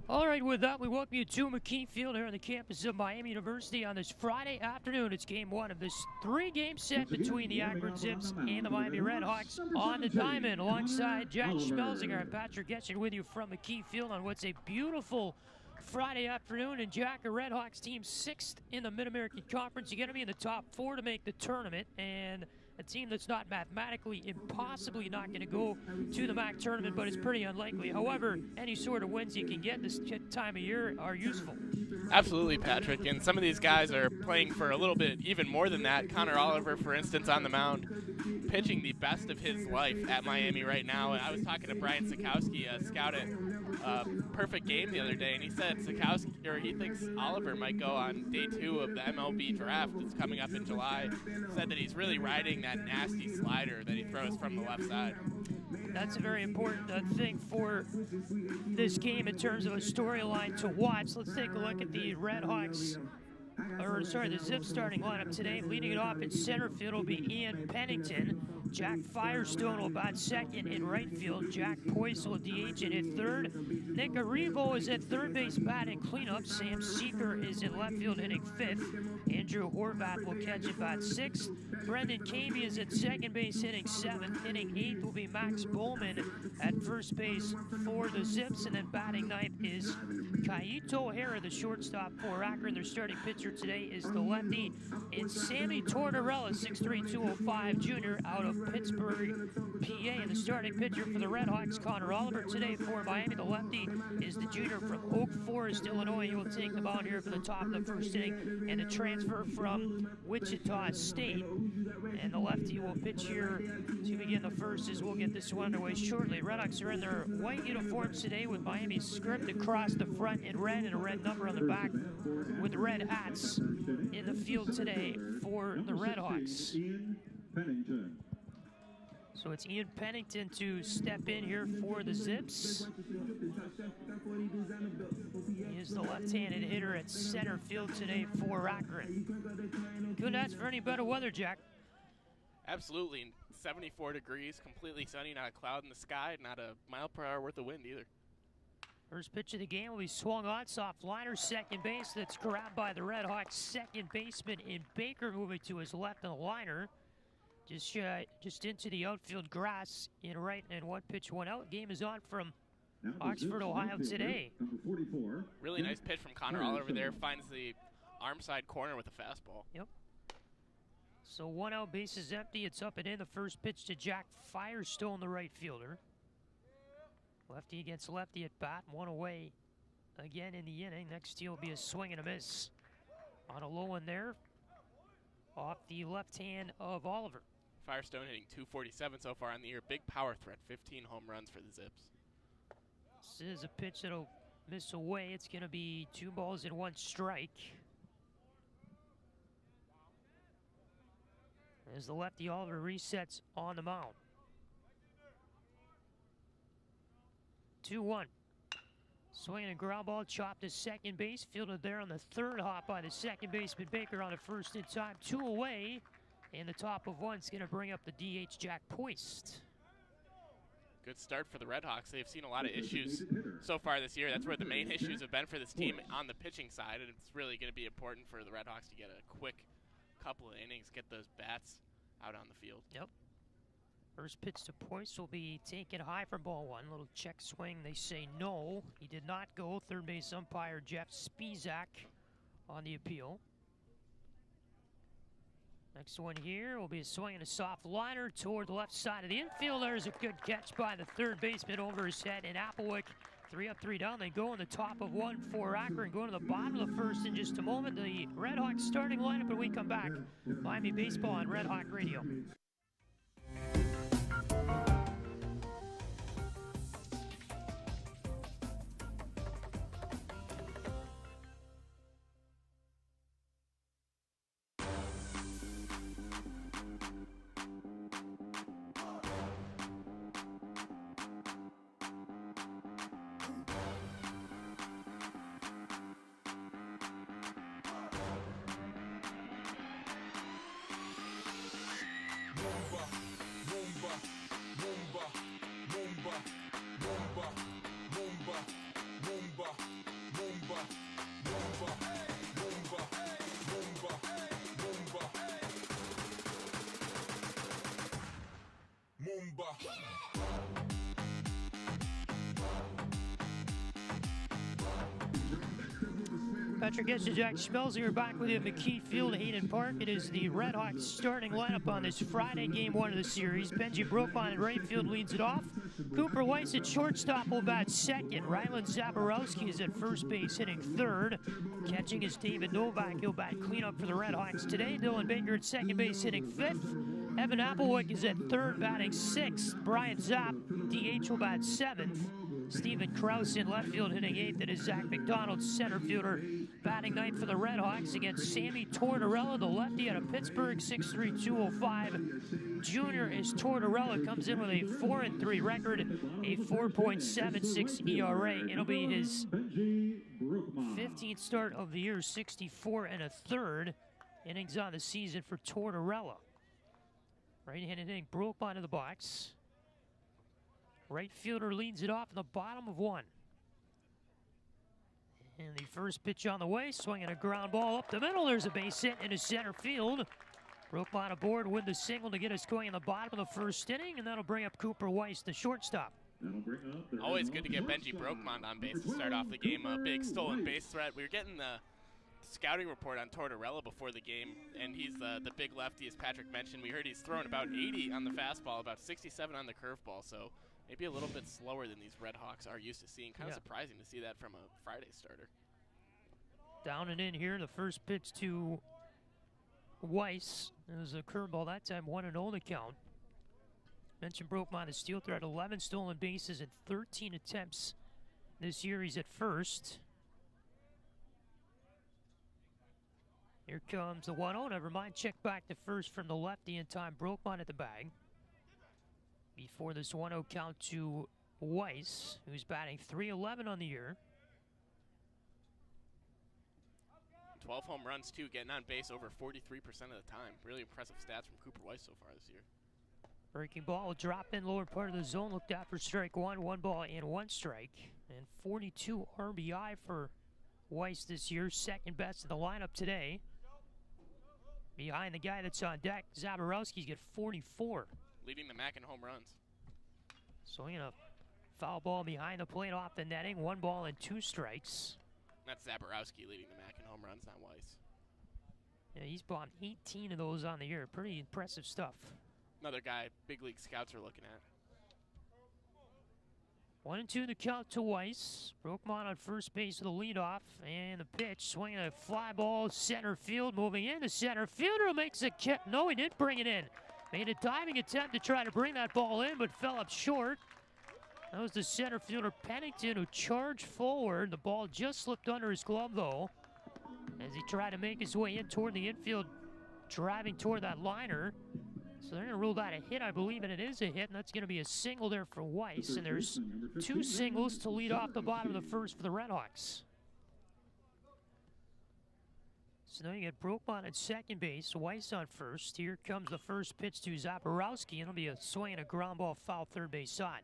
All right, with that, we welcome you to McKie Field here on the campus of Miami University on this Friday afternoon. It's game one of this three-game set between the Akron Zips and the Miami RedHawks on the diamond, alongside Jack Schmelzinger and Patrick Geshan with you from McKie Field on what's a beautiful Friday afternoon. And Jack, a RedHawks team 6th in the Mid-American Conference. You're going to be in the top 4 to make the tournament, and a team that's not mathematically, impossibly not going to go to the MAC tournament, but it's pretty unlikely. However, any sort of wins you can get this time of year are useful. Absolutely, Patrick. And some of these guys are playing for a little bit even more than that. Connor Oliver, for instance, on the mound, pitching the best of his life at Miami right now. And I was talking to Brian Sikowski, a scout at Perfect Game the other day, and he said he thinks Oliver might go on day 2 of the MLB draft that's coming up in July. Said that he's really riding that nasty slider that he throws from the left side. That's a very important thing for this game in terms of a storyline to watch. Let's take a look at the the Zips starting lineup today. Leading it off in center field will be Ian Pennington. Jack Firestone will bat second in right field. Jack Poyce will DH and hit third. Nick Arrivo is at third base batting cleanup. Sam Seeker is in left field hitting 5th. Andrew Horvath will catch at bat 6th. Brendan Cavey is at second base hitting 7th. Hitting 8th will be Max Bowman at first base for the Zips. And then batting 9th is Kaito O'Hara, the shortstop for Akron. Their starting pitcher today is the lefty. It's Sammy Tortorella, 6'3", 205 junior out of Pittsburgh, PA. And the starting pitcher for the RedHawks, Connor Oliver, today for Miami. The lefty is the junior from Oak Forest, Illinois. He will take the mound here for the top of the first inning, and a transfer from Wichita State. And the lefty will pitch here to begin the first, as we'll get this one underway shortly. Redhawks are in their white uniforms today with Miami's script across the front in red and a red number on the back with red hats in the field today for the RedHawks. So it's Ian Pennington to step in here for the Zips. He is the left-handed hitter at center field today for Akron. Couldn't ask for any better weather, Jack. Absolutely. 74 degrees, completely sunny, not a cloud in the sky, not a mile-per-hour worth of wind either. First pitch of the game will be swung on, soft liner, second base. That's grabbed by the RedHawks second baseman in Baker, moving to his left on the liner. Just into the outfield grass in right, and one pitch went out. Game is on from Oxford, Ohio today. Really nice pitch from Connor Oliver there. Finds the arm side corner with a fastball. Yep. So 1 out, base is empty. It's up and in. The first pitch to Jack Firestone, the right fielder. Lefty against lefty at bat, 1 away again in the inning. Next deal will be a swing and a miss on a low one there off the left hand of Oliver. Firestone hitting .247 so far on the year. Big power threat, 15 home runs for the Zips. This is a pitch that'll miss away. It's going to be 2 balls and 1 strike. As the lefty Oliver resets on the mound. 2-1. Swinging a ground ball, chopped to second base, fielded there on the third hop by the second baseman Baker on the first in time. 2 away, and the top of one's going to bring up the DH Jack Poist. Good start for the RedHawks. They've seen a lot of issues so far this year. That's where the main issues have been for this team on the pitching side, and it's really going to be important for the RedHawks to get a quick couple of innings, get those bats out on the field. Yep. First pitch to Poist will be taken high for ball one. Little check swing. They say no. He did not go. Third base umpire Jeff Spizak on the appeal. Next one here will be a swing and a soft liner toward the left side of the infield. There's a good catch by the third baseman over his head. And Applewick, 3 up, 3 down. They go in the top of one for Akron. Going to the bottom of the first in just a moment. The RedHawks starting lineup, and we come back. Miami Baseball on Red Hawk Radio. Patrick Geshan, Jack Schmelzinger back with you at McKie Field, Hayden Park. It is the RedHawks starting lineup on this Friday, game one of the series. Benji Brokman in right field leads it off. Cooper Weiss at shortstop will bat second. Rylan Zaborowski is at first base hitting third. Catching is David Novak. He'll bat cleanup for the RedHawks today. Dylan Baker at second base hitting fifth. Evan Applewick is at third batting sixth. Brian Zapp, DH, will bat seventh. Stephen Krause in left field hitting eighth. It is Zach McDonald, center fielder, batting ninth for the RedHawks against Sammy Tortorella, the lefty out of Pittsburgh, 6'3", 205. Junior is Tortorella, comes in with a 4-3 record, a 4.76 ERA. It'll be his 15th start of the year, 64 1/3 innings on the season for Tortorella. Right-handed hitting broke onto the box. Right fielder leads it off in the bottom of one. And the first pitch on the way, swinging a ground ball up the middle. There's a base hit into center field. Brokman aboard with the single to get us going in the bottom of the first inning, and that'll bring up Cooper Weiss, the shortstop. Always good to get Benji Brokman on base to start off the game. A big stolen base threat. We were getting the scouting report on Tortorella before the game, and he's the big lefty, as Patrick mentioned. We heard he's throwing about 80 on the fastball, about 67 on the curveball, so maybe a little bit slower than these RedHawks are used to seeing. Kind of surprising to see that from a Friday starter. Down and in here, the first pitch to Weiss. It was a curveball that time, 1-0 the count. Mentioned Brokman, the steal threat, 11 stolen bases and 13 attempts this year. He's at first. Here comes the 1-0, never mind. Check back to first from the lefty in time. Brokman at the bag. Before this 1-0 count to Weiss, who's batting .311 on the year. 12 home runs, too, getting on base over 43% of the time. Really impressive stats from Cooper Weiss so far this year. Breaking ball will drop in lower part of the zone. Looked out for strike one. 1 ball and 1 strike. And 42 RBI for Weiss this year. Second best in the lineup today. Behind the guy that's on deck, Zaborowski's got 44. Leading the MAC in home runs. Swinging a foul ball behind the plate off the netting. 1 ball and 2 strikes. That's Zaborowski leading the MAC in home runs, not Weiss. Yeah, he's bombed 18 of those on the year. Pretty impressive stuff. Another guy big league scouts are looking at. 1-2 the count to Weiss. Brokman on first base with the leadoff. And the pitch, swinging a fly ball, center field, moving into center fielder makes a catch. No, he didn't bring it in. Made a diving attempt to try to bring that ball in, but fell up short. That was the center fielder Pennington who charged forward. The ball just slipped under his glove, though, as he tried to make his way in toward the infield, driving toward that liner. So they're going to rule that a hit, I believe, and it is a hit, and that's going to be a single there for Weiss. And there's 2 singles to lead off the bottom of the first for the RedHawks. So now you get Brokemont at second base, Weiss on first. Here comes the first pitch to Zaborowski, and it'll be a swing and a ground ball foul third base side.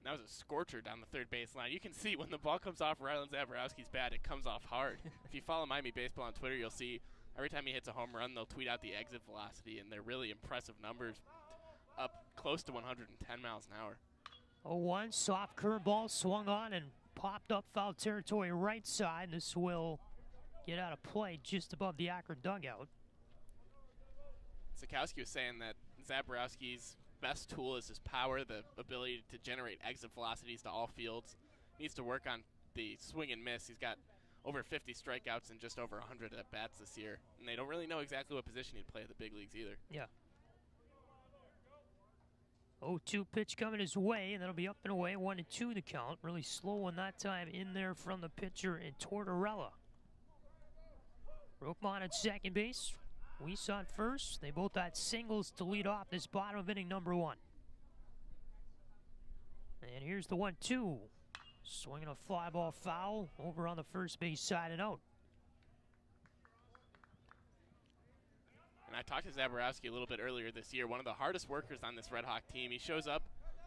That was a scorcher down the third base line. You can see when the ball comes off Rylan Zaborowski's bat, it comes off hard. If you follow Miami Baseball on Twitter, you'll see every time he hits a home run, they'll tweet out the exit velocity, and they're really impressive numbers, up close to 110 miles an hour. 0-1, soft curveball swung on and popped up foul territory right side. This will get out of play just above the Akron dugout. Sikowski was saying that Zaborowski's best tool is his power, the ability to generate exit velocities to all fields. He needs to work on the swing and miss. He's got over 50 strikeouts and just over 100 at-bats this year. And they don't really know exactly what position he'd play at the big leagues either. Yeah. 0-2 pitch coming his way, and that'll be up and away. 1-2 the count. Really slow one that time in there from the pitcher in Tortorella. Brokemont at second base. Weiss on first. They both had singles to lead off this bottom of inning number 1. And here's the 1-2. Swinging a fly ball foul over on the first base side and out. And I talked to Zaborowski a little bit earlier this year, one of the hardest workers on this Red Hawk team. He shows up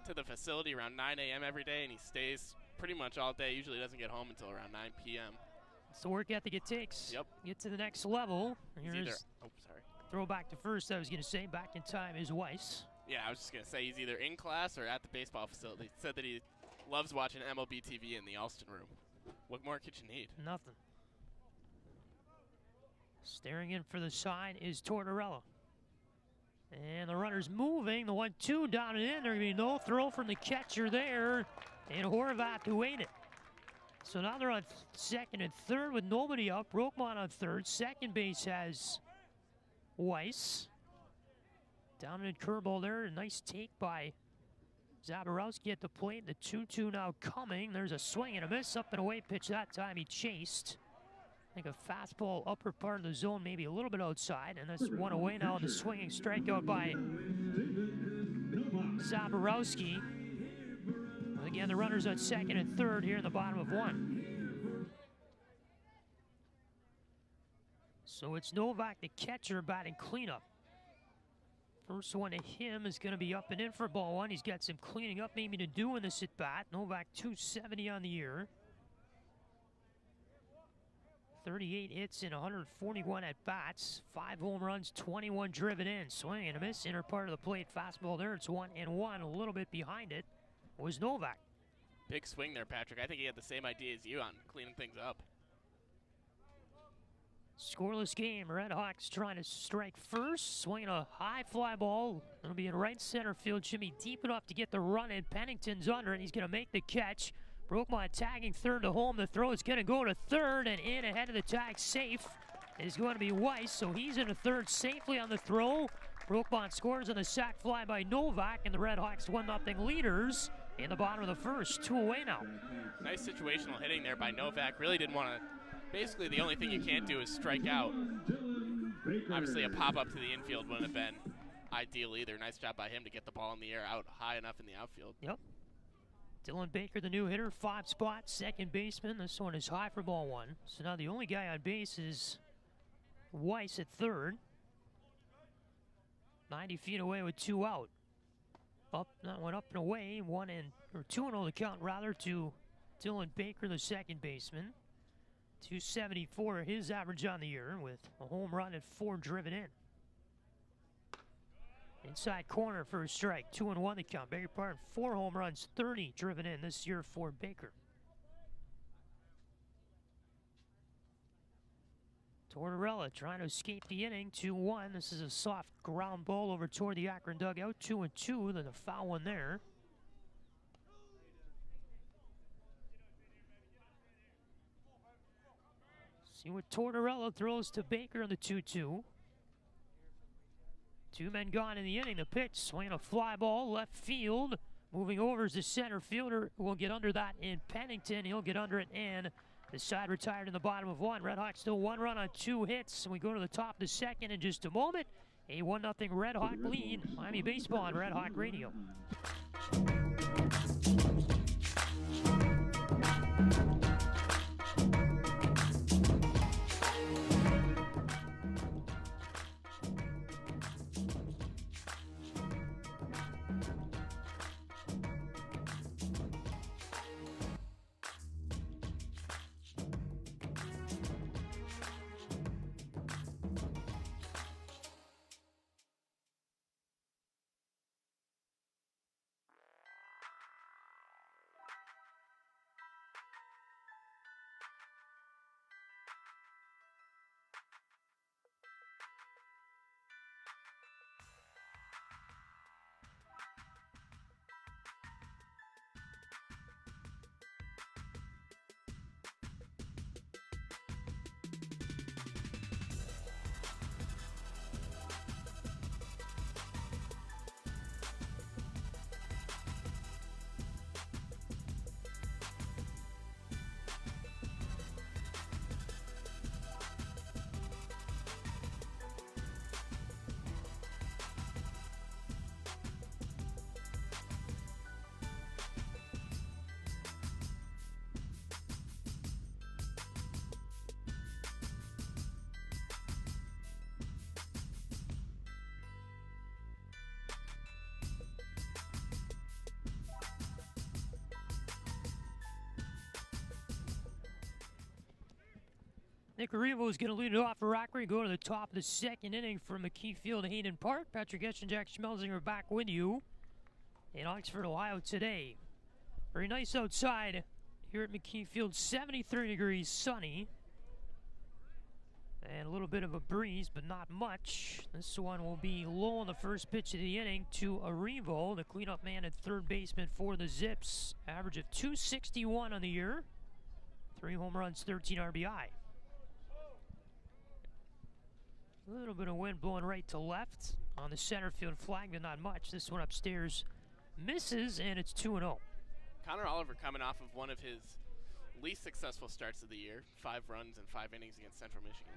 to the facility around 9 a.m. every day, and he stays pretty much all day. Usually doesn't get home until around 9 p.m. It's the work ethic it takes. Yep. Get to the next level. Here's throw back to first, I was going to say. Back in time is Weiss. Yeah, I was just going to say he's either in class or at the baseball facility. He said that he loves watching MLB TV in the Alston room. What more could you need? Nothing. Staring in for the sign is Tortorella. And the runner's moving. The 1-2 down and in. There's going to be no throw from the catcher there. And Horvath who ate it. So now they're on second and third with nobody up. Brokemont on third. Second base has Weiss. Down in curveball there. A nice take by Zaborowski at the plate. The 2-2 now coming. There's a swing and a miss. Up and away pitch that time. He chased. I think a fastball upper part of the zone, maybe a little bit outside. And that's one away now on the swinging strikeout by Zaborowski. Again, the runners on second and third here in the bottom of 1. So it's Novak, the catcher, batting cleanup. First one to him is going to be up and in for ball 1. He's got some cleaning up maybe to do in this at-bat. Novak 270 on the year. 38 hits and 141 at-bats. 5 home runs, 21 driven in. Swing and a miss, inner part of the plate. Fastball there, it's 1-1. A little bit behind it was Novak. Big swing there, Patrick. I think he had the same idea as you on cleaning things up. Scoreless game. RedHawks trying to strike first. Swinging a high fly ball. It'll be in right center field. Should be deep enough to get the run in. Pennington's under it. He's going to make the catch. Brokemont tagging third to home. The throw is going to go to third and in ahead of the tag. Safe is going to be Weiss. So he's in the third safely on the throw. Brokemont scores on the sac fly by Novak, and the RedHawks 1-0 leaders in the bottom of the first. 2 away now. Nice situational hitting there by Novak. Really didn't want to. Basically, the only thing you can't do is strike out. Obviously, a pop-up to the infield wouldn't have been ideal either. Nice job by him to get the ball in the air out high enough in the outfield. Yep. Dylan Baker, the new hitter, 5 spot, second baseman. This one is high for ball 1. So now the only guy on base is Weiss at third. 90 feet away with 2 out. That went up and away. 2-0 the count rather to Dylan Baker, the second baseman. 274 his average on the year with a home run and 4 driven in. Inside corner for a strike. 2-1 the count. Beg your pardon. 4 home runs, 30 driven in this year for Baker. Tortorella trying to escape the inning. 2-1. This is a soft ground ball over toward the Akron dugout. 2-2. Then a foul one there. See what Tortorella throws to Baker on the 2-2. 2 men gone in the inning. The pitch, swinging a fly ball left field. Moving over is the center fielder who will get under that in Pennington. He'll get under it, and the side retired in the bottom of 1. RedHawks still 1 run on 2 hits. And we go to the top of the second in just a moment. A 1-0 Red Hawk lead. Miami Baseball on Red Hawk Radio. Nick Arrivo is going to lead it off for Rockford. Go to the top of the second inning from McKie Field, Hayden Park. Patrick Geshan, Jack Schmelzinger back with you in Oxford, Ohio today. Very nice outside here at McKie Field. 73 degrees, sunny. And a little bit of a breeze, but not much. This one will be low on the first pitch of the inning to Arrivo, the cleanup man at third baseman for the Zips. Average of .261 on the year. 3 home runs, 13 RBI. A little bit of wind blowing right to left on the center field flag, but not much. This one upstairs misses, and it's 2-0. Connor Oliver coming off of one of his least successful starts of the year. 5 runs in 5 innings against Central Michigan.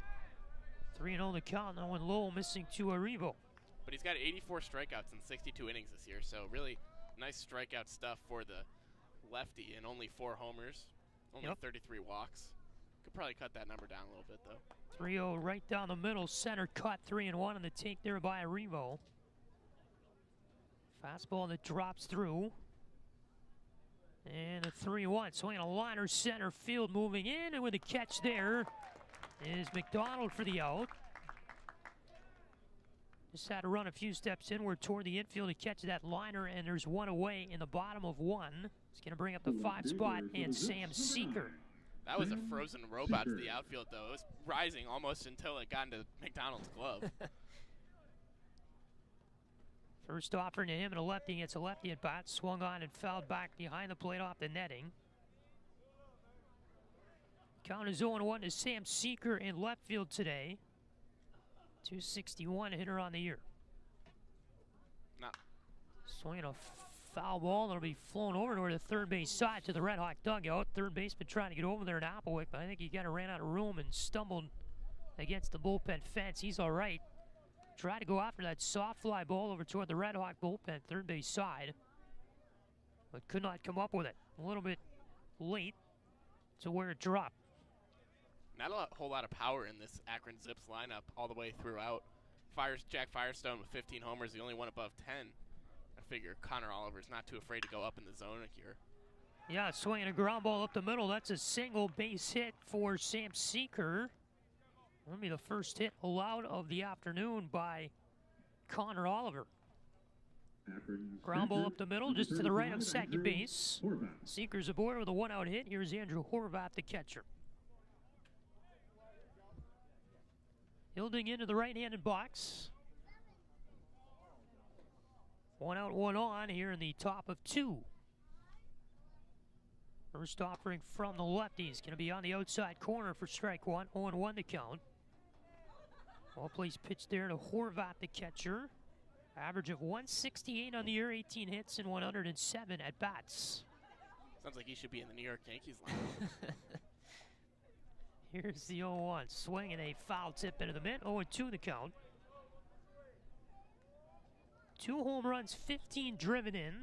3-0 the count. That one low, missing to Arrivo. But he's got 84 strikeouts in 62 innings this year, so really nice strikeout stuff for the lefty, and only 4 homers, only 33 walks. Could probably cut that number down a little bit, though. 3-0 right down the middle, center cut, 3-1 on the take there by Arrivo. Fastball that drops through. And a 3-1, swinging a liner center field, moving in, and with a catch there is McDonald for the out. Just had to run a few steps inward toward the infield to catch that liner, and there's one away in the bottom of 1. It's going to bring up the 5 spot and Sam Seeker. That was a frozen robot to the outfield, though. It was rising almost until it got into McDonald's glove. First offering to him and a lefty gets a lefty at bat. Swung on and fouled back behind the plate off the netting. Count is 0-1 to Sam Seeker in left field today. .261 hitter on the year. No. Swinging a foul ball that'll be flown over toward the third base side to the Red Hawk dugout. Third baseman trying to get over there in Applewick, but I think he kind of ran out of room and stumbled against the bullpen fence. He's all right. Tried to go after that soft fly ball over toward the Red Hawk bullpen, third base side, but could not come up with it. A little bit late to where it dropped. Not a whole lot of power in this Akron Zips lineup all the way throughout. Jack Firestone with 15 homers, the only one above 10. I figure Connor Oliver's not too afraid to go up in the zone here. Yeah, swinging a ground ball up the middle. That's a single base hit for Sam Seeker. That'll be the first hit allowed of the afternoon by Connor Oliver. Ground ball up the middle, just to the right of second base. Seeker's aboard with a 1-out hit. Here's Andrew Horvath, the catcher. Hilding into the right-handed box. 1 out, 1 on here in the top of 2. First offering from the lefties. Going to be on the outside corner for strike 1. 0-1 to count. Ball plays pitch there to Horvath, the catcher. Average of 168 on the year, 18 hits and 107 at bats. Sounds like he should be in the New York Yankees lineup. Here's the 0-1. Swing and a foul tip into the mitt. 0-2 the count. 2 home runs, 15 driven in.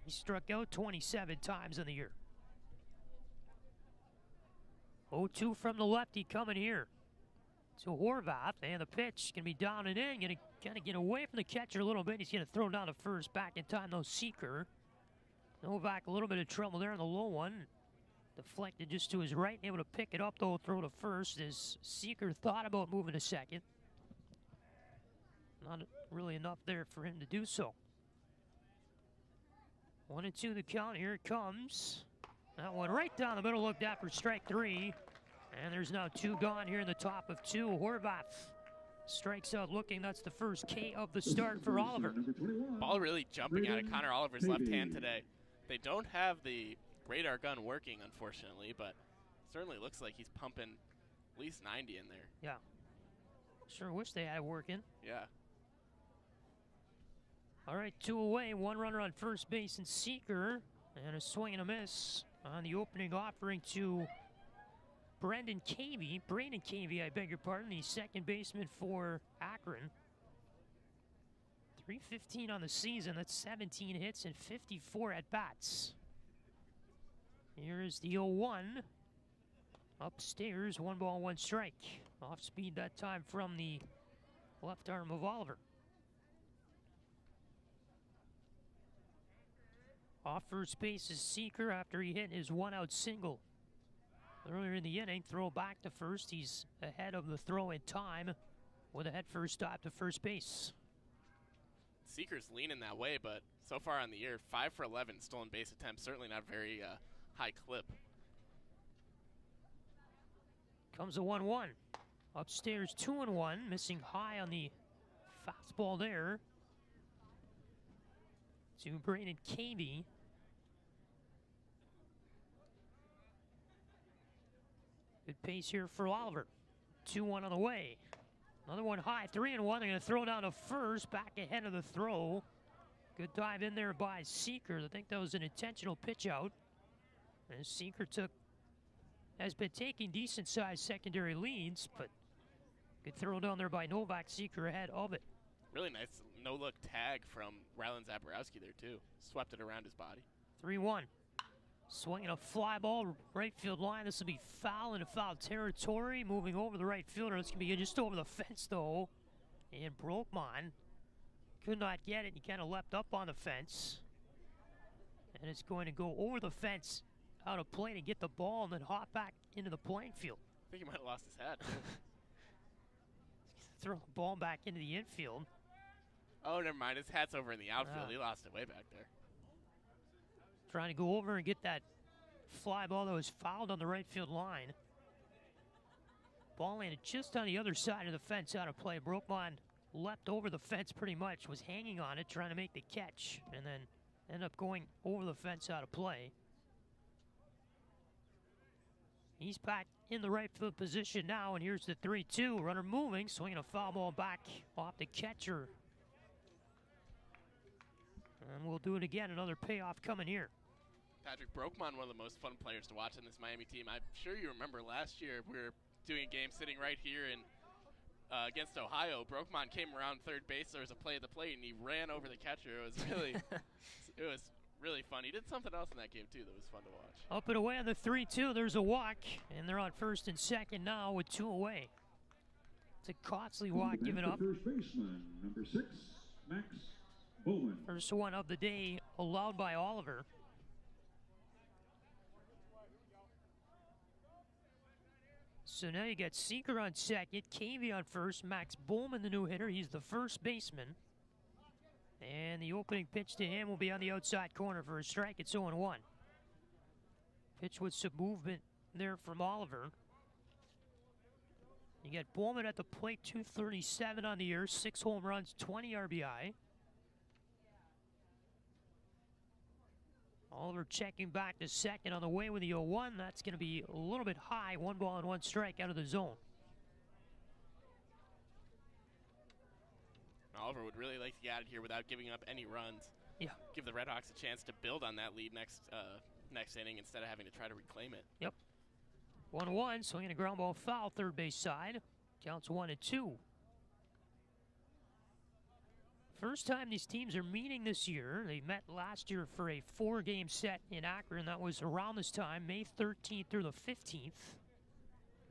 He struck out 27 times in the year. 0-2 from the lefty coming here to Horvath, and the pitch can be down and in. Going to kind of get away from the catcher a little bit. He's going to throw down to first. Back in time, though, Seeker. Novak, a little bit of trouble there on the low one. Deflected just to his right. Able to pick it up, though, throw to first as Seeker thought about moving to second. Not really enough there for him to do so. 1-2 the count. Here it comes. That one right down the middle, looked at for strike 3. And there's now 2 gone here in the top of 2. Horvath strikes out looking. That's the first K of the start for Oliver. Ball really jumping out of Connor Oliver's left hand today. They don't have the radar gun working, unfortunately, but certainly looks like he's pumping at least 90 in there. Yeah. Sure wish they had it working. Yeah. All right, 2 away. 1 runner on first base and Seeker. And a swing and a miss on the opening offering to Brandon Cavey, I beg your pardon, the second baseman for Akron. .315 on the season. That's 17 hits and 54 at-bats. Here is the 0-1. Upstairs, 1 ball, 1 strike. Off speed that time from the left arm of Oliver. Off first base is Seeker after he hit his 1-out single earlier in the inning. Throw back to first. He's ahead of the throw in time with a head-first stop to first base. Seeker's leaning that way, but so far on the year, 5 for 11 stolen base attempts. Certainly not very high clip. Comes a 1-1. Upstairs, 2-1. Missing high on the fastball there to Brandon Cavey. Good pace here for Oliver. 2-1 on the way. Another one high, 3-1. They're going to throw down to first, back ahead of the throw. Good dive in there by Seeker. I think that was an intentional pitch out. And Seeker has been taking decent-sized secondary leads, but good throw down there by Novak. Seeker ahead of it. Really nice no-look tag from Rylan Zaborowski there, too. Swept it around his body. 3-1. Swinging a fly ball, right field line. This will be foul into foul territory. Moving over the right fielder. This can be just over the fence, though. And Brokman could not get it. He kind of leapt up on the fence. And it's going to go over the fence, out of play to get the ball, and then hop back into the playing field. I think he might have lost his hat, too. Throw the ball back into the infield. Oh, never mind. His hat's over in the outfield. He lost it way back there. Trying to go over and get that fly ball that was fouled on the right field line. Ball landed just on the other side of the fence, out of play. Brokman leapt over the fence pretty much, was hanging on it, trying to make the catch, and then ended up going over the fence, out of play. He's back in the right field position now, and here's the 3-2. Runner moving, swinging a foul ball back off the catcher. And we'll do it again. Another payoff coming here. Patrick Brokman, one of the most fun players to watch in this Miami team. I'm sure you remember last year we were doing a game sitting right here in against Ohio. Brokman came around third base. There was a play at the plate, and he ran over the catcher. It was really, it was really fun. He did something else in that game too that was fun to watch. Up and away on the 3-2. There's a walk, and they're on first and second now with 2 away. It's a costly walk given up. First baseman, number 6, Max Bowman. First one of the day allowed by Oliver. So now you got Seeker on second, Cavey on first, Max Bowman the new hitter. He's the first baseman. And the opening pitch to him will be on the outside corner for a strike. It's 0-1. Pitch with some movement there from Oliver. You got Bowman at the plate, 237 on the year, 6 home runs, 20 RBI. Oliver checking back to second on the way with the 0-1. That's going to be a little bit high. 1 ball and 1 strike out of the zone. Oliver would really like to get out of here without giving up any runs. Yeah. Give the RedHawks a chance to build on that lead next inning instead of having to try to reclaim it. Yep. 1-1, swinging a ground ball foul, third base side. Counts 1-2. First time these teams are meeting this year. They met last year for a 4-game set in Akron. That was around this time, May 13th through the 15th.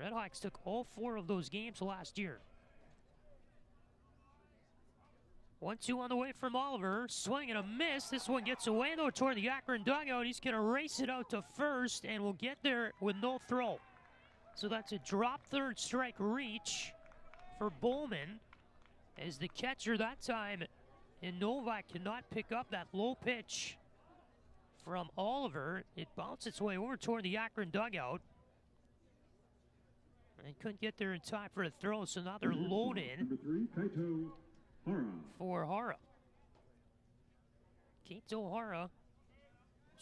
RedHawks took all 4 of those games last year. 1-2 on the way from Oliver. Swing and a miss. This one gets away, though, toward the Akron dugout. He's going to race it out to first and will get there with no throw. So that's a drop third strike reach for Bowman, as the catcher that time in Novak cannot pick up that low pitch from Oliver. It bounced its way over toward the Akron dugout. And couldn't get there in time for a throw, so now they're loaded for Hara. Kato Hara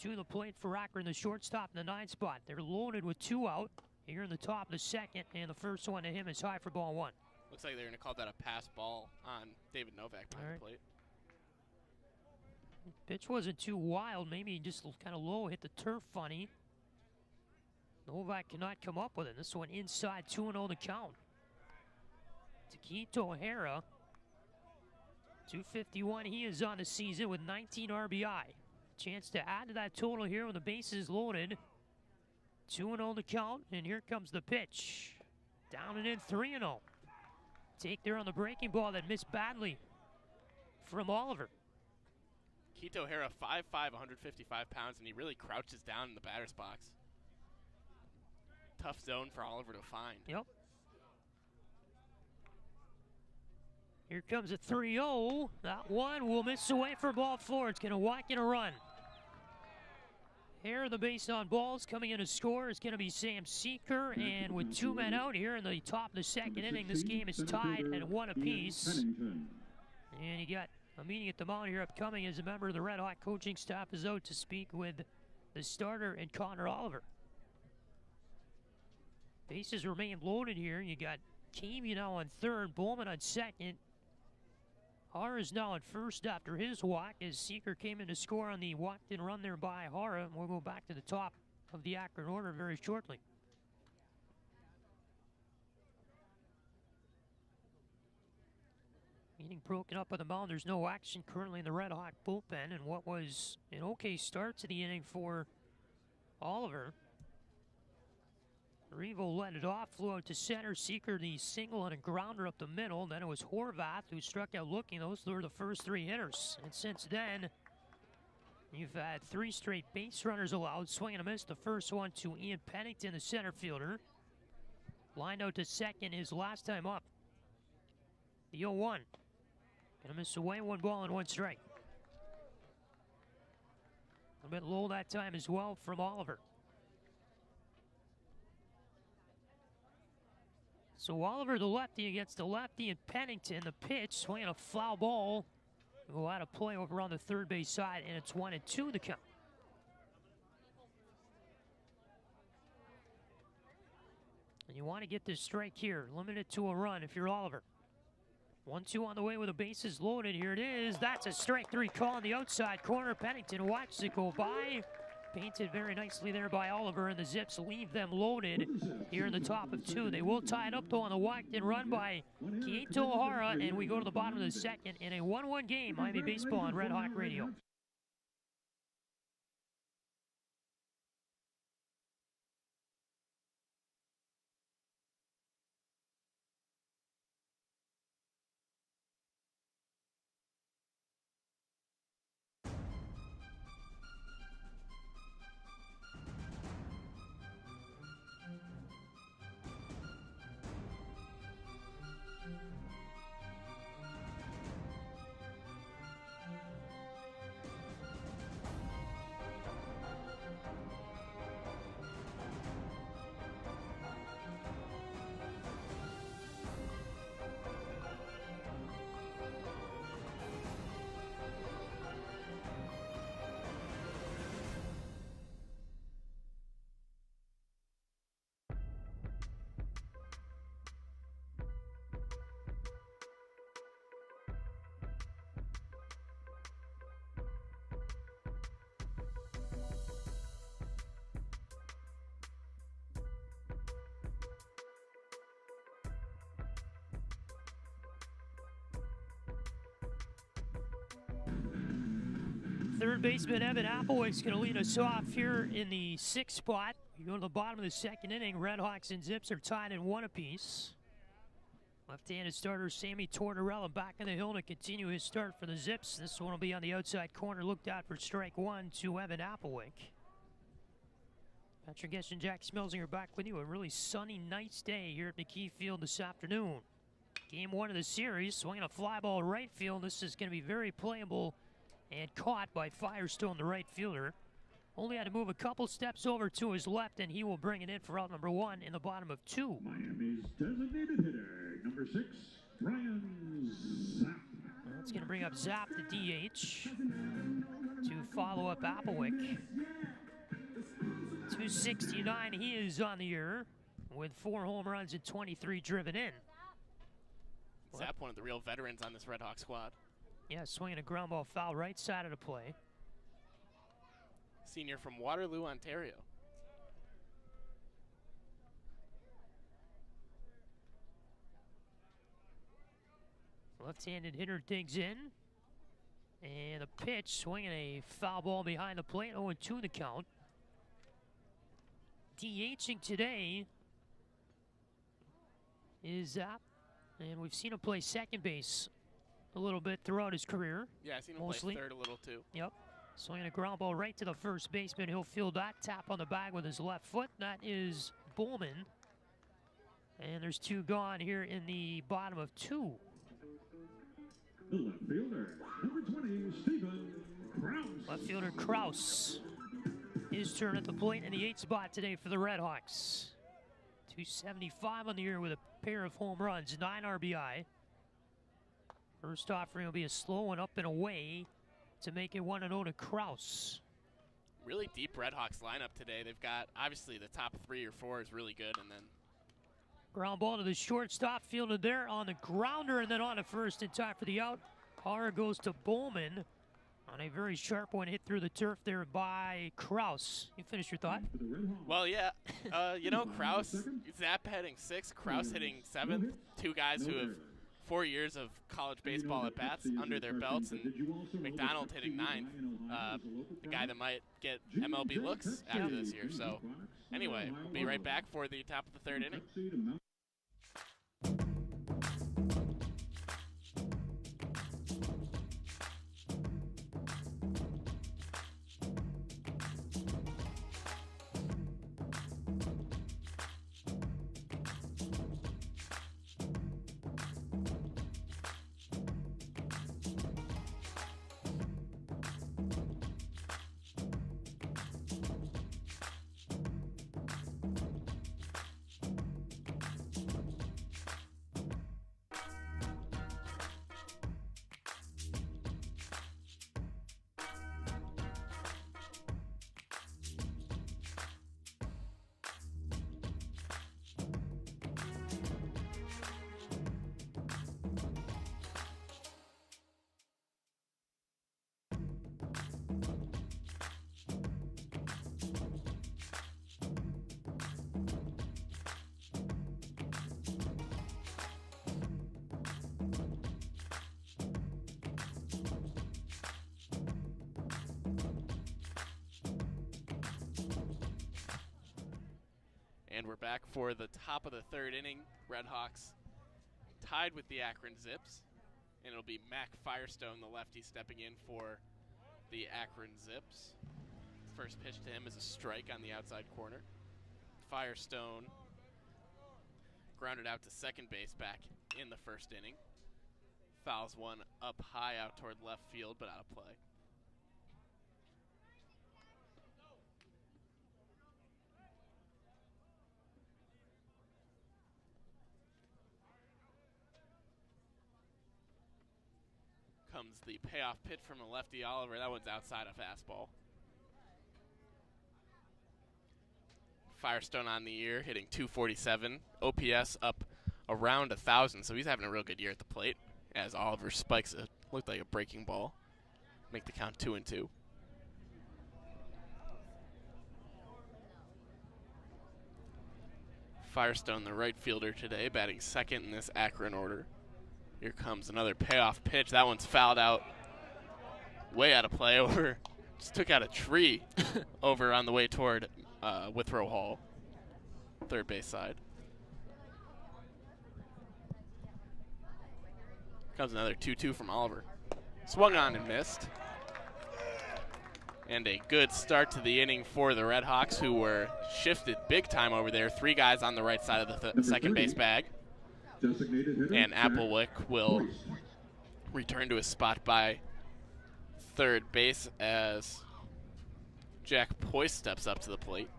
to the plate for Akron, the shortstop in the 9th spot. They're loaded with 2 out here in the top of the 2nd, and the first one to him is high for ball 1. Looks like they're going to call that a pass ball on David Novak behind the plate. Pitch wasn't too wild, maybe just kind of low, hit the turf funny. Novak cannot come up with it. This one inside, 2-0 the count. Taquito O'Hara, 251 he is on the season with 19 RBI. Chance to add to that total here when the bases loaded. 2-0 the count, and here comes the pitch. Down and in, 3-0. Take there on the breaking ball that missed badly from Oliver. Quito O'Hara, 5'5", 155 pounds, and he really crouches down in the batter's box. Tough zone for Oliver to find. Yep. Here comes a 3-0. That one will miss away for ball 4. It's going to walk in a run. Here, the base on balls coming in to score is going to be Sam Seeker, and with 2 men out here in the top of the 2nd inning, this game is tied at 1 apiece. And you got a meeting at the mound here upcoming as a member of the Red Hawk coaching staff is out to speak with the starter and Connor Oliver. Bases remain loaded here. You got Camey now on 3rd, Bowman on 2nd. Hara is now on 1st after his walk as Seeker came in to score on the walked-in run there by Hara. And we'll go back to the top of the Akron order very shortly. Meeting broken up on the mound. There's no action currently in the Red Hawk bullpen, and what was an okay start to the inning for Oliver. Revo led it off, flew out to center. Seeker the single and a grounder up the middle. Then it was Horvath who struck out looking. Those were the first 3 hitters. And since then, you've had 3 straight base runners allowed. Swing and a miss. The first one to Ian Pennington, the center fielder. Lined out to 2nd his last time up. The 0-1. Gonna miss away, 1 ball and 1 strike. A bit low that time as well from Oliver. So Oliver, the lefty against the lefty, and Pennington, the pitch, swinging a foul ball. Go out of play over on the 3rd base side, and it's 1-2 the count. And you want to get this strike here, limit it to a run if you're Oliver. 1-2 on the way with the bases loaded. Here it is. That's a strike 3 call on the outside corner. Pennington watches it go by. Painted very nicely there by Oliver, and the Zips leave them loaded here in the top of 2. They will tie it up, though, on the walked-in run by Kato O'Hara, and we go to the bottom of the 2nd in a 1-1 game. Miami Baseball on Red Hawk Radio. Third baseman Evan Applewick's going to lead us off here in the 6th spot. You go to the bottom of the 2nd inning. RedHawks and Zips are tied in 1 apiece. Left-handed starter Sammy Tortorella back in the hill to continue his start for the Zips. This one will be on the outside corner, looked out for strike 1 to Evan Applewick. Patrick Geshan, Jack Schmelzinger back with you. A really sunny, nice day here at McKie Field this afternoon. Game 1 of the series, swinging a fly ball right field. This is going to be very playable and caught by Firestone, the right fielder. Only had to move a couple steps over to his left, and he will bring it in for out number 1 in the bottom of 2. Miami's designated hitter, number 6, Brian Zapp. Well, it's going to bring up Zapp, the DH, to follow up Applewick. 269 he is on the year with 4 home runs and 23 driven in. Zapp, one of the real veterans on this RedHawks squad. Yeah, swinging a ground ball foul right side of the play. Senior from Waterloo, Ontario. Left-handed hitter digs in. And a pitch, swinging a foul ball behind the plate, 0-2 the count. DHing today is Zapp, and we've seen him play second base a little bit throughout his career. Yeah, I've seen him mostly play third a little too. Yep. Swinging a ground ball right to the first baseman. He'll field that, tap on the bag with his left foot. That is Bowman. And there's 2 gone here in the bottom of 2. The left fielder, number 20, Stephen Kraus. Left fielder Kraus. His turn at the plate in the 8th spot today for the RedHawks. 275 on the year with a pair of home runs, 9 RBI. First offering will be a slow one up and away to make it 1-0 to Kraus. Really deep RedHawks lineup today. They've got, obviously, the top 3 or 4 is really good, and then Ground ball to the shortstop, fielded there on the grounder, and then on to first in time for the out. Power goes to Bowman on a very sharp one hit through the turf there by Kraus. You finished your thought? well, yeah. You know, Kraus, Zapp hitting 6th, Kraus hitting 7th. 2 guys who have 4 years of college baseball at bats under their belts, and McDonald hitting 9th. The guy that might get MLB looks after this year. So, anyway, we'll be right back for the top of the 3rd inning. And we're back for the top of the 3rd inning. RedHawks tied with the Akron Zips. And it'll be Mac Firestone, the lefty, stepping in for the Akron Zips. First pitch to him is a strike on the outside corner. Firestone grounded out to second base back in the 1st inning. Fouls one up high out toward left field, but out of play. Comes the payoff pitch from a lefty Oliver. That one's outside a fastball. Firestone on the year, hitting .247. OPS up around 1,000, so he's having a real good year at the plate. As Oliver spikes it, looked like a breaking ball. Make the count 2-2. Firestone, the right fielder today, batting second in this Akron order. Here comes another payoff pitch. That one's fouled out way out of play over. Just took out a tree over on the way toward Withrow Hall, third base side. Comes another 2-2 from Oliver. Swung on and missed. And a good start to the inning for the RedHawks, who were shifted big time over there. 3 guys on the right side of the second base bag. And Applewick will return to his spot by third base as Jack Poise steps up to the plate.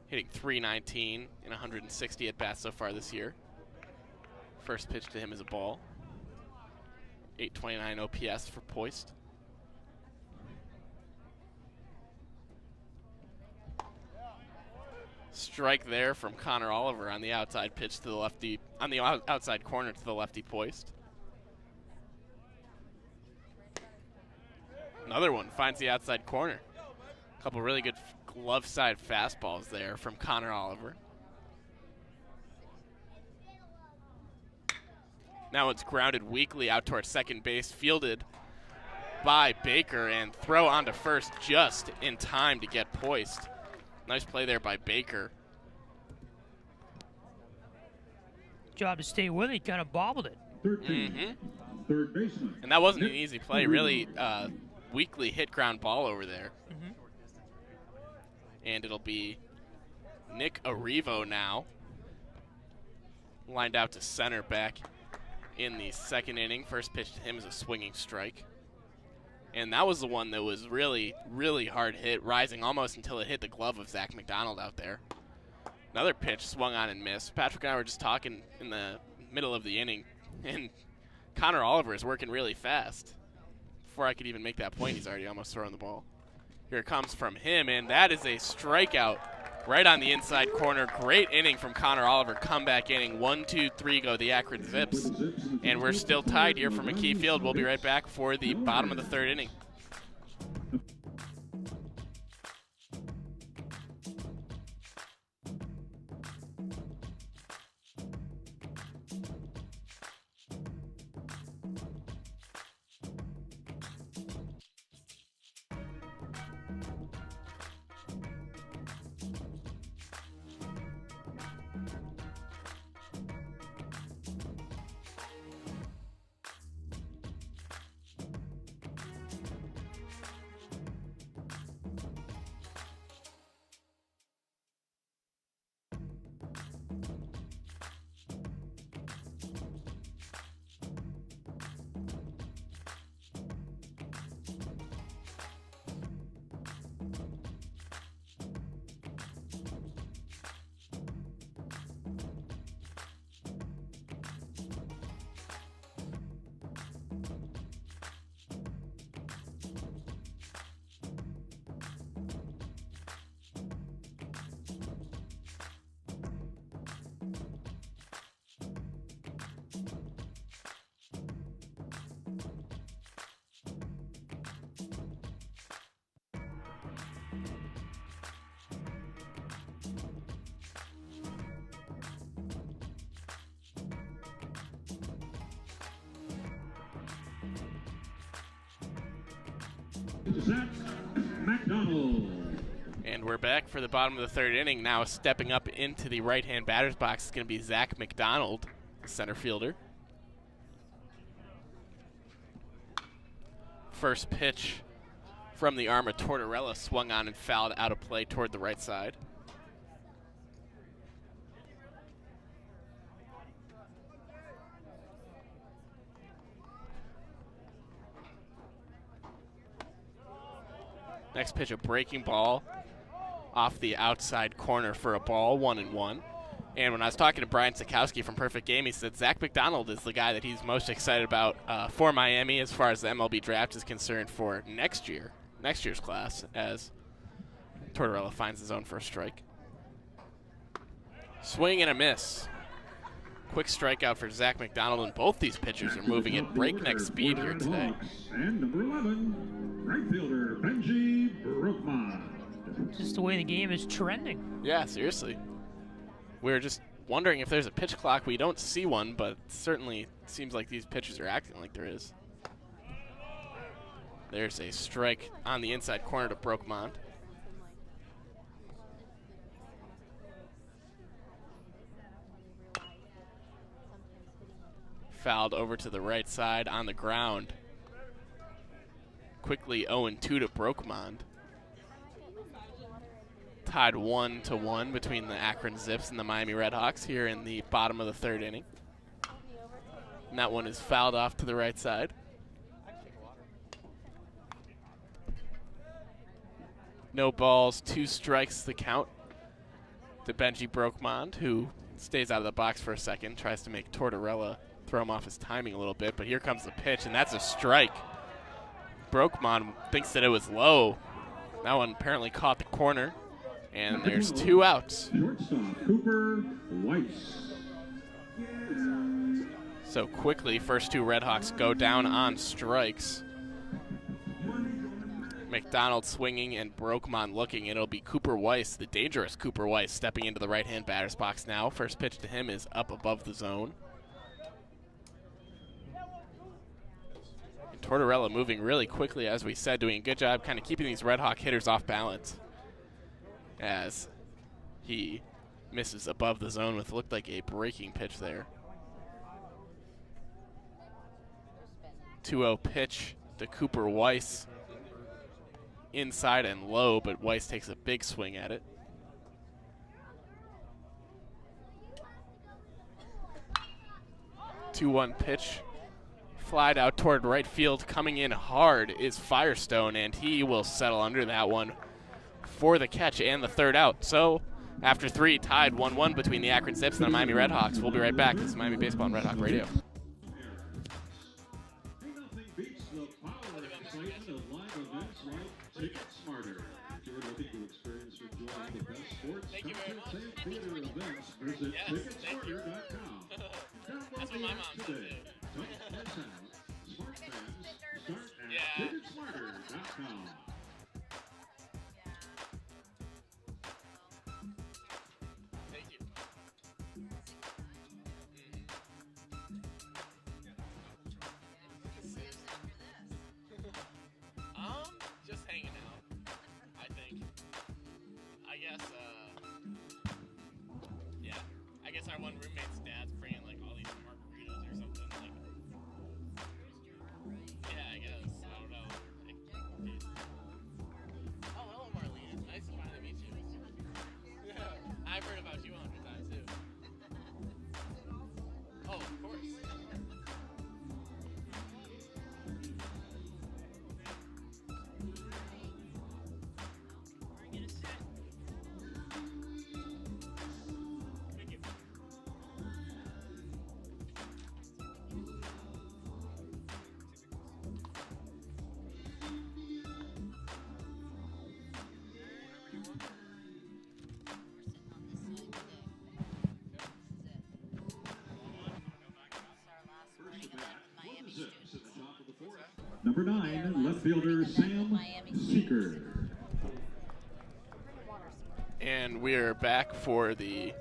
Hitting .319 in 160 at-bats so far this year. First pitch to him is a ball. .829 OPS for Poist. Strike there from Connor Oliver on the outside pitch to the lefty, on the outside corner to the lefty Poist. Another one finds the outside corner. A couple really good glove side fastballs there from Connor Oliver. Now it's grounded weakly out towards second base, fielded by Baker, and throw onto first just in time to get Poist. Nice play there by Baker. Job to stay with it. He kind of bobbled it. Third baseman. And that wasn't an easy play. Really weakly hit ground ball over there. And it'll be Nick Arrivo now. Lined out to center back in the second inning. First pitch to him is a swinging strike. And that was the one that was really, really hard hit, rising almost until it hit the glove of Zach McDonald out there. Another pitch swung on and missed. Patrick and I were just talking in the middle of the inning, and Connor Oliver is working really fast. Before I could even make that point, he's already almost throwing the ball. Here it comes from him, and that is a strikeout right on the inside corner. Great inning from Connor Oliver. Comeback inning. 1-2-3 go the Akron Zips. And we're still tied here from McKie Field. We'll be right back for the bottom of the third inning. Zach McDonald. And we're back for the bottom of the third inning. Now stepping up into the right-hand batter's box is going to be Zach McDonald, the center fielder. First pitch from the arm of Tortorella swung on and fouled out of play toward the right side. Next pitch, a breaking ball off the outside corner for a ball, 1-1. And when I was talking to Brian Sikowski from Perfect Game, he said Zach McDonald is the guy that he's most excited about for Miami as far as the MLB draft is concerned for next year's class, as Tortorella finds his own first strike. Swing and a miss. Quick strikeout for Zach McDonald, and both these pitchers are moving at breakneck speed here today. And number 11, right fielder Benji Brookmont. Just the way the game is trending. Yeah, seriously. We were just wondering if there's a pitch clock. We don't see one, but certainly seems like these pitchers are acting like there is. There's a strike on the inside corner to Brokemont. Fouled over to the right side on the ground. Quickly 0-2 to Brokemont. Tied 1-1 between the Akron Zips and the Miami RedHawks here in the bottom of the third inning. And that one is fouled off to the right side. No balls, 2 strikes the count to Benji Brokemont, who stays out of the box for a second, tries to make Tortorella throw him off his timing a little bit, but here comes the pitch, and that's a strike. Brokemont thinks that it was low. That one apparently caught the corner, and there's 2 outs. Shortstop Cooper Weiss. So quickly, first 2 RedHawks go down on strikes. McDonald swinging and Brokemont looking. It'll be Cooper Weiss, the dangerous Cooper Weiss, stepping into the right-hand batter's box now. First pitch to him is up above the zone. And Tortorella moving really quickly, as we said, doing a good job kind of keeping these RedHawk hitters off balance as he misses above the zone with looked like a breaking pitch there. 2-0 pitch to Cooper Weiss. Inside and low, but Weiss takes a big swing at it. Two-one pitch. Flied out toward right field. Coming in hard is Firestone, and he will settle under that one for the catch and the third out. So after 3, tied 1-1 between the Akron Zips and the Miami RedHawks. We'll be right back. This is Miami Baseball on Red Hawk Radio. Thank you very much. Yes, thank you. That's what my mom said too. Yeah. Thank you. Just hanging out, I think. I guess our one roommate's dad's bringing like all these margaritas or something. Like, yeah, I guess. I don't know. Oh, hello, Marlene. It's nice to finally meet you. Yeah, I've heard about you 100 times too. Oh, of course. Number 9, left fielder Sam Seeker. And we're back for the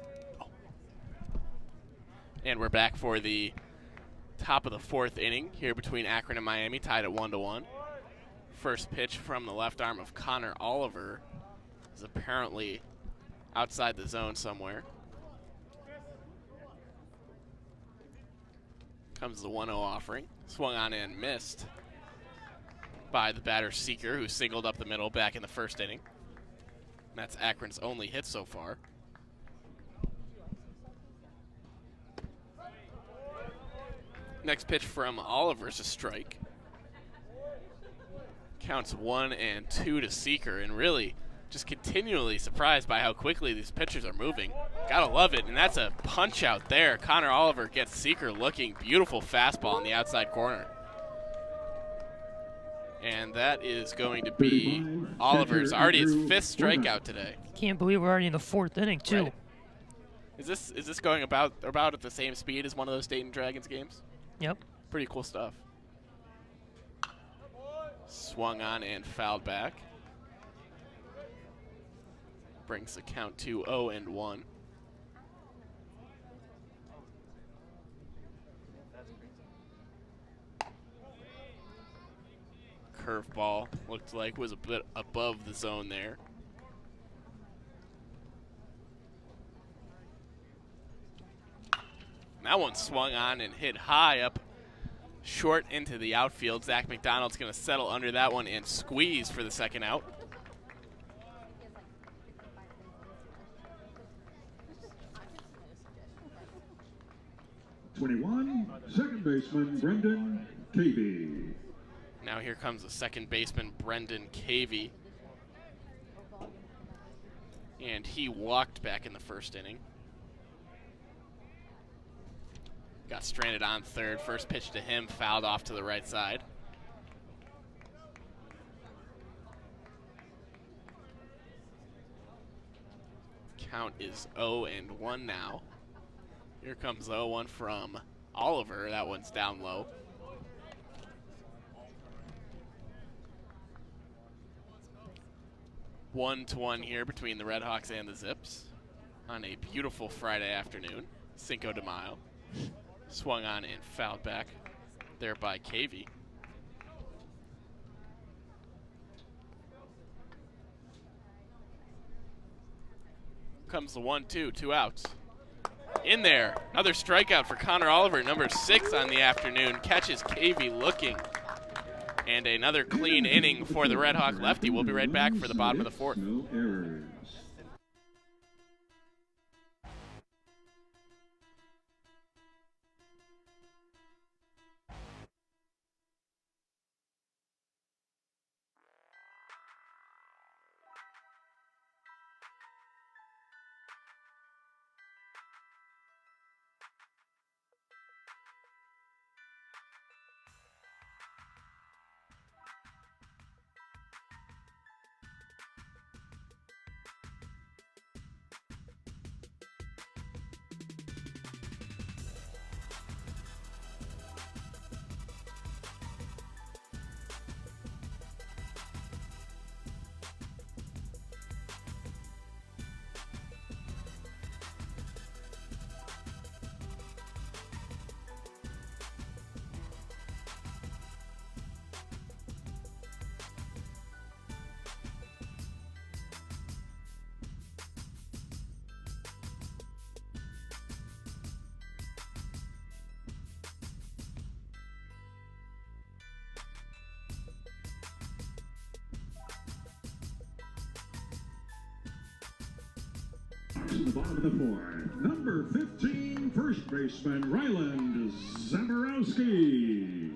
top of the 4th inning here between Akron and Miami, tied at 1-1. First pitch from the left arm of Connor Oliver is apparently outside the zone somewhere. Comes the 1-0 offering. Swung on and missed by the batter Seeker, who singled up the middle back in the first inning. That's Akron's only hit so far. Next pitch from Oliver's a strike. Counts 1-2 to Seeker, and really just continually surprised by how quickly these pitchers are moving. Gotta love it, and that's a punch out there. Connor Oliver gets Seeker looking. Beautiful fastball in the outside corner. And that is going to be Oliver's already his 5th strikeout today. Can't believe we're already in the 4th inning, too. Right. Is this going about at the same speed as one of those Dayton Dragons games? Yep. Pretty cool stuff. Swung on and fouled back. Brings the count to 0-1. curveball looked like was a bit above the zone there. That one swung on and hit high up short into the outfield. Zach McDonald's going to settle under that one and squeeze for the second out. Second baseman Brendan Cavey. Now here comes the second baseman Brendan Cavey. And he walked back in the first inning. Got stranded on third. First pitch to him, fouled off to the right side. Count is 0-1 now. Here comes 0-1 from Oliver. That one's down low. One to one here between the RedHawks and the Zips on a beautiful Friday afternoon. Cinco de Mayo. Swung on and fouled back there by Cavey. Comes the 1-2, 2 outs. In there, another strikeout for Connor Oliver, number 6 on the afternoon. Catches Cavey looking. And another clean inning for the RedHawk lefty. We'll be right back for the bottom of the fourth. No errors. To the bottom of the fourth, number 15, first baseman Ryland Zaborowski.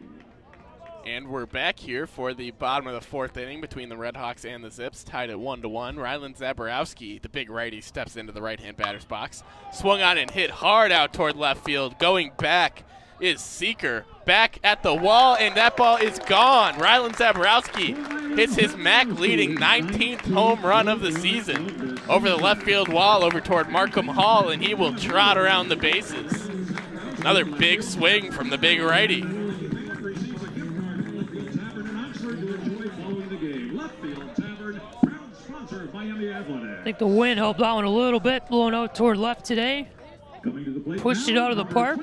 And we're back here for the bottom of the fourth inning between the RedHawks and the Zips, tied at 1-1. Ryland Zaborowski, the big righty, steps into the right-hand batter's box. Swung on and hit hard out toward left field. Going back is Seeker. Back at the wall, and that ball is gone. Ryland Zaborowski hits his MAC-leading 19th home run of the season over the left field wall over toward Markham Hall, and he will trot around the bases. Another big swing from the big righty. I think the wind helped that one a little bit, blowing out toward left today. Pushed it out of the park.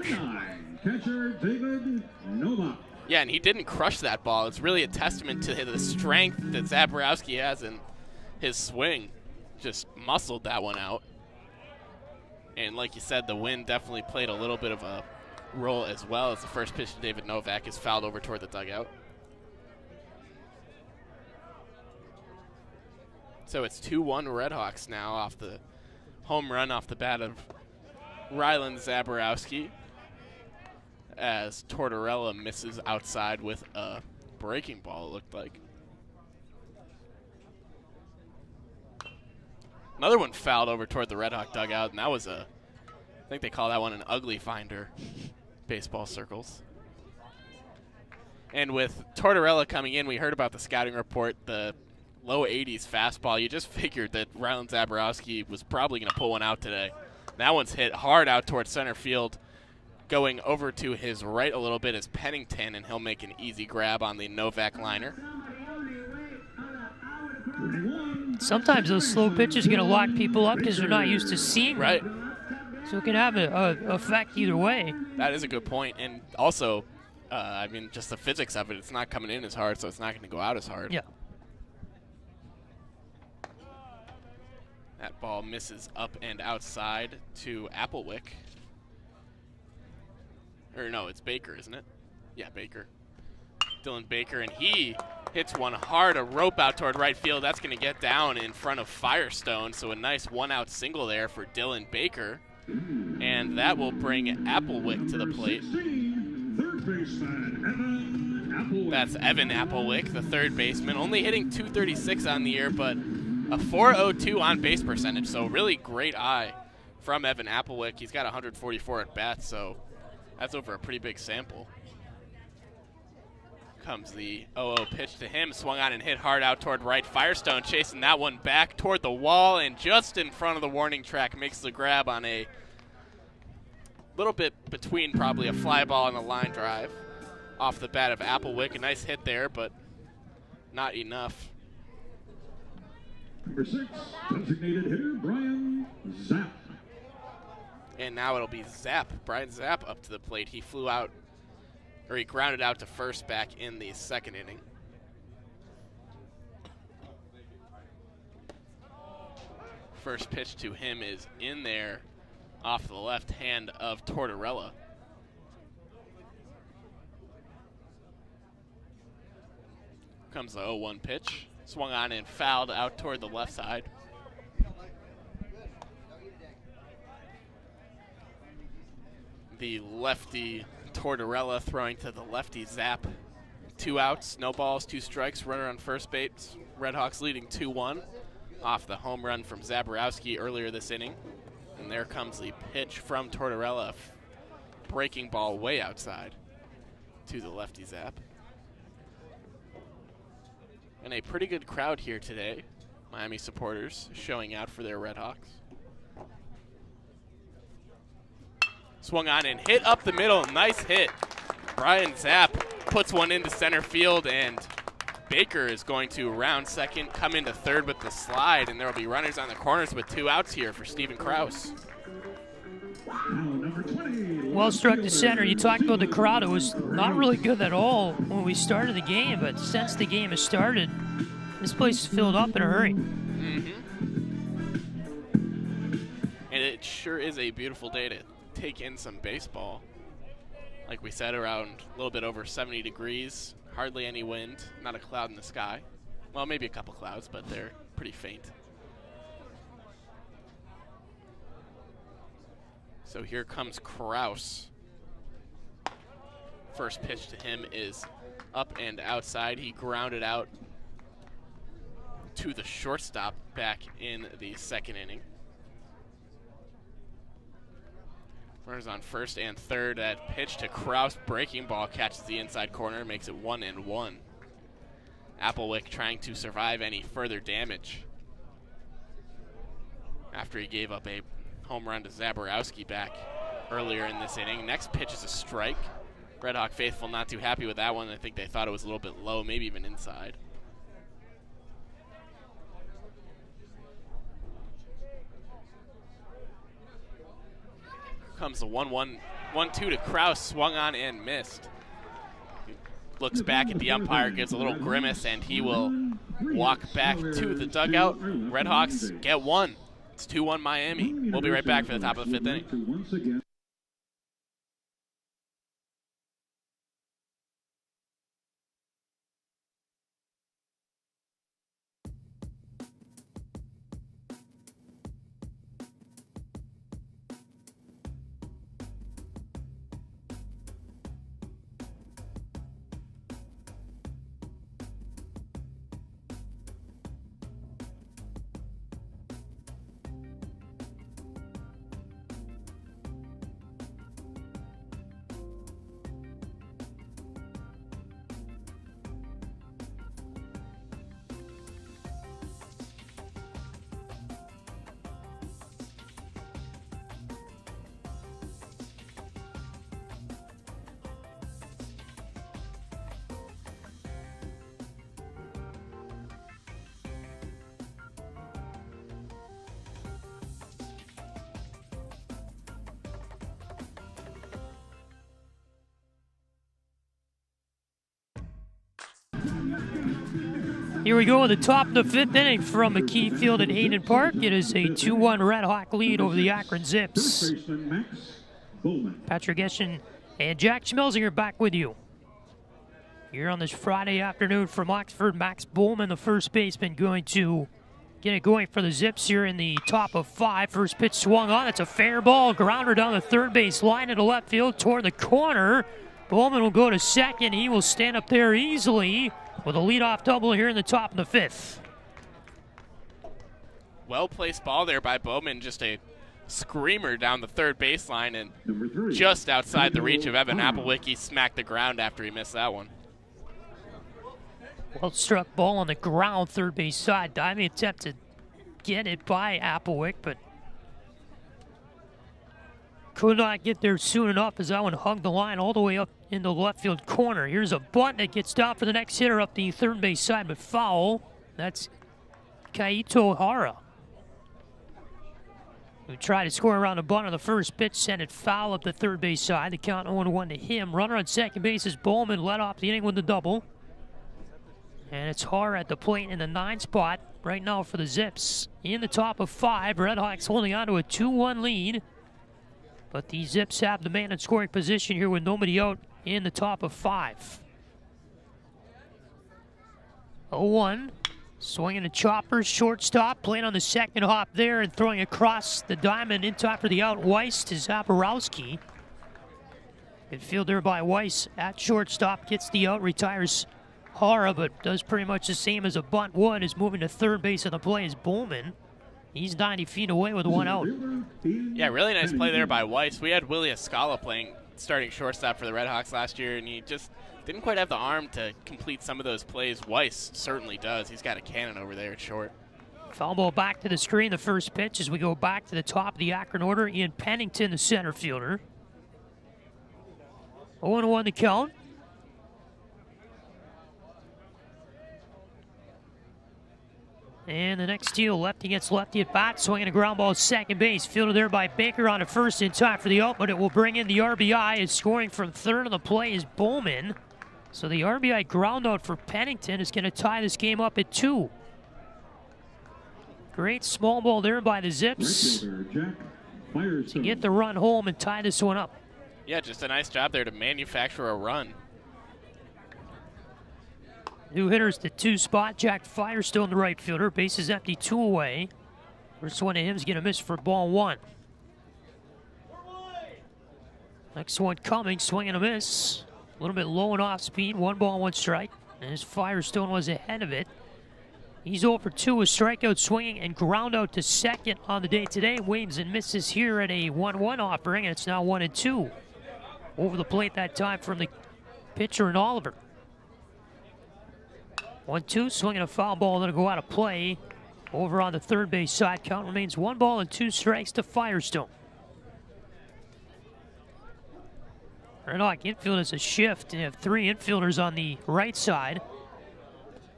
Yeah, and he didn't crush that ball. It's really a testament to the strength that Zaborowski has in his swing. Just muscled that one out. And like you said, the wind definitely played a little bit of a role as well, as the first pitch to David Novak is fouled over toward the dugout. So it's 2-1 RedHawks now off the home run off the bat of Ryland Zaborowski, as Tortorella misses outside with a breaking ball, it looked like. Another one fouled over toward the RedHawk dugout, and that was I think they call that one an ugly finder, baseball circles. And with Tortorella coming in, we heard about the scouting report, the low 80s fastball. You just figured that Ryland Zaborowski was probably going to pull one out today. That one's hit hard out towards center field. Going over to his right a little bit is Pennington, and he'll make an easy grab on the Novak liner. Sometimes those slow pitches are going to lock people up because they're not used to seeing right. them. So it can have an effect either way. That is a good point. And also, I mean, just the physics of it. It's not coming in as hard, so it's not going to go out as hard. Yeah. That ball misses up and outside to Applewick. Or no, it's Baker, isn't it? Yeah, Baker. Dylan Baker, and he hits one hard, a rope out toward right field. That's going to get down in front of Firestone, so a nice one-out single there for Dylan Baker. And that will bring Applewick to the plate. That's Evan Applewick, the third baseman, only hitting .236 on the year, but a .402 on base percentage, so really great eye from Evan Applewick. He's got 144 at bats, so that's over a pretty big sample. Comes the 0-0 pitch to him, swung on and hit hard out toward right. Firestone chasing that one back toward the wall, and just in front of the warning track makes the grab on a little bit between probably a fly ball and a line drive off the bat of Applewick. A nice hit there, but not enough. Number 6, designated hitter, Brian Zapp. And now it'll be Zapp, Brian Zapp up to the plate. He flew out, or he grounded out to first back in the second inning. First pitch to him is in there off the left hand of Tortorella. Comes the 0-1 pitch. Swung on and fouled out toward the left side. The lefty Tortorella throwing to the lefty Zapp. 2 outs, no balls, 2 strikes, runner on first base. RedHawks leading 2-1 off the home run from Zaborowski earlier this inning. And there comes the pitch from Tortorella, breaking ball way outside to the lefty Zapp. And a pretty good crowd here today. Miami supporters showing out for their RedHawks. Swung on and hit up the middle. Nice hit. Brian Zapp puts one into center field, and Baker is going to round second, come into third with the slide, and there will be runners on the corners with 2 outs here for Steven Kraus. Well struck to center. You talked about the crowd. It was not really good at all when we started the game, but since the game has started, this place is filled up in a hurry. And it sure is a beautiful day to take in some baseball. Like we said, around a little bit over 70 degrees, hardly any wind, not a cloud in the sky. Well, maybe a couple clouds, but they're pretty faint. So here comes Kraus. First pitch to him is up and outside. He grounded out to the shortstop back in the second inning. Runners on first and third. That pitch to Kraus, breaking ball, catches the inside corner, makes it 1-1. Applewick trying to survive any further damage after he gave up a home run to Zaborowski back earlier in this inning. Next pitch is a strike. RedHawk faithful not too happy with that one. I think they thought it was a little bit low, maybe even inside. Comes the 1-1, 1-2 to Kraus, swung on and missed. Looks back at the umpire, gives a little grimace, and he will walk back to the dugout. RedHawks get 1. It's 2-1 Miami. We'll be right back for the top of the 5th inning. Here we go at the top of the 5th inning from McKie Field at Hayden Park. It is a 2-1 RedHawk lead over the Akron Zips. Patrick Geshan and Jack Schmelzinger back with you. Here on this Friday afternoon from Oxford, Max Bowman, the first baseman, going to get it going for the Zips here in the top of 5. First pitch swung on. It's a fair ball. Grounder down the third base line into left field toward the corner. Bowman will go to second. He will stand up there easily with a leadoff double here in the top of the 5th. Well-placed ball there by Bowman. Just a screamer down the third baseline and just outside the reach of Evan Applewicke. He smacked the ground after he missed that one. Well struck ball on the ground, third base side. Diving attempt to get it by Applewicke, but could not get there soon enough as that one hugged the line all the way up in the left field corner. Here's a bunt that gets down for the next hitter up the third base side, but foul. That's Kaito Hara, who tried to score around the bunt on the first pitch, sent it foul up the third base side. The count 0-1 to him. Runner on second base is Bowman, led off the inning with the double. And it's Hara at the plate in the 9 spot right now for the Zips. In the top of 5, RedHawks holding on to a 2-1 lead. But the Zips have the man in scoring position here with nobody out in the top of 5. 0-1, swinging a chopper, shortstop, playing on the second hop there and throwing across the diamond in top for the out. Weiss to Zaborowski. Good field there by Weiss at shortstop, gets the out, retires Hara, but does pretty much the same as a bunt would, is moving to third base of the play is Bowman. He's 90 feet away with 1 out. Yeah, really nice play there by Weiss. We had Willie Escala playing starting shortstop for the RedHawks last year, and he just didn't quite have the arm to complete some of those plays. Weiss certainly does. He's got a cannon over there at short. Foul ball back to the screen, the first pitch as we go back to the top of the Akron order. Ian Pennington, the center fielder. 0-1 the count. And the next deal, lefty gets lefty at bat, swinging a ground ball second base. Fielded there by Baker on a first in time for the out, but it will bring in the RBI. Is scoring from third on the play is Bowman. So the RBI ground out for Pennington is going to tie this game up at 2. Great small ball there by the Zips to get the run home and tie this one up. Yeah, just a nice job there to manufacture a run. New hitters the 2 spot. Jack Firestone, the right fielder. Base is empty, 2 away. First one to him is going to miss for ball 1. Next one coming, swing and a miss. A little bit low and off speed. 1 ball, 1 strike. And his Firestone was ahead of it. He's 0 for 2, a strikeout swinging and ground out to second on the day today. Waves and misses here at a 1-1 offering, and it's now 1-2. Over the plate that time from the pitcher and Oliver. 1-2, swinging a foul ball, that'll go out of play. Over on the third base side, count remains 1 ball and 2 strikes to Firestone. RedHawk infield is a shift. They have 3 infielders on the right side.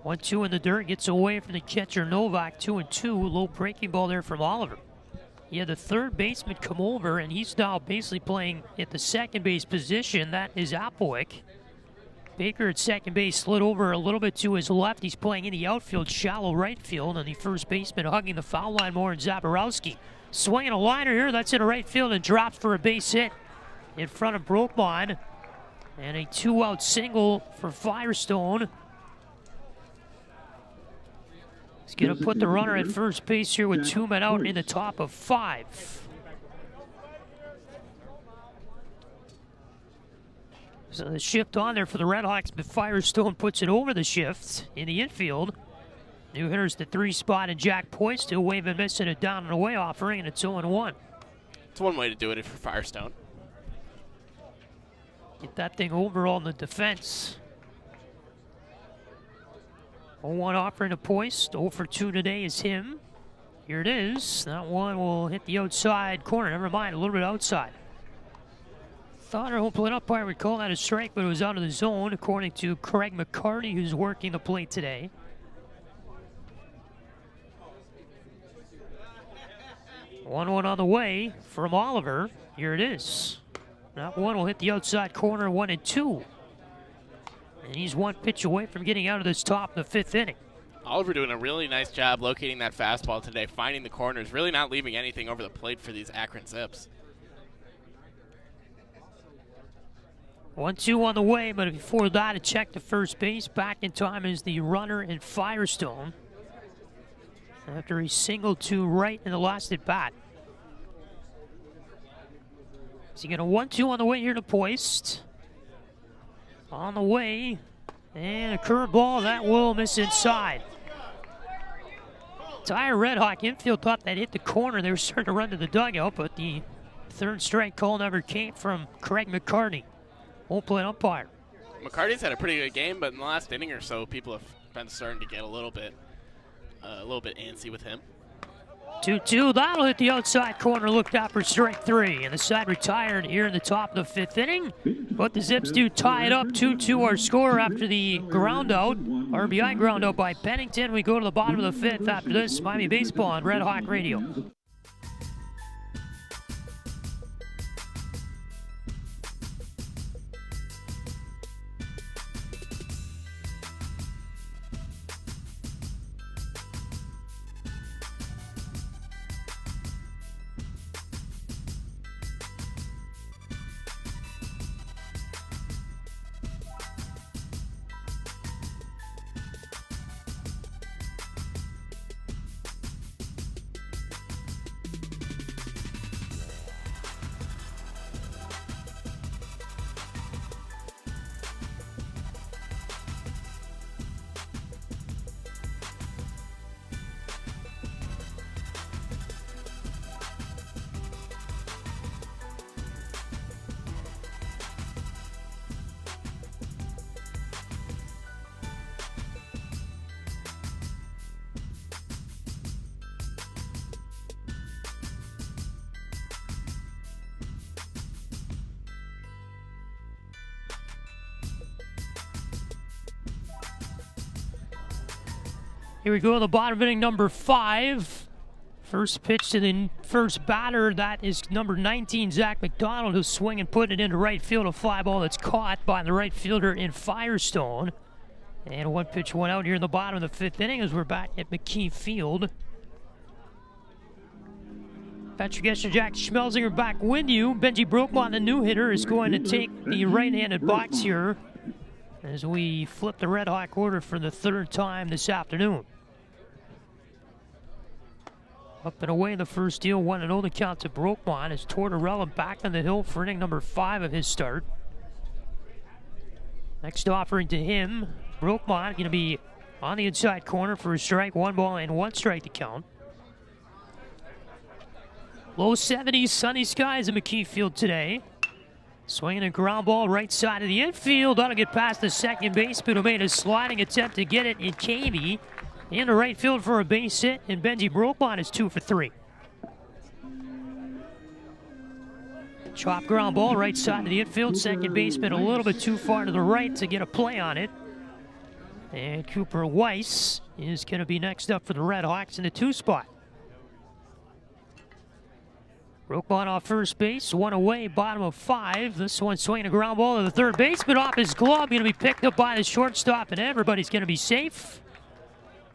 1-2 in the dirt, gets away from the catcher Novak. 2-2, low breaking ball there from Oliver. Yeah, the third baseman come over, and he's now basically playing at the second base position. That is Applewicke. Baker at second base slid over a little bit to his left. He's playing in the outfield, shallow right field, and the first baseman hugging the foul line more in Zaborowski. Swinging a liner here, that's in right field and drops for a base hit in front of Brokemon. And a 2-out single for Firestone. He's going to put the runner at first base here with 2 men out in the top of 5. So the shift on there for the RedHawks, but Firestone puts it over the shift in the infield. New hitters the 3 spot, and Jack Poise still waving, missing it down and away offering, and it's 0-1. It's one way to do it for Firestone. Get that thing over on the defense. 0-1 offering to Poise. 0 for 2 today is him. Here it is. That one will hit the outside corner. Never mind, a little bit outside. Thought our home plate umpire would call that a strike, but it was out of the zone, according to Craig McCarty, who's working the plate today. 1-1 on the way from Oliver. Here it is. That one will hit the outside corner, 1-2. And he's 1 pitch away from getting out of this top of the 5th inning. Oliver doing a really nice job locating that fastball today, finding the corners, really not leaving anything over the plate for these Akron Zips. 1-2 on the way, but before that, a check to first base. Back in time is the runner in Firestone, after he singled to right in the last at bat. So you get a 1-2 on the way here to Poist. On the way, and a curveball that will miss inside. Entire Red Hawk infield thought that hit the corner. They were starting to run to the dugout, but the third strike call never came from Craig McCarty, home plate umpire. McCarty's had a pretty good game, but in the last inning or so, people have been starting to get a little bit antsy with him. 2-2, that'll hit the outside corner, looked out for strike 3, and the side retired here in the top of the 5th inning. But the Zips do tie it up, 2-2 our score after the ground out, RBI ground out by Pennington. We go to the bottom of the 5th after this. Miami Baseball on Red Hawk Radio. Here we go, the bottom of inning number 5. First pitch to the first batter, that is number 19, Zach McDonald, who's swinging and putting it into right field. A fly ball that's caught by the right fielder in Firestone. And one pitch went out here in the bottom of the 5th inning as we're back at McKie Field. Patrick Geshan, Jack Schmelzinger back with you. Benji Brokemont, the new hitter, is going to take the right-handed box here as we flip the Red Hawk order for the 3rd time this afternoon. Up and away the first deal, 1-0 the count to Brokemont as Tortorella back on the hill for inning number 5 of his start. Next offering to him, Brokemont going to be on the inside corner for a strike, 1 ball and 1 strike to count. Low 70s, sunny skies in McKie Field today. Swinging a ground ball right side of the infield. That'll get past the second baseman who made a sliding attempt to get it in Cavey. In the right field for a base hit, and Benji Brokemont is 2 for 3. Chop ground ball right side of the infield. Second baseman a little bit too far to the right to get a play on it. And Cooper Weiss is going to be next up for the Red Hawks in the 2 spot. Brokemont off first base, 1 away, bottom of 5. This one swinging a ground ball to the third baseman off his glove. Going to be picked up by the shortstop, and everybody's going to be safe.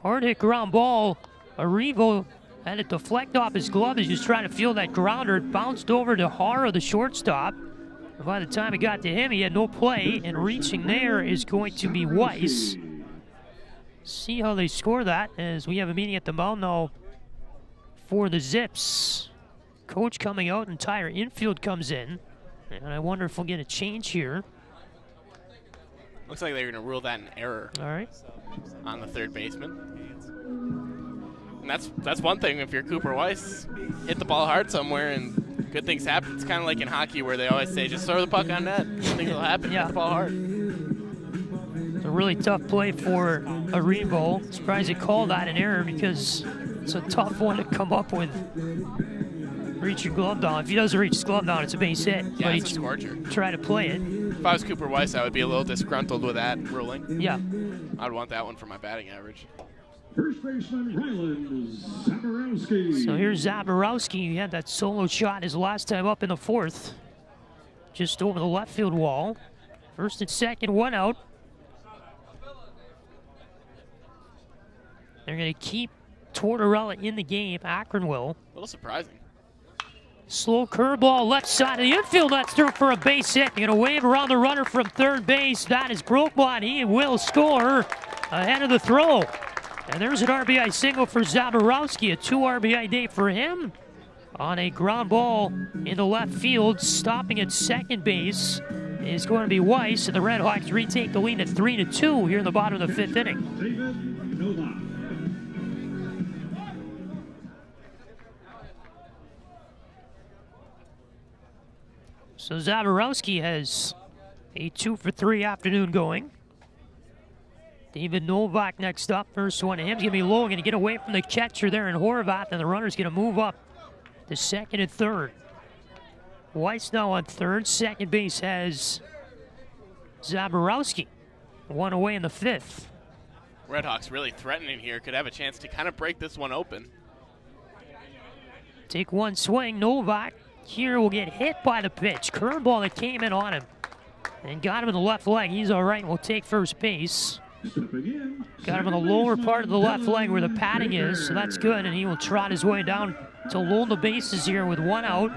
Hard hit ground ball. Arrivo had it deflect off his glove. He's just trying to feel that grounder. It bounced over to Hara, the shortstop. And by the time it got to him, he had no play. And reaching there is going to be Weiss. See how they score that as we have a meeting at the mound now for the Zips. Coach coming out, entire infield comes in. And I wonder if we'll get a change here. Looks like they're going to rule that an error. All right. On the third baseman. And that's one thing. If you're Cooper Weiss, hit the ball hard somewhere and good things happen. It's kind of like in hockey where they always say, just throw the puck on net. Good things will happen. Yeah. Hit the ball hard. It's a really tough play for Arrivo. Surprised they called that an error because it's a tough one to come up with. Reach your glove down. If he doesn't reach his glove down, it's a base hit. Yeah, but it's a scorcher. Try to play it. If I was Cooper Weiss, I would be a little disgruntled with that ruling. Yeah. I'd want that one for my batting average. First baseman Ryland Zaborowski. So here's Zaborowski. He had that solo shot his last time up in the 4th. Just over the left field wall. First and second, 1 out. They're going to keep Tortorella in the game. Akron will. A little surprising. Slow curveball left side of the infield. That's through for a base hit. They're going to wave around the runner from third base. That is Brokebot. He will score ahead of the throw. And there's an RBI single for Zaborowski. A 2 RBI day for him on a ground ball into left field. Stopping at second base is going to be Weiss. And the RedHawks retake the lead at 3-2 here in the bottom of the 5th inning. David Novak. So Zaborowski has a 2-for-3 afternoon going. David Novak next up. First one to him's going to be low. Going to get away from the catcher there in Horvath, and the runner's going to move up to second and third. Weiss now on third. Second base has Zaborowski. One away in the 5th. RedHawks really threatening here. Could have a chance to kind of break this one open. Take one swing. Novak here will get hit by the pitch. Curveball that came in on him and got him in the left leg. He's all right and will take first base. Got him in the lower part of the left leg where the padding is, so that's good, and he will trot his way down to load the bases here with one out.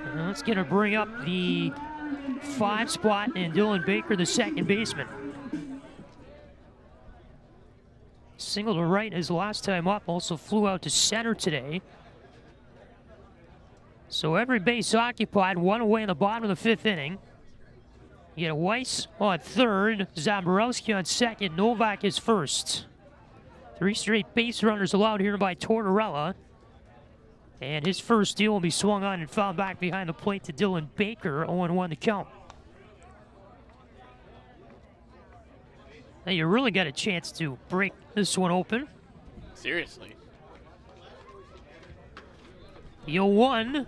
And that's going to bring up the 5 spot and Dylan Baker, the second baseman. Single to right his last time up, also flew out to center today. So every base occupied, one away in the bottom of the 5th inning. You get Weiss on third, Zaborowski on second, Novak is first. 3 straight base runners allowed here by Tortorella. And his first steal will be swung on and fouled back behind the plate to Dylan Baker, 0-1 to count. Now you really got a chance to break this one open. Seriously. The 0-1,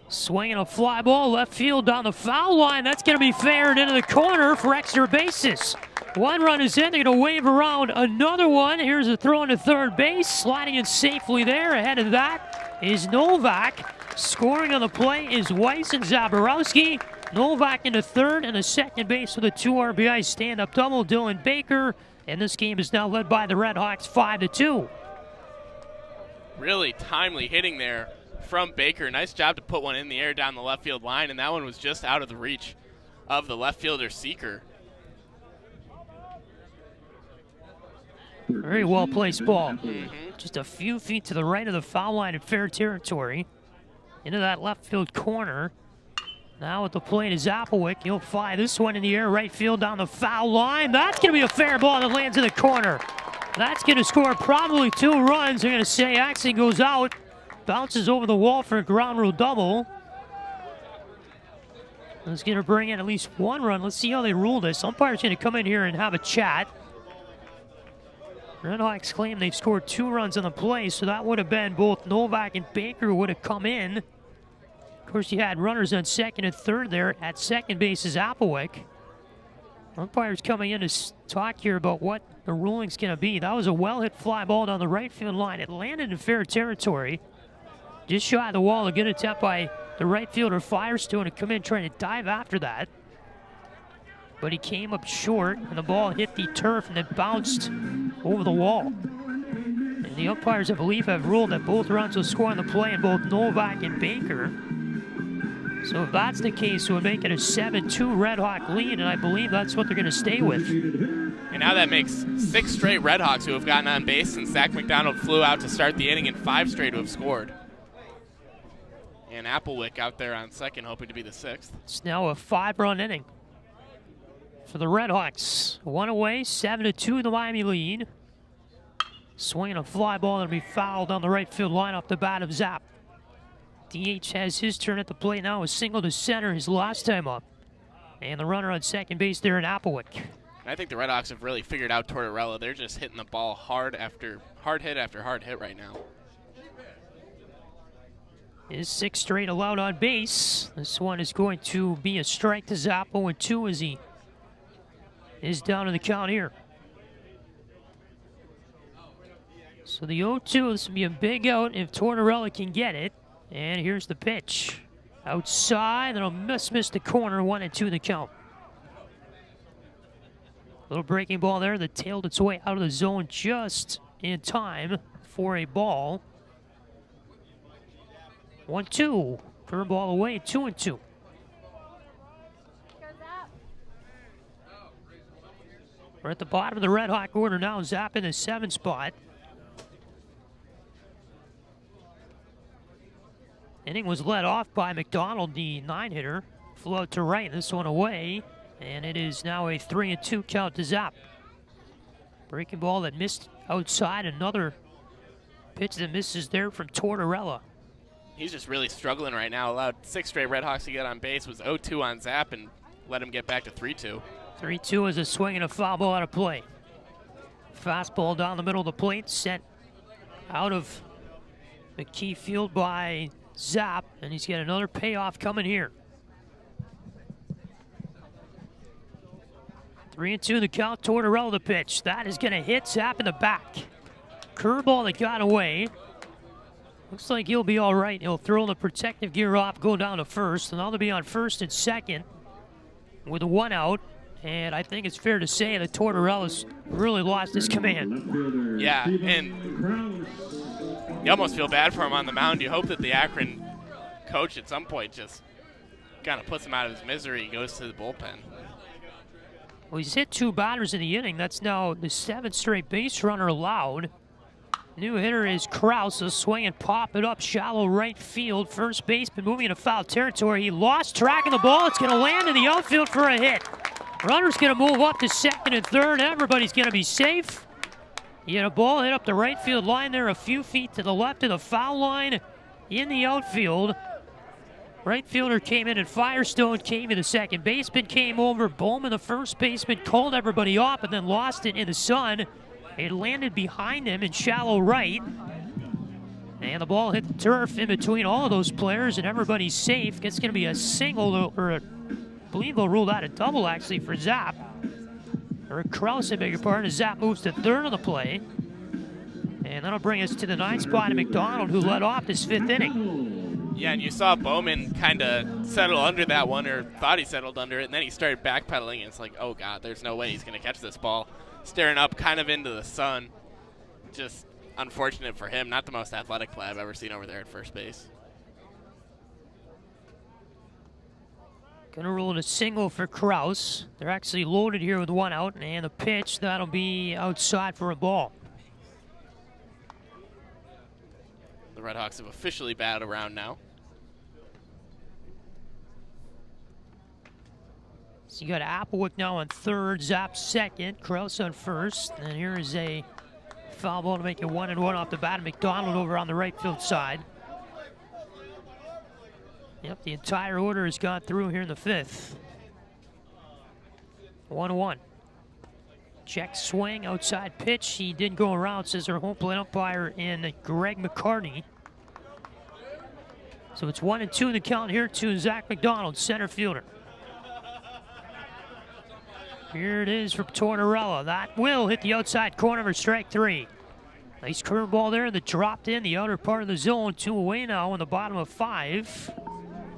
swinging a fly ball left field down the foul line. That's going to be fair and into the corner for extra bases. One run is in. They're going to wave around another one. Here's a throw into third base. Sliding in safely there. Ahead of that is Novak. Scoring on the play is Weiss and Zaborowski. Novak into third and a second base with a 2 RBI stand-up double, Dylan Baker. And this game is now led by the RedHawks 5-2. Really timely hitting there from Baker. Nice job to put one in the air down the left field line, and that one was just out of the reach of the left fielder Seeker. Very well placed ball. Just a few feet to the right of the foul line in fair territory. Into that left field corner. Now at the plate is Applewick. He'll fly this one in the air, right field down the foul line. That's going to be a fair ball that lands in the corner. That's going to score probably 2 runs. They're going to say Axon goes out. Bounces over the wall for a ground rule double. That's going to bring in at least 1 run. Let's see how they rule this. Umpire's going to come in here and have a chat. RedHawks claim they've scored 2 runs on the play, so that would have been both Novak and Baker would have come in. Of course, you had runners on second and third there. At second base is Applewick. Umpire's coming in to talk here about what the ruling's going to be. That was a well-hit fly ball down the right field line. It landed in fair territory. Just shy of the wall. A good attempt by the right fielder Firestone to come in trying to dive after that. But he came up short, and the ball hit the turf and then bounced over the wall. And the umpires, I believe, have ruled that both runs will score on the play in both Novak and Baker. So if that's the case, it would make it a 7-2 RedHawk lead, and I believe that's what they're going to stay with. And now that makes 6 straight RedHawks who have gotten on base since Zach McDonald flew out to start the inning, and 5 straight who have scored. And Applewick out there on second, hoping to be the 6th. It's now a 5-run inning for the RedHawks. 1 away, 7-2 the Miami lead. Swinging a fly ball that'll be fouled on the right field line off the bat of Zapp. DH has his turn at the plate now. A single to center his last time up. And the runner on second base there in Applewick. I think the RedHawks have really figured out Tortorella. They're just hitting the ball hard hit after hard hit right now. His 6th straight allowed on base. This one is going to be a strike to Zapp. 0-2 as he is down in the count here. So the 0-2, this will be a big out if Tortorella can get it. And here's the pitch. Outside, and it'll miss the corner. 1-2 the count. Little breaking ball there that tailed its way out of the zone just in time for a ball. 1-2. Curveball away, 2-2. We're at the bottom of the Red Hawk order now. Zap in the 7th spot. Inning was led off by McDonald, the 9-hitter. Flew out to right, this one away. And it is now a 3-2 count to Zap. Breaking ball that missed outside. Another pitch that misses there from Tortorella. He's just really struggling right now. Allowed 6 straight Redhawks to get on base. Was 0-2 on Zap and let him get back to 3-2. 3-2 is a swing and a foul ball out of play. Fastball down the middle of the plate, sent out of McKie field by Zap, and he's got another payoff coming here. 3-2 the count. Tortorella the pitch. That is going to hit Zap in the back. Curveball that got away. Looks like he'll be all right. He'll throw the protective gear off, go down to first, and now they'll be on first and second with 1 out. And I think it's fair to say that Tortorella's really lost his command. Yeah, and you almost feel bad for him on the mound. You hope that the Akron coach at some point just kind of puts him out of his misery, goes to the bullpen. Well, he's hit 2 batters in the inning. That's now the 7th straight base runner allowed. New hitter is Krause. A swing and pop it up shallow right field. First baseman moving into foul territory. He lost track of the ball. It's going to land in the outfield for a hit. Runner's going to move up to second and third. Everybody's going to be safe. You had a ball hit up the right field line there, a few feet to the left of the foul line in the outfield. Right fielder came in and Firestone came in. The second baseman came over. Bowman, the first baseman, called everybody off and then lost it in the sun. It landed behind him in shallow right. And the ball hit the turf in between all of those players, and everybody's safe. It's going to be a single, or I believe they'll rule out a double, actually, for Zap. Or Krause, I beg your pardon, as Zap moves to third on the play. And that'll bring us to the 9th spot of McDonald, who led off this 5th inning. Yeah, and you saw Bowman kind of settle under that one, or thought he settled under it, and then he started backpedaling, and it's like, oh, God, there's no way he's going to catch this ball. Staring up kind of into the sun. Just unfortunate for him. Not the most athletic play I've ever seen over there at first base. Gonna roll it a single for Krause. They're actually loaded here with 1 out, and a pitch that'll be outside for a ball. The Redhawks have officially batted around now. So you got Applewick now on third, Zap second, Krause on first, and here is a foul ball to make it 1-1 off the bat. McDonald over on the right field side. Yep, the entire order has gone through here in the 5th. 1-1. Check swing, outside pitch. He did go around, says our home plate umpire in Greg McCartney. So it's 1-2 the count here to Zach McDonald, center fielder. Here it is from Tortorella. That will hit the outside corner for strike 3. Nice curveball there that dropped in the outer part of the zone. 2 away now in the bottom of 5.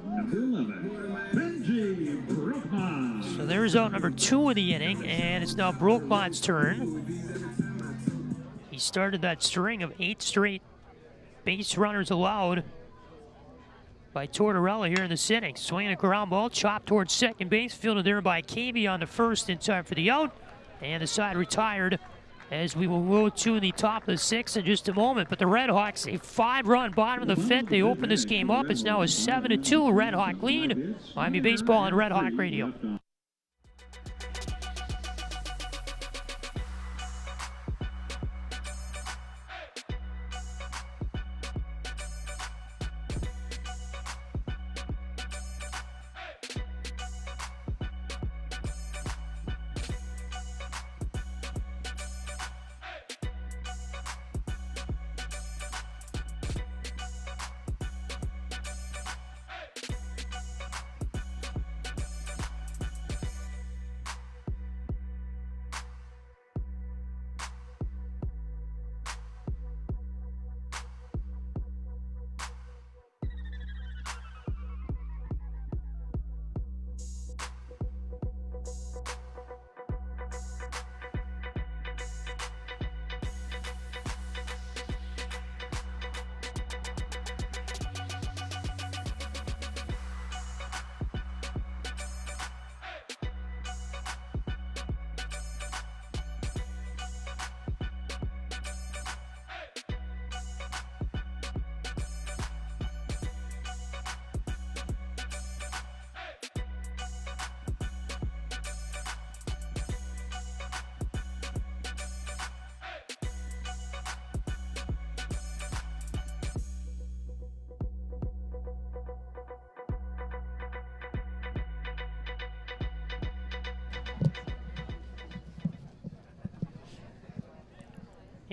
Number 11, Benji Brookman. So there's out number 2 of the inning, and it's now Brookman's turn. He started that string of 8 straight base runners allowed by Tortorella here in this inning. Swinging a ground ball, chopped towards second base, fielded there by Cavey on the first in time for the out. And the side retired as we will go to the top of the 6th in just a moment. But the Redhawks, a 5-run bottom of the 5th. They open this game up. It's now a 7-2 Redhawk lead. Miami Baseball on Red Hawk Radio.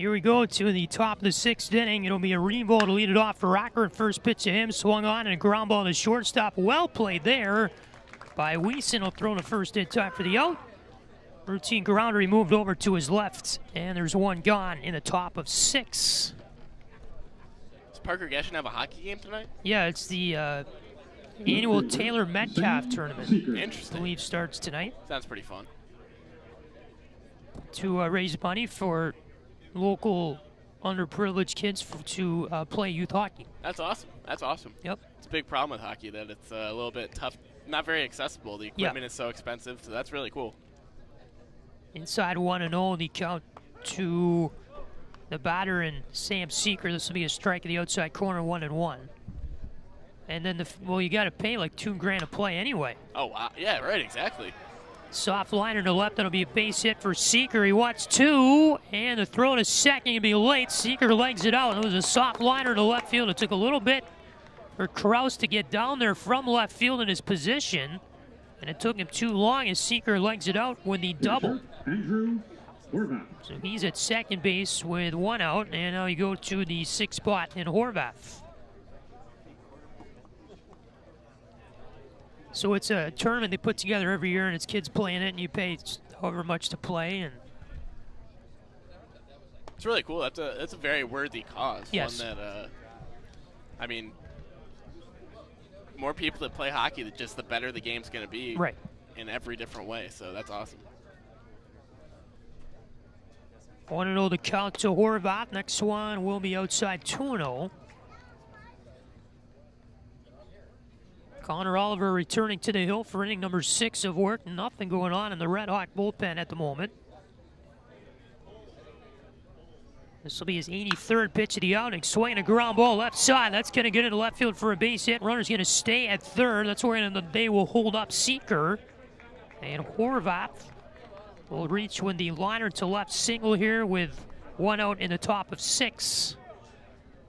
Here we go to the top of the 6th inning. It'll be a Revo to lead it off for Akron. First pitch to him, swung on, and a ground ball to shortstop. Well played there by Weeson. Will throw to first in time for the out. Routine grounder, he moved over to his left, and there's one gone in the top of 6. Does Parker Geshan have a hockey game tonight? Yeah, it's the annual Taylor Metcalf tournament. Interesting. I believe starts tonight. Sounds pretty fun. To raise money for local underprivileged kids to play youth hockey. That's awesome. That's awesome. Yep. It's a big problem with hockey that it's a little bit tough, not very accessible. The equipment is so expensive, so that's really cool. Inside 1-0, the count to the batter and Sam Seeker. This will be a strike at the outside corner, 1-1. And then, well, you got to pay like $2,000 to play anyway. Oh, wow. Yeah, right, exactly. Soft liner to left. That'll be a base hit for Seeker. He wants 2, and the throw to second can be late. Seeker legs it out. It was a soft liner to left field. It took a little bit for Kraus to get down there from left field in his position, and it took him too long as Seeker legs it out with the double. Andrew Horvath. So he's at second base with 1 out, and now you go to the 6th spot in Horvath. So it's a tournament they put together every year, and it's kids playing it, and you pay however much to play. And it's really cool. That's a very worthy cause. Yes. One that, I mean, more people that play hockey, just the better the game's going to be. Right. In every different way. So that's awesome. 1-0 the count to Horvath. Next one will be outside 2-0. Connor Oliver returning to the hill for inning number 6 of work. Nothing going on in the Red Hawk bullpen at the moment. This will be his 83rd pitch of the outing. Swinging a ground ball left side. That's going to get into left field for a base hit. Runner's going to stay at third. That's where they will hold up Seeker. And Horvath will reach with the liner to left single here with 1 out in the top of 6.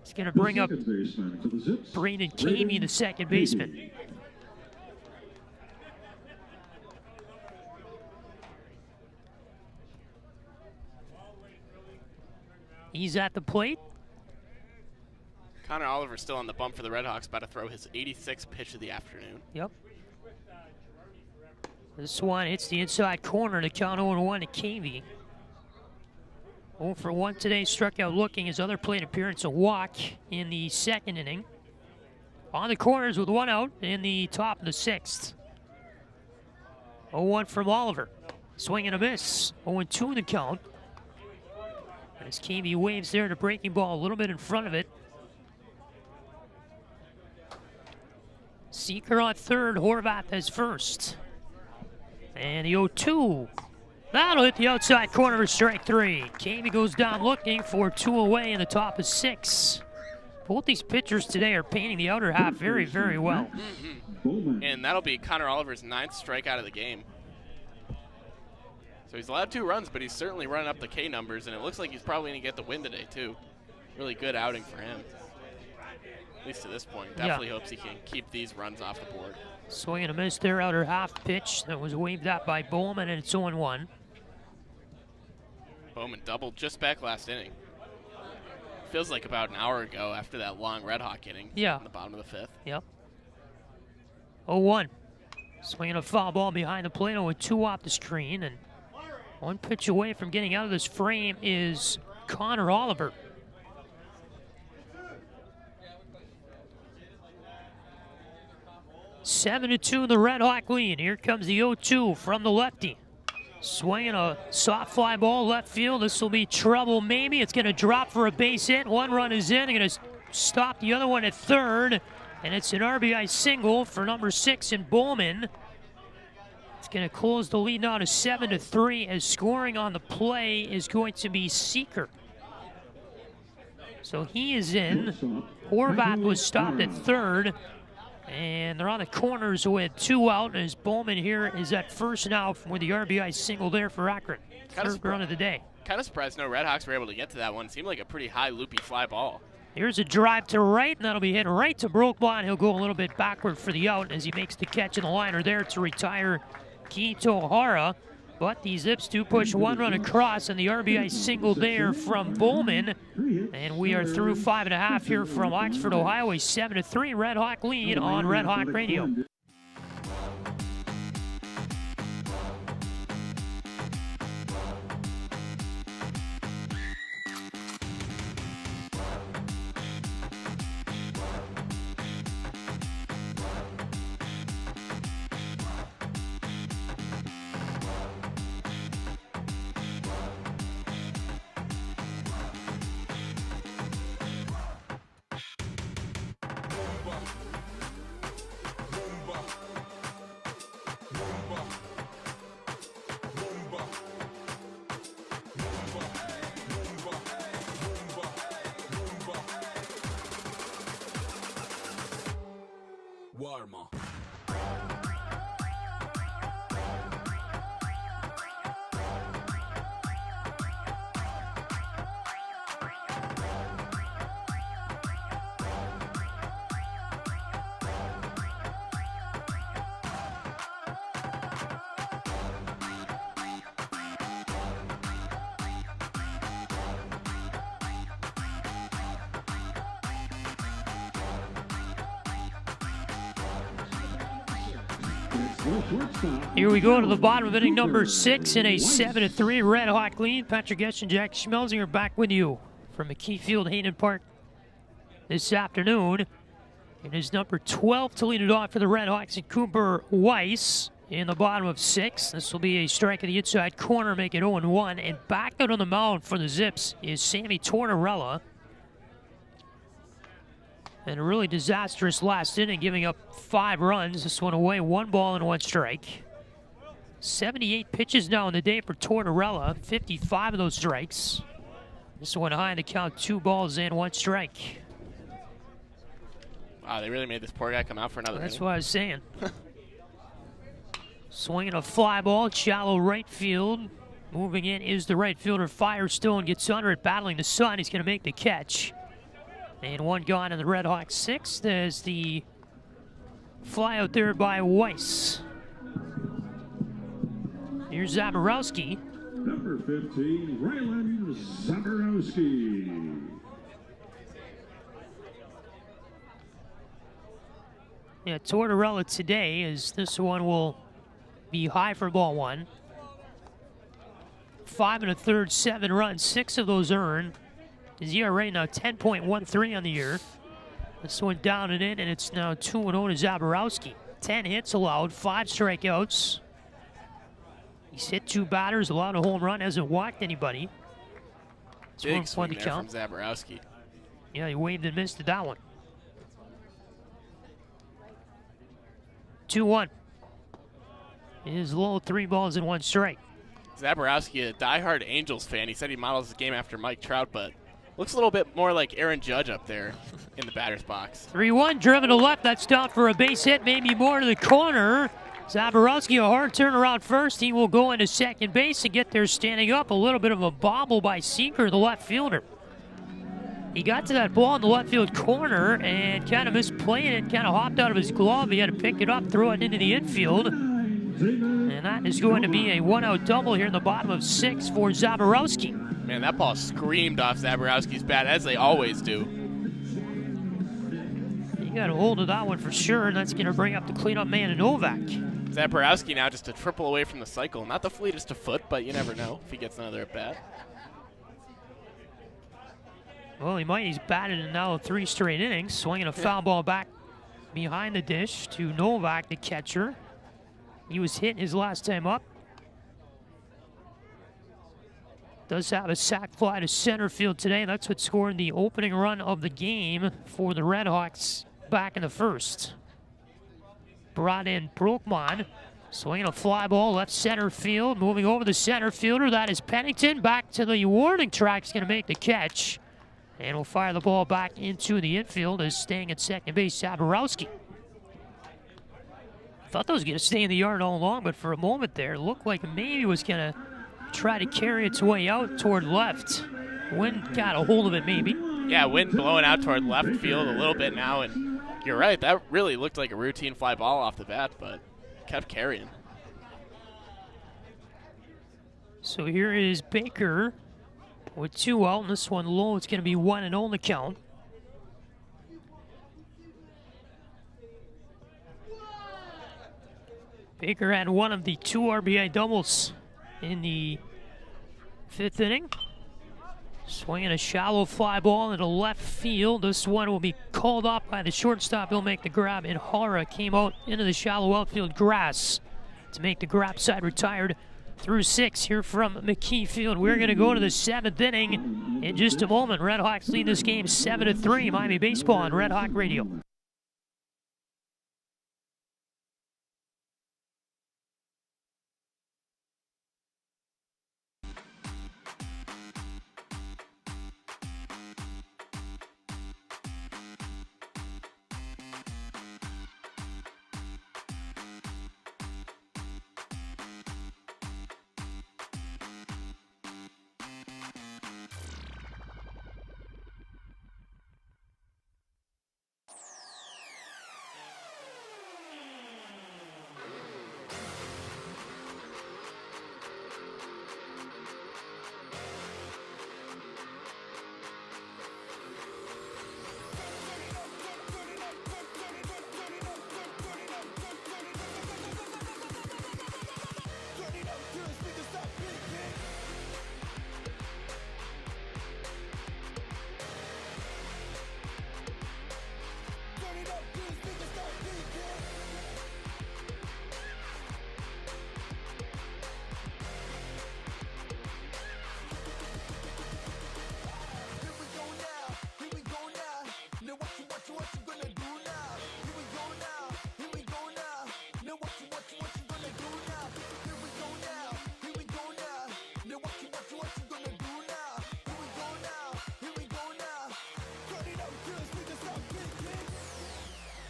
He's going to bring up Brandon Kamey, the second baseman. He's at the plate. Connor Oliver still on the bump for the RedHawks, about to throw his 86th pitch of the afternoon. Yep. This one hits the inside corner to count 0-1 to Kamey. 0 for 1 today, struck out looking. His other plate appearance, a walk in the 2nd inning. On the corners with 1 out in the top of the 6th. 0-1 from Oliver. Swing and a miss. 0-2 the count. As Kamey waves there to breaking ball a little bit in front of it. Seeker on third, Horvath as first. And the 0-2. That'll hit the outside corner for strike 3. Kamey goes down looking for 2 away in the top of 6. Both these pitchers today are painting the outer half very, very well. And that'll be Connor Oliver's 9th strikeout of the game. So he's allowed 2 runs, but he's certainly running up the K numbers, and it looks like he's probably going to get the win today, too. Really good outing for him. At least to this point. Definitely hopes he can keep these runs off the board. Swing and a miss there, outer half pitch that was waved at by Bowman, and it's 0-1. Bowman doubled just back last inning. Feels like about an hour ago after that long Red Hawk inning. Yeah. In the bottom of the 5th. Yep. 0-1. Swinging a foul ball behind the plate with 2 off the screen, and 1 pitch away from getting out of this frame is Connor Oliver. Seven to 2 the Red Hawk lead. Here comes the 0-2 from the lefty. Swinging a soft fly ball left field. This will be trouble maybe. It's going to drop for a base hit. 1 run is in. They're going to stop the other one at third. And it's an RBI single for number 6 in Bowman. It's going to close the lead now to 7 to 3 as scoring on the play is going to be Seeker. So he is in. Horvath was stopped at third. And they're on the corners with 2 out, as Bowman here is at first now with the RBI single there for Akron. Third run of the day. Kind of surprised no Redhawks were able to get to that one. Seemed like a pretty high loopy fly ball. Here's a drive to right, and that'll be hit right to Brokebon. He'll go a little bit backward for the out as he makes the catch in the liner there to retire Kito Hara. But the Zips do push one run across, and the RBI single there from Bowman. And we are through 5.5 here from Oxford, Ohio. A 7-3 Red Hawk lead on Red Hawk Radio. Warmer. Here we go to the bottom of inning number 6 in a 7-3 Red Hawk lead. Patrick Geshan, Jack Schmelzinger back with you from McKie Field, Hayden Park this afternoon. It is number 12 to lead it off for the Red Hawks and Cooper Weiss in the bottom of 6. This will be a strike at the inside corner, make it 0-1. And back out on the mound for the Zips is Sammy Tortorella. And a really disastrous last inning, giving up 5 runs. This one away, 1 ball and 1 strike. 78 pitches now in the day for Tortorella, 55 of those strikes. This one high in the count, 2 balls and 1 strike. Wow, they really made this poor guy come out for another That's inning. what I was saying. Swinging a fly ball, shallow right field. Moving in is the right fielder, Firestone, gets under it, battling the sun. He's going to make the catch. And 1 gone in the Red Hawks 6th. There's the fly out there by Weiss. Here's Zaborowski. Number 15, Ryland Zaborowski. Yeah, Tortorella today, as this one will be high for ball 1. 5 1/3, 7 runs, 6 of those earned. His ERA now 10.13 on the year. This one down and in, and it's now 2-0 to Zaborowski. 10 hits allowed, 5 strikeouts. He's hit 2 batters, allowed a home run, hasn't walked anybody. Big swing there from Zaborowski. Yeah, he waved and missed at that one. 2-1. It is low, 3 balls and 1 strike. Zaborowski, a diehard Angels fan. He said he models the game after Mike Trout, but looks a little bit more like Aaron Judge up there in the batter's box. 3-1, driven to left. That's down for a base hit, maybe more to the corner. Zaborowski, a hard turnaround first. He will go into second base and get there standing up. A little bit of a bobble by Seeker, the left fielder. He got to that ball in the left field corner and kind of misplayed it, kind of hopped out of his glove. He had to pick it up, throw it into the infield. And that is going to be a 1-out double here in the bottom of 6 for Zaborowski. Man, that ball screamed off Zaborowski's bat, as they always do. He got a hold of that one for sure, and that's going to bring up the cleanup man in Novak. Zaborowski now just a triple away from the cycle. Not the fleetest of foot, but you never know if he gets another at bat. Well, he might. He's batted in now 3 straight innings, swinging a foul ball back behind the dish to Novak, the catcher. He was hit his last time up. Does have a sac fly to center field today. That's what scored the opening run of the game for the RedHawks back in the first. Brought in Brokman, swinging a fly ball left center field, moving over the center fielder. That is Pennington. Back to the warning track. He's going to make the catch. And will fire the ball back into the infield as staying at second base, Zaborowski. Thought that was going to stay in the yard all along, but for a moment there, it looked like maybe it was going to try to carry its way out toward left. Wind got a hold of it maybe. Yeah, wind blowing out toward left field a little bit now, and you're right, that really looked like a routine fly ball off the bat, but kept carrying. So here is Baker with 2 out, and this one low. It's going to be 1-0 the count. Baker had one of the 2 RBI doubles in the 5th inning. Swinging a shallow fly ball into left field. This one will be called off by the shortstop. He'll make the grab, and Hara came out into the shallow outfield grass to make the grab side retired. Through 6 here from McKie Field. We're going to go to the 7th inning in just a moment. Redhawks lead this game 7-3. Miami Baseball on Red Hawk Radio.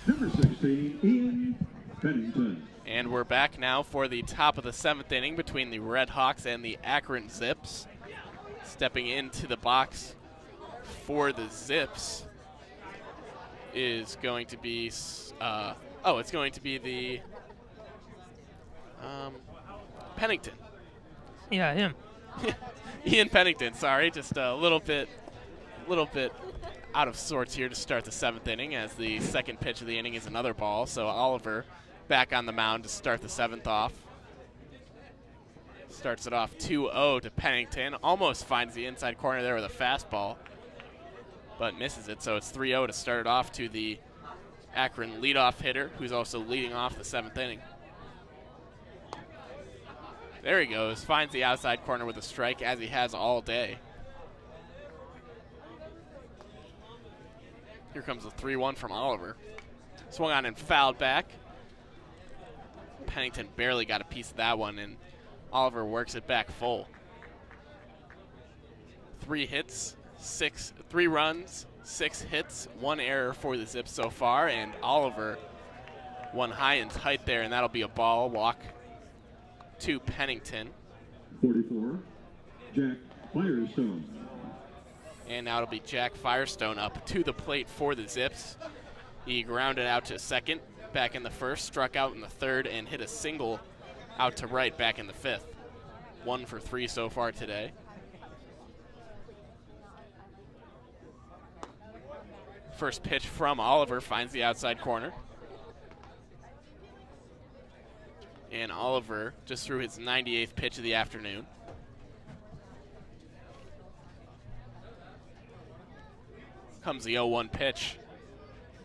Number 16, Ian Pennington. And we're back now for the top of the 7th inning between the RedHawks and the Akron Zips. Stepping into the box for the Zips is going to be, it's going to be the Pennington. Yeah, him. Ian Pennington, sorry, just a little bit out of sorts here to start the 7th inning, as the second pitch of the inning is another ball. So Oliver back on the mound to start the 7th off. Starts it off 2-0 to Pennington. Almost finds the inside corner there with a fastball, but misses it. So it's 3-0 to start it off to the Akron leadoff hitter, who's also leading off the 7th inning. There he goes. Finds the outside corner with a strike, as he has all day. Here comes the 3-1 from Oliver. Swung on and fouled back. Pennington barely got a piece of that one, and Oliver works it back full. 3 hits, 3 runs, 6 hits, 1 error for the Zips so far, and Oliver one high and tight there, and that'll be a ball walk to Pennington. 44, Jack Firestone. And now it'll be Jack Firestone up to the plate for the Zips. He grounded out to second back in the 1st, struck out in the 3rd, and hit a single out to right back in the 5th. 1 for 3 so far today. First pitch from Oliver finds the outside corner. And Oliver just threw his 98th pitch of the afternoon. Comes the 0-1 pitch.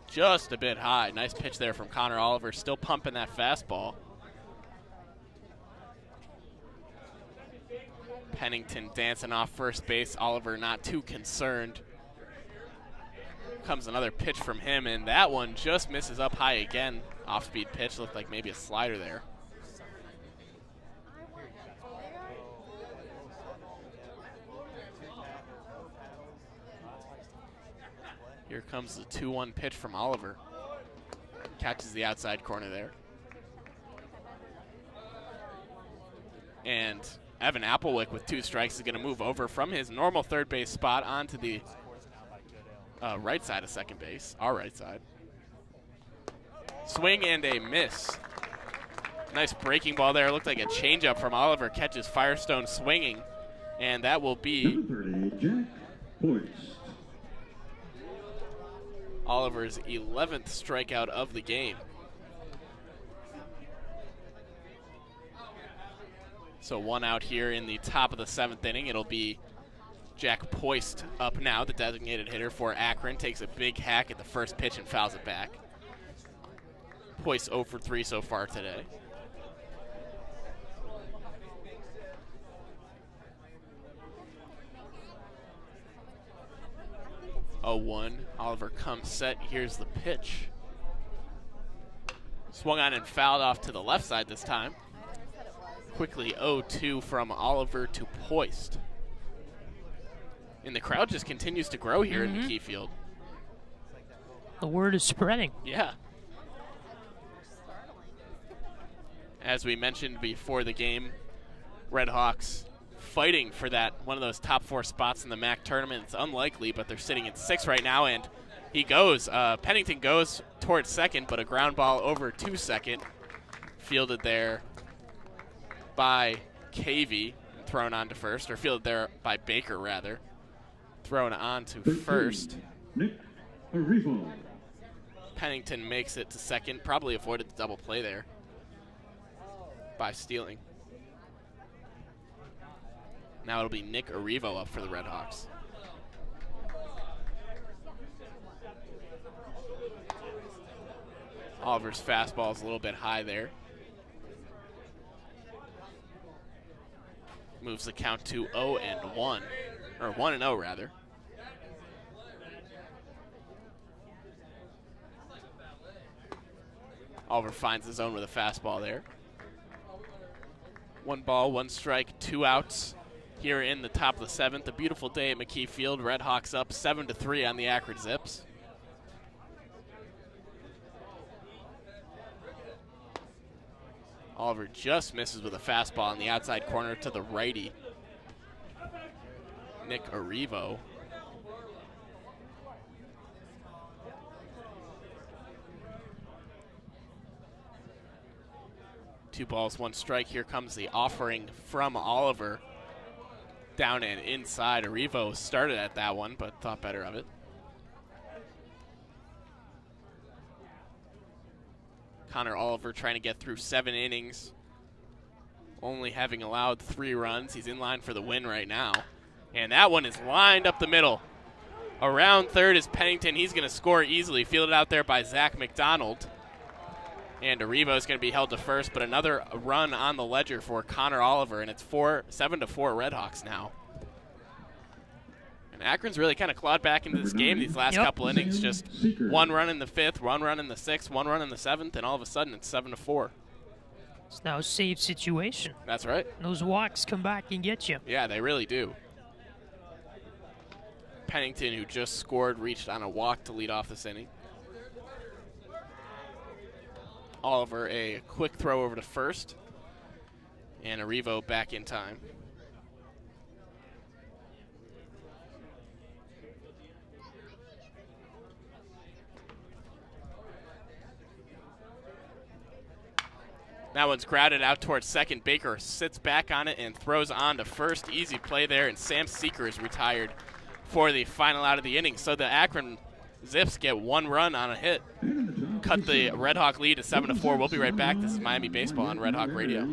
Just a bit high. Nice pitch there from Connor Oliver, still pumping that fastball. Pennington dancing off first base. Oliver not too concerned. Comes another pitch from him, and that one just misses up high again. Off-speed pitch, looked like maybe a slider there. Here comes the 2-1 pitch from Oliver. Catches the outside corner there. And Evan Applewick with 2 strikes is going to move over from his normal third base spot onto the right side of second base, our right side. Swing and a miss. Nice breaking ball there. Looked like a changeup from Oliver. Catches Firestone swinging. And that will be Number 38, Jack Poist. Oliver's 11th strikeout of the game. So 1 out here in the top of the 7th inning. It'll be Jack Poist up now, the designated hitter for Akron. Takes a big hack at the first pitch and fouls it back. Poist 0 for 3 so far today. Oh, 1. Oliver comes set. Here's the pitch. Swung on and fouled off to the left side this time. Quickly 0-2 from Oliver to Poist. And the crowd just continues to grow here in McKie Field. The word is spreading. Yeah. As we mentioned before the game, RedHawks fighting for that one of those top 4 spots in the MAC tournament. It's unlikely, but they're sitting at 6 right now, and he goes. Pennington goes towards second, but a ground ball over to second. Fielded there by Cavey, thrown on to first, or fielded there by Baker, rather. Thrown on to first. Nick Arrivo. Pennington makes it to second. Probably avoided the double play there by stealing. Now it'll be Nick Arrivo up for the RedHawks. Oliver's fastball is a little bit high there. Moves the count to 0-1, or 1-0 rather. Oliver finds the zone with a fastball there. 1 ball, 1 strike, 2 outs here in the top of the 7th. A beautiful day at McKie Field. RedHawks up 7-3 on the Akron Zips. Oliver just misses with a fastball in the outside corner to the righty, Nick Arrivo. Two balls, 1 strike. Here comes the offering from Oliver. Down and inside. Arrivo started at that one, but thought better of it. Connor Oliver trying to get through 7 innings, only having allowed 3 runs. He's in line for the win right now. And that one is lined up the middle. Around third is Pennington. He's going to score easily. Fielded out there by Zach McDonald. And Arrivo is going to be held to first, but another run on the ledger for Connor Oliver, and it's 7-4 RedHawks now. And Akron's really kind of clawed back into this game these last couple innings. Just 1 run in the 5th, 1 run in the 6th, 1 run in the 7th, and all of a sudden it's 7-4. It's now a safe situation. That's right. Those walks come back and get you. Yeah, they really do. Pennington, who just scored, reached on a walk to lead off this inning. Oliver, a quick throw over to first, and Arrivo back in time. That one's grounded out towards second. Baker sits back on it and throws on to first. Easy play there, and Sam Seeker is retired for the final out of the inning. So the Akron Zips get 1 run on a hit. Cut the RedHawk lead to 7-4. We'll be right back. This is Miami Baseball on RedHawk Radio.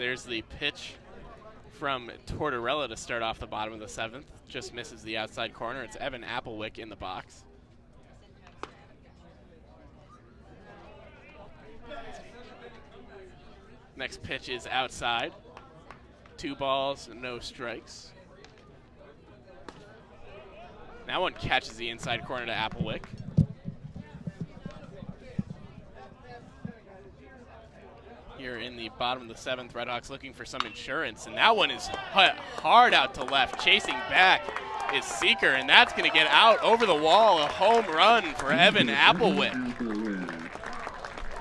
There's the pitch from Tortorella to start off the bottom of the 7th. Just misses the outside corner. It's Evan Applewick in the box. Next pitch is outside. 2 balls, no strikes. That one catches the inside corner to Applewick. Here in the bottom of the 7th, RedHawks looking for some insurance, and that one is hard out to left. Chasing back is Seeker, and that's going to get out over the wall. A home run for Evan Applewick.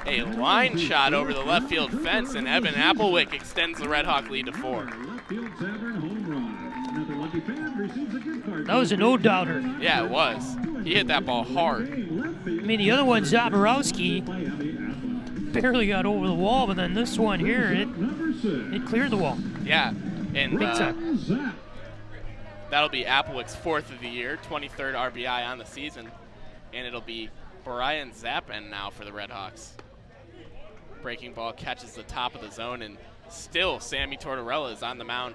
A line shot over the left field fence, and Evan Applewick extends the RedHawk lead to 4. That was a no-doubter. Yeah, it was. He hit that ball hard. I mean, the other one, Zaborowski, barely got over the wall, but then this one here, it cleared the wall. Yeah, and Big time. that'll be Applewick's 4th of the year, 23rd RBI on the season, and it'll be Brian Zappin now for the RedHawks. Breaking ball catches the top of the zone, and still Sammy Tortorella is on the mound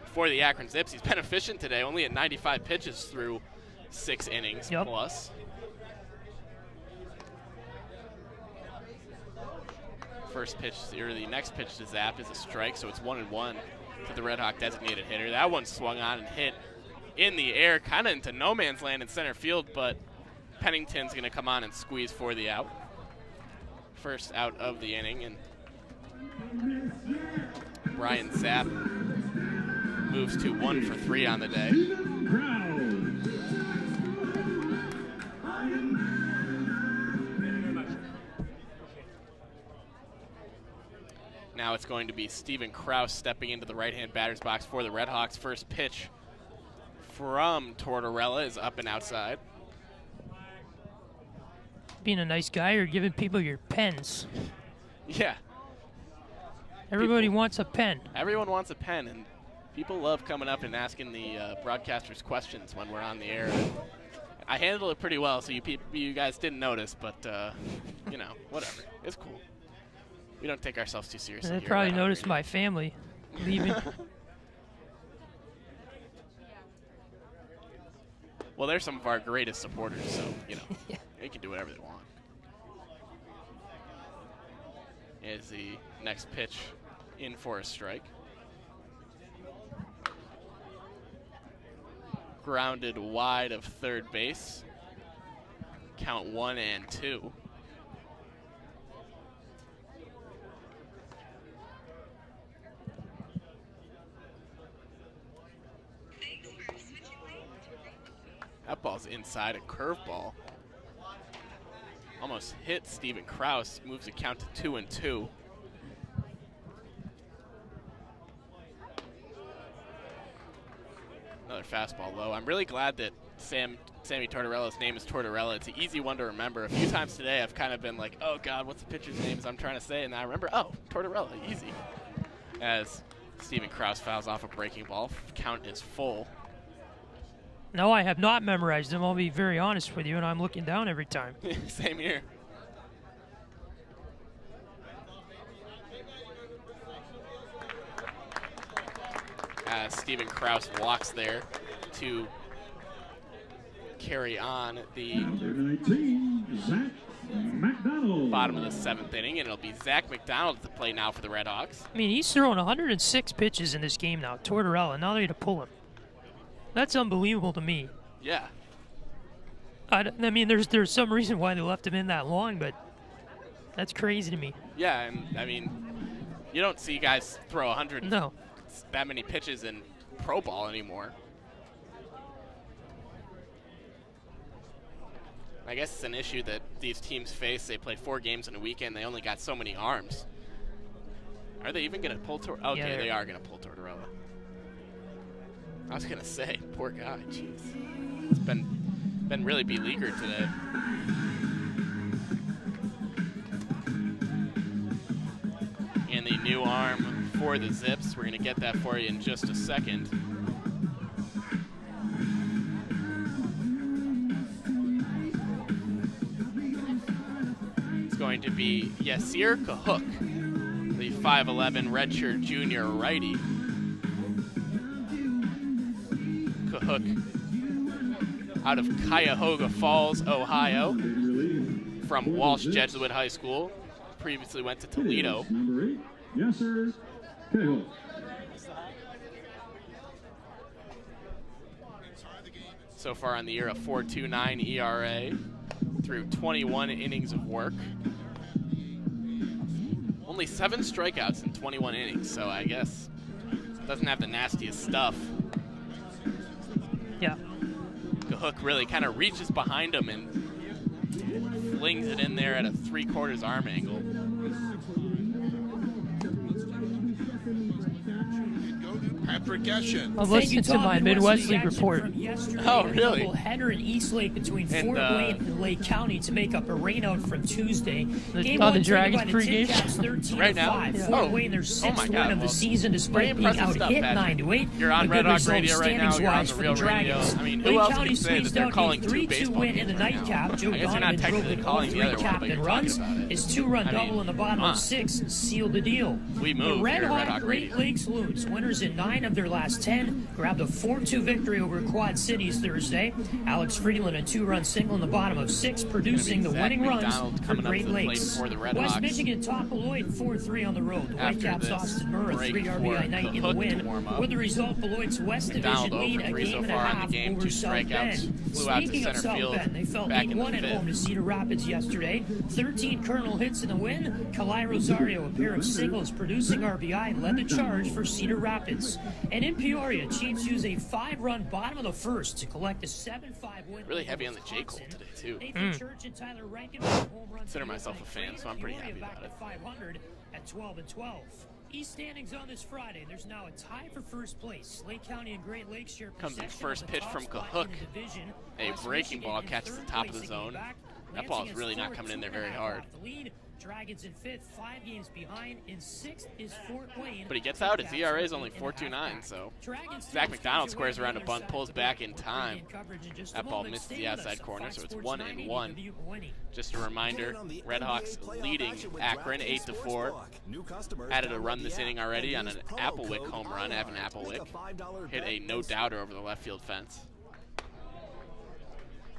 for the Akron Zips. He's been efficient today, only at 95 pitches through 6 innings plus. First pitch, or the next pitch to Zap is a strike, so it's 1-1 to the RedHawk designated hitter. That one swung on and hit in the air, kind of into no man's land in center field, but Pennington's going to come on and squeeze for the out. First out of the inning, and Brian Zapp moves to 1 for 3 on the day. Now it's going to be Steven Krause stepping into the right-hand batter's box for the RedHawks. First pitch from Tortorella is up and outside. Being a nice guy or giving people your pens. Yeah. Everybody wants a pen. Everyone wants a pen, and people love coming up and asking the broadcasters questions when we're on the air. I handled it pretty well, so you guys didn't notice, but, you know, whatever. It's cool. We don't take ourselves too seriously. They probably noticed my family leaving. Well, they're some of our greatest supporters, so, you know, they can do whatever they want. Is the next pitch in for a strike. Grounded wide of third base. Count 1-2. That ball's inside, a curveball. Almost hit Steven Krause, moves the count to 2-2. Another fastball low. I'm really glad that Sammy Tortorella's name is Tortorella. It's an easy one to remember. A few times today I've kind of been like, oh God, what's the pitcher's name I'm trying to say? And I remember, oh, Tortorella, easy. As Steven Krause fouls off a breaking ball. Count is full. No, I have not memorized them. I'll be very honest with you, and I'm looking down every time. Same here. As Steven Krause walks there to carry on the bottom of the 7th inning, and it'll be Zach McDonald at the plate now for the RedHawks. I mean, he's thrown 106 pitches in this game now, Tortorella. Now they're going to pull him. That's unbelievable to me. Yeah. I mean, there's some reason why they left him in that long, but that's crazy to me. Yeah, and I mean, you don't see guys throw 100 that many pitches in pro ball anymore. I guess it's an issue that these teams face. They play 4 games in a weekend. They only got so many arms. Are they even going to pull Tortorella? Okay, yeah, they are going to pull Tortorella. I was gonna say, poor guy, jeez. It's been really beleaguered today. And the new arm for the Zips. We're gonna get that for you in just a second. It's going to be Yasir Kahuk, the 5'11", redshirt junior righty. Cahook out of Cuyahoga Falls, Ohio, from Walsh Jesuit High School. Previously went to Toledo. Number 8, yes sir, Cahook. So far on the year, a 4.29 ERA through 21 innings of work. Only 7 strikeouts in 21 innings, so I guess doesn't have the nastiest stuff. Yeah. Cahook really kind of reaches behind him and flings it in there at a 3/4 arm angle. Patrick Geshan. I've listened to my Midwest League report. Oh, really? Header in East Lake between Fort Wayne and Lake County to make up a rainout from Tuesday. The Dragons pregame? Right now? Yeah. Oh. Fort Wayne, their 6th win of the season despite being out hit 9-8. You're on Red Hawk Radio right now. You're on the Real Radio. I mean, who else can say that they're calling 2 baseball win in games the right now? nightcap. Joe I guess you're not technically calling the other one, but you're talking about it. His 2-run double in the bottom of 6 sealed the deal. We move The Red here at Red Hawk Hawk Great Radio. Lakes Loons, winners in 9 of their last 10, grabbed a 4-2 victory over Quad Cities Thursday. Alex Freeland, a 2-run single in the bottom of 6, producing the Zach winning McDonald runs for coming up Great to the plate Lakes. for the Red West Hawks. Michigan topped Beloit 4-3 on the road. The After Whitecaps this Austin Murrah, break 3 for RBI night in the Cahook to win. warm up. With the result, Beloit's West McDonald Division lead 0 for 3 a game so and a far on the half game, over 2 South strikeouts. Bend. Flew out to Speaking of center South field Bend, they fell back into 8-1 the at home to fifth. Cedar Rapids yesterday. 13 Colonel hits in the win. Kalai Rosario, a pair of singles producing RBI, led the charge for Cedar Rapids. And in Peoria, Chiefs use a 5-run bottom of the first to collect a 7-5 win. Really heavy on the J. Cole today, too. Nathan Church and Tyler Rankin with home runs. Consider myself a fan, so I'm pretty happy Peoria about it. back to 500 at 12-12. East standings on this Friday. There's now a tie for first place. Lake County and Great Lakes share Comes the possession first of the pitch top from spot Cahook. in the division. A West breaking Michigan ball in catches the third top of the place, a game zone. back. That ball's Lansing really is not fourth, coming in there 2.5 very hard. off the lead. Dragons in 5th, 5 games behind. In 6th is Fort Wayne. But he gets out. His ERA is only 4.29, so Zach McDonald squares around a bunt, pulls back in time. That ball misses the outside corner, so it's 1-1. Just a reminder, Red Hawks leading Akron 8-4. Added a run this inning already on an Applewick home run. Evan Applewick hit a no-doubter over the left field fence.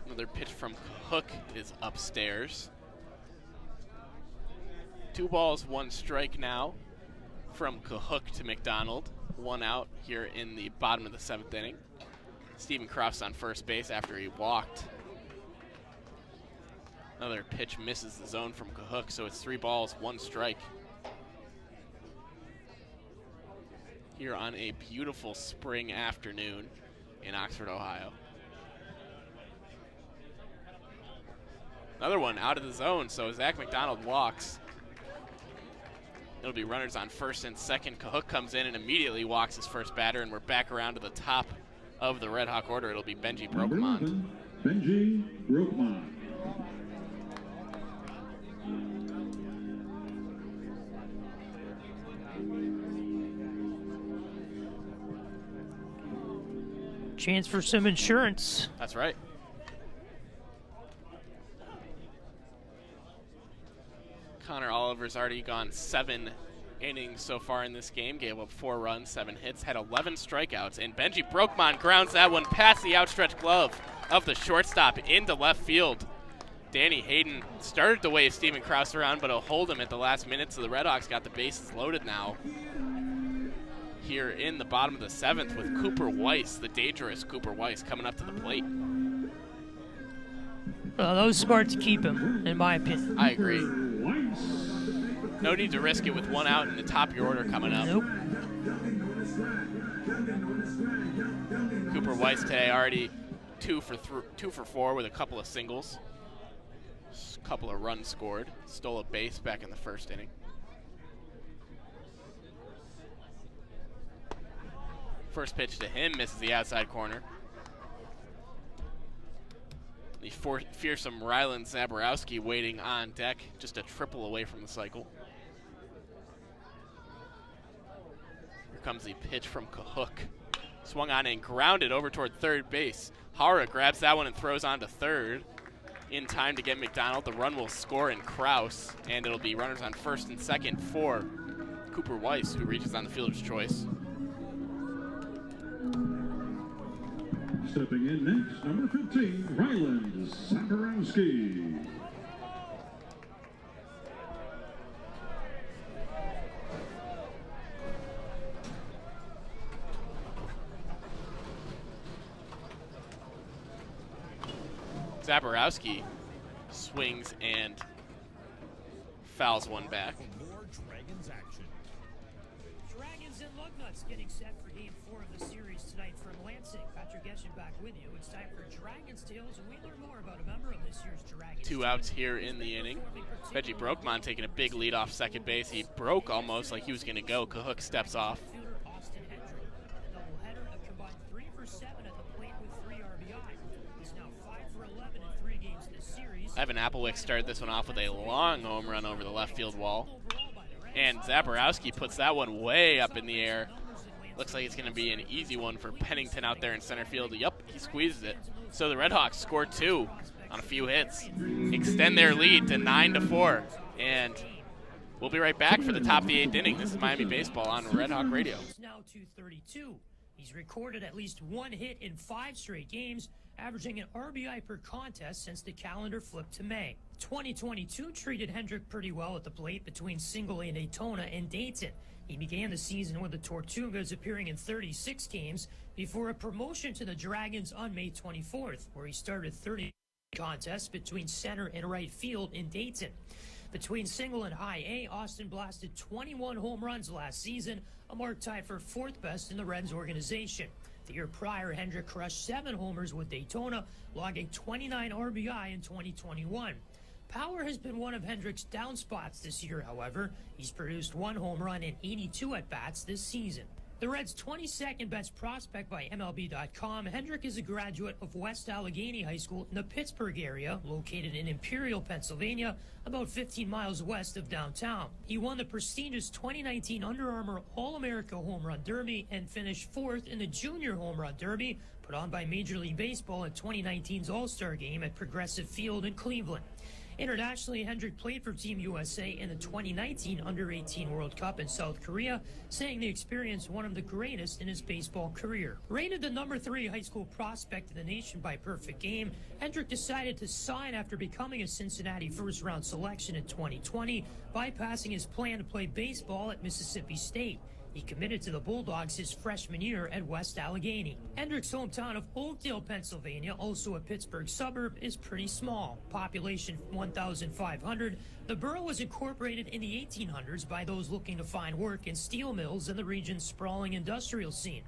Another pitch from Cahook is upstairs. 2 balls, 1 strike now from Cahook to McDonald. 1 out here in the bottom of the 7th inning. Stephen Croft's on first base after he walked. Another pitch misses the zone from Cahook, so it's 3 balls, 1 strike. Here on a beautiful spring afternoon in Oxford, Ohio. Another one out of the zone, so Zach McDonald walks. It'll be runners on first and second. Cahook comes in and immediately walks his first batter, and we're back around to the top of the Red Hawk order. It'll be Benji Brokemont. Benji Brokemont. Chance for some insurance. That's right. Connor Oliver's already gone 7 innings so far in this game. Gave up 4 runs, 7 hits, had 11 strikeouts, and Benji Brokemont grounds that one past the outstretched glove of the shortstop into left field. Danny Hayden started to wave Steven Krause around, but he'll hold him at the last minute, so the Red Hawks got the bases loaded now. Here in the bottom of the 7th with Cooper Weiss, the dangerous Cooper Weiss, coming up to the plate. Well, that was smart to keep him, in my opinion. I agree. No need to risk it with 1 out in the top of your order coming up. Nope. Cooper Weiss today already 2 for 4 with a couple of singles. A couple of runs scored. Stole a base back in the first inning. First pitch to him misses the outside corner. The fearsome Rylan Zaborowski waiting on deck, just a triple away from the cycle. Here comes the pitch from Cahook. Swung on and grounded over toward third base. Hara grabs that one and throws on to third. In time to get McDonald. The run will score in Krause, and it'll be runners on first and second for Cooper Weiss, who reaches on the fielder's choice. Stepping in next, number 15, Ryland Zaborowski. Zaborowski swings and fouls one back. More Dragons action. Dragons and Lugnuts getting set for Game 4 of the series tonight from Lansing. Patrick Geshan back with you. It's time for Dragons Tales, and we learn more about a member of this year's Dragons. 2 outs here in the inning. Reggie Brokemon taking a big lead off second base. He broke almost like he was going to go. Cahook steps off. Evan Applewick started this one off with a long home run over the left field wall. And Zaborowski puts that one way up in the air. Looks like it's going to be an easy one for Pennington out there in center field. Yup, he squeezes it. So the RedHawks score 2 on a few hits, extend their lead to 9-4. And we'll be right back for the top of the 8th inning. This is Miami Baseball on Red Hawk Radio. Now 232. He's recorded at least 1 hit in 5 straight games, averaging an RBI per contest since the calendar flipped to May. 2022 treated Hendrick pretty well at the plate between Single A, Daytona, and Dayton. He began the season with the Tortugas, appearing in 36 games before a promotion to the Dragons on May 24th, where he started 30 contests between center and right field in Dayton. Between Single and High A, Austin blasted 21 home runs last season, a mark tied for 4th best in the Reds organization. The year prior, Hendrick crushed 7 homers with Daytona, logging 29 RBI in 2021. Power has been one of Hendrick's down spots this year, however. He's produced 1 home run in 82 at-bats this season. The Reds' 22nd best prospect by MLB.com, Hendrick is a graduate of West Allegheny High School in the Pittsburgh area, located in Imperial, Pennsylvania, about 15 miles west of downtown. He won the prestigious 2019 Under Armour All-America Home Run Derby and finished 4th in the Junior Home Run Derby, put on by Major League Baseball at 2019's All-Star Game at Progressive Field in Cleveland. Internationally, Hendrick played for Team USA in the 2019 Under-18 World Cup in South Korea, saying the experience one of the greatest in his baseball career. Rated the number 3 high school prospect in the nation by Perfect Game, Hendrick decided to sign after becoming a Cincinnati first-round selection in 2020, bypassing his plan to play baseball at Mississippi State. He committed to the Bulldogs his freshman year at West Allegheny. Hendrick's hometown of Oakdale, Pennsylvania, also a Pittsburgh suburb, is pretty small. Population 1,500. The borough was incorporated in the 1800s by those looking to find work in steel mills in the region's sprawling industrial scene.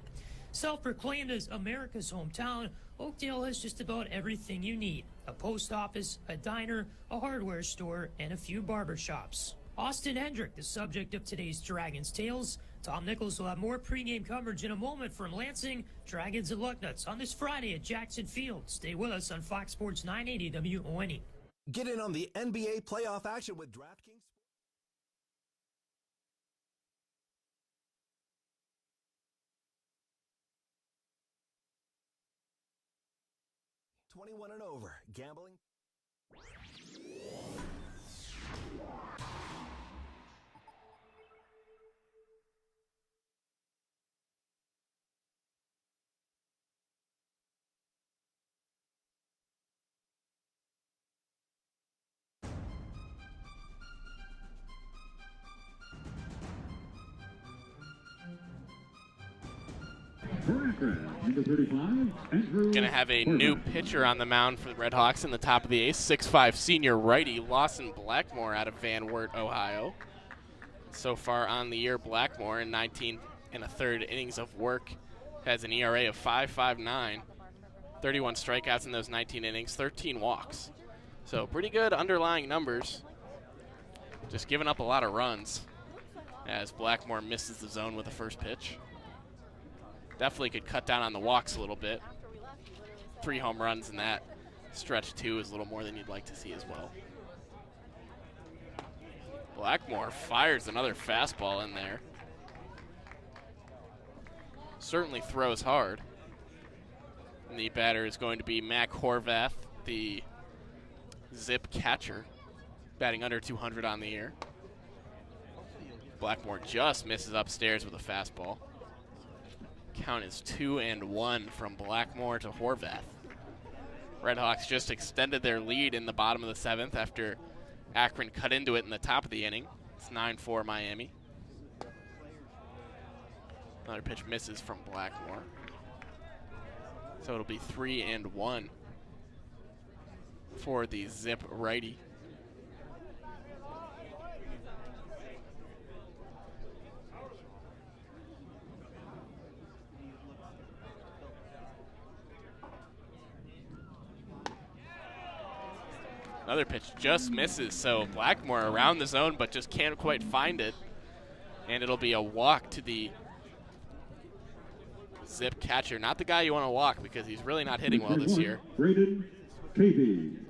Self-proclaimed as America's hometown, Oakdale has just about everything you need. A post office, a diner, a hardware store, and a few barbershops. Austin Hendrick, the subject of today's Dragons Tales. Tom Nichols will have more pregame coverage in a moment from Lansing, Dragons and Lugnuts on this Friday at Jackson Field. Stay with us on Fox Sports 980 WONE. Get in on the NBA playoff action with DraftKings. 21 and over. Gambling. For Akron, number 35, Andrew. Going to have a new pitcher on the mound for the RedHawks in the top of the 8th, 6'5" senior righty Lawson Blackmore out of Van Wert, Ohio. So far on the year, Blackmore in 19 1/3 innings of work has an ERA of 5.59, 31 strikeouts in those 19 innings, 13 walks. So pretty good underlying numbers. Just giving up a lot of runs as Blackmore misses the zone with the first pitch. Definitely could cut down on the walks a little bit. 3 home runs in that stretch, too, is a little more than you'd like to see as well. Blackmore fires another fastball in there. Certainly throws hard. And the batter is going to be Mac Horvath, the Zip catcher, batting under 200 on the year. Blackmore just misses upstairs with a fastball. Count is 2-1 from Blackmore to Horvath. RedHawks just extended their lead in the bottom of the 7th after Akron cut into it in the top of the inning. It's 9-4 Miami. Another pitch misses from Blackmore. So it'll be 3-1 for the Zip righty. Another pitch just misses, so Blackmore around the zone but just can't quite find it. And it'll be a walk to the Zip catcher. Not the guy you want to walk because he's really not hitting well this year. Hayden,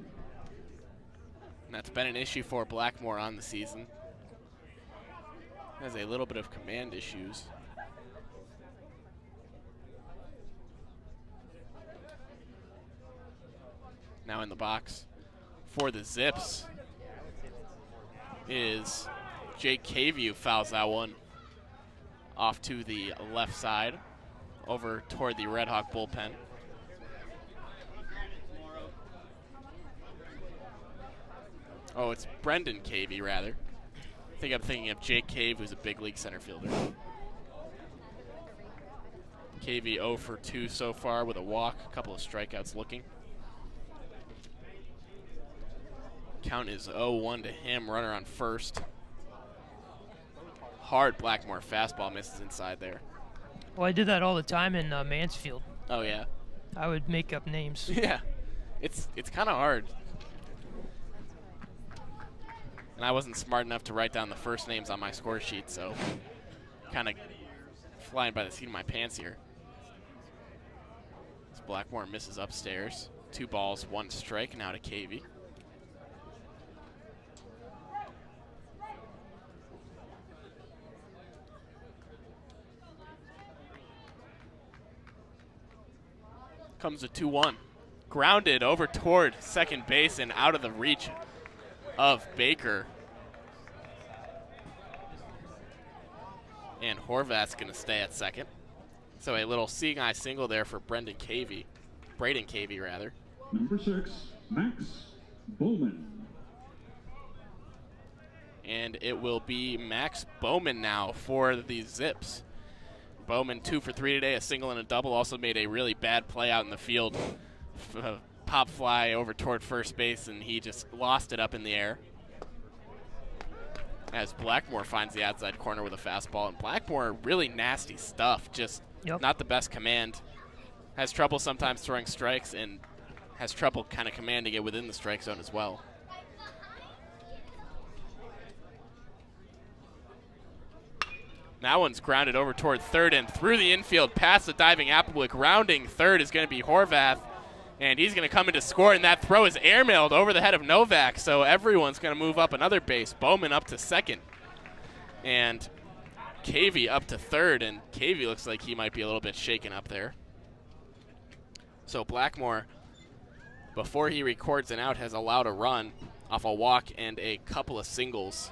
and that's been an issue for Blackmore on the season. Has a little bit of command issues. Now in the box for the Zips is Jake Cavey, who fouls that one off to the left side over toward the RedHawk bullpen. Oh, it's Brendan Cavey, rather. I think I'm thinking of Jake Cave, who's a big league center fielder. Cavey 0 for 2 so far with a walk, a couple of strikeouts looking. Count is 0-1 to him, runner on first. Hard Blackmore fastball misses inside there. Well, I did that all the time in Mansfield. Oh, yeah? I would make up names. Yeah, it's kind of hard. And I wasn't smart enough to write down the first names on my score sheet, so kind of flying by the seat of my pants here. As Blackmore misses upstairs. 2 balls, 1 strike now to Cavey. Comes a 2-1. Grounded over toward second base and out of the reach of Baker. And Horvath's going to stay at second. So a little seeing eye single there for Braden Cavey, rather. Number 6, Max Bowman. And it will be Max Bowman now for the Zips. Bowman 2 for 3 today, a single and a double. Also made a really bad play out in the field. Pop fly over toward first base, and he just lost it up in the air. As Blackmore finds the outside corner with a fastball. And Blackmore, really nasty stuff, just not the best command. Has trouble sometimes throwing strikes and has trouble kind of commanding it within the strike zone as well. That one's grounded over toward third and through the infield past the diving Applewood. Grounding third is going to be Horvath, and he's going to come in to score, and that throw is airmailed over the head of Novak, so everyone's going to move up another base. Bowman up to second, and Cavey up to third, and Cavey looks like he might be a little bit shaken up there. So Blackmore, before he records an out, has allowed a run off a walk and a couple of singles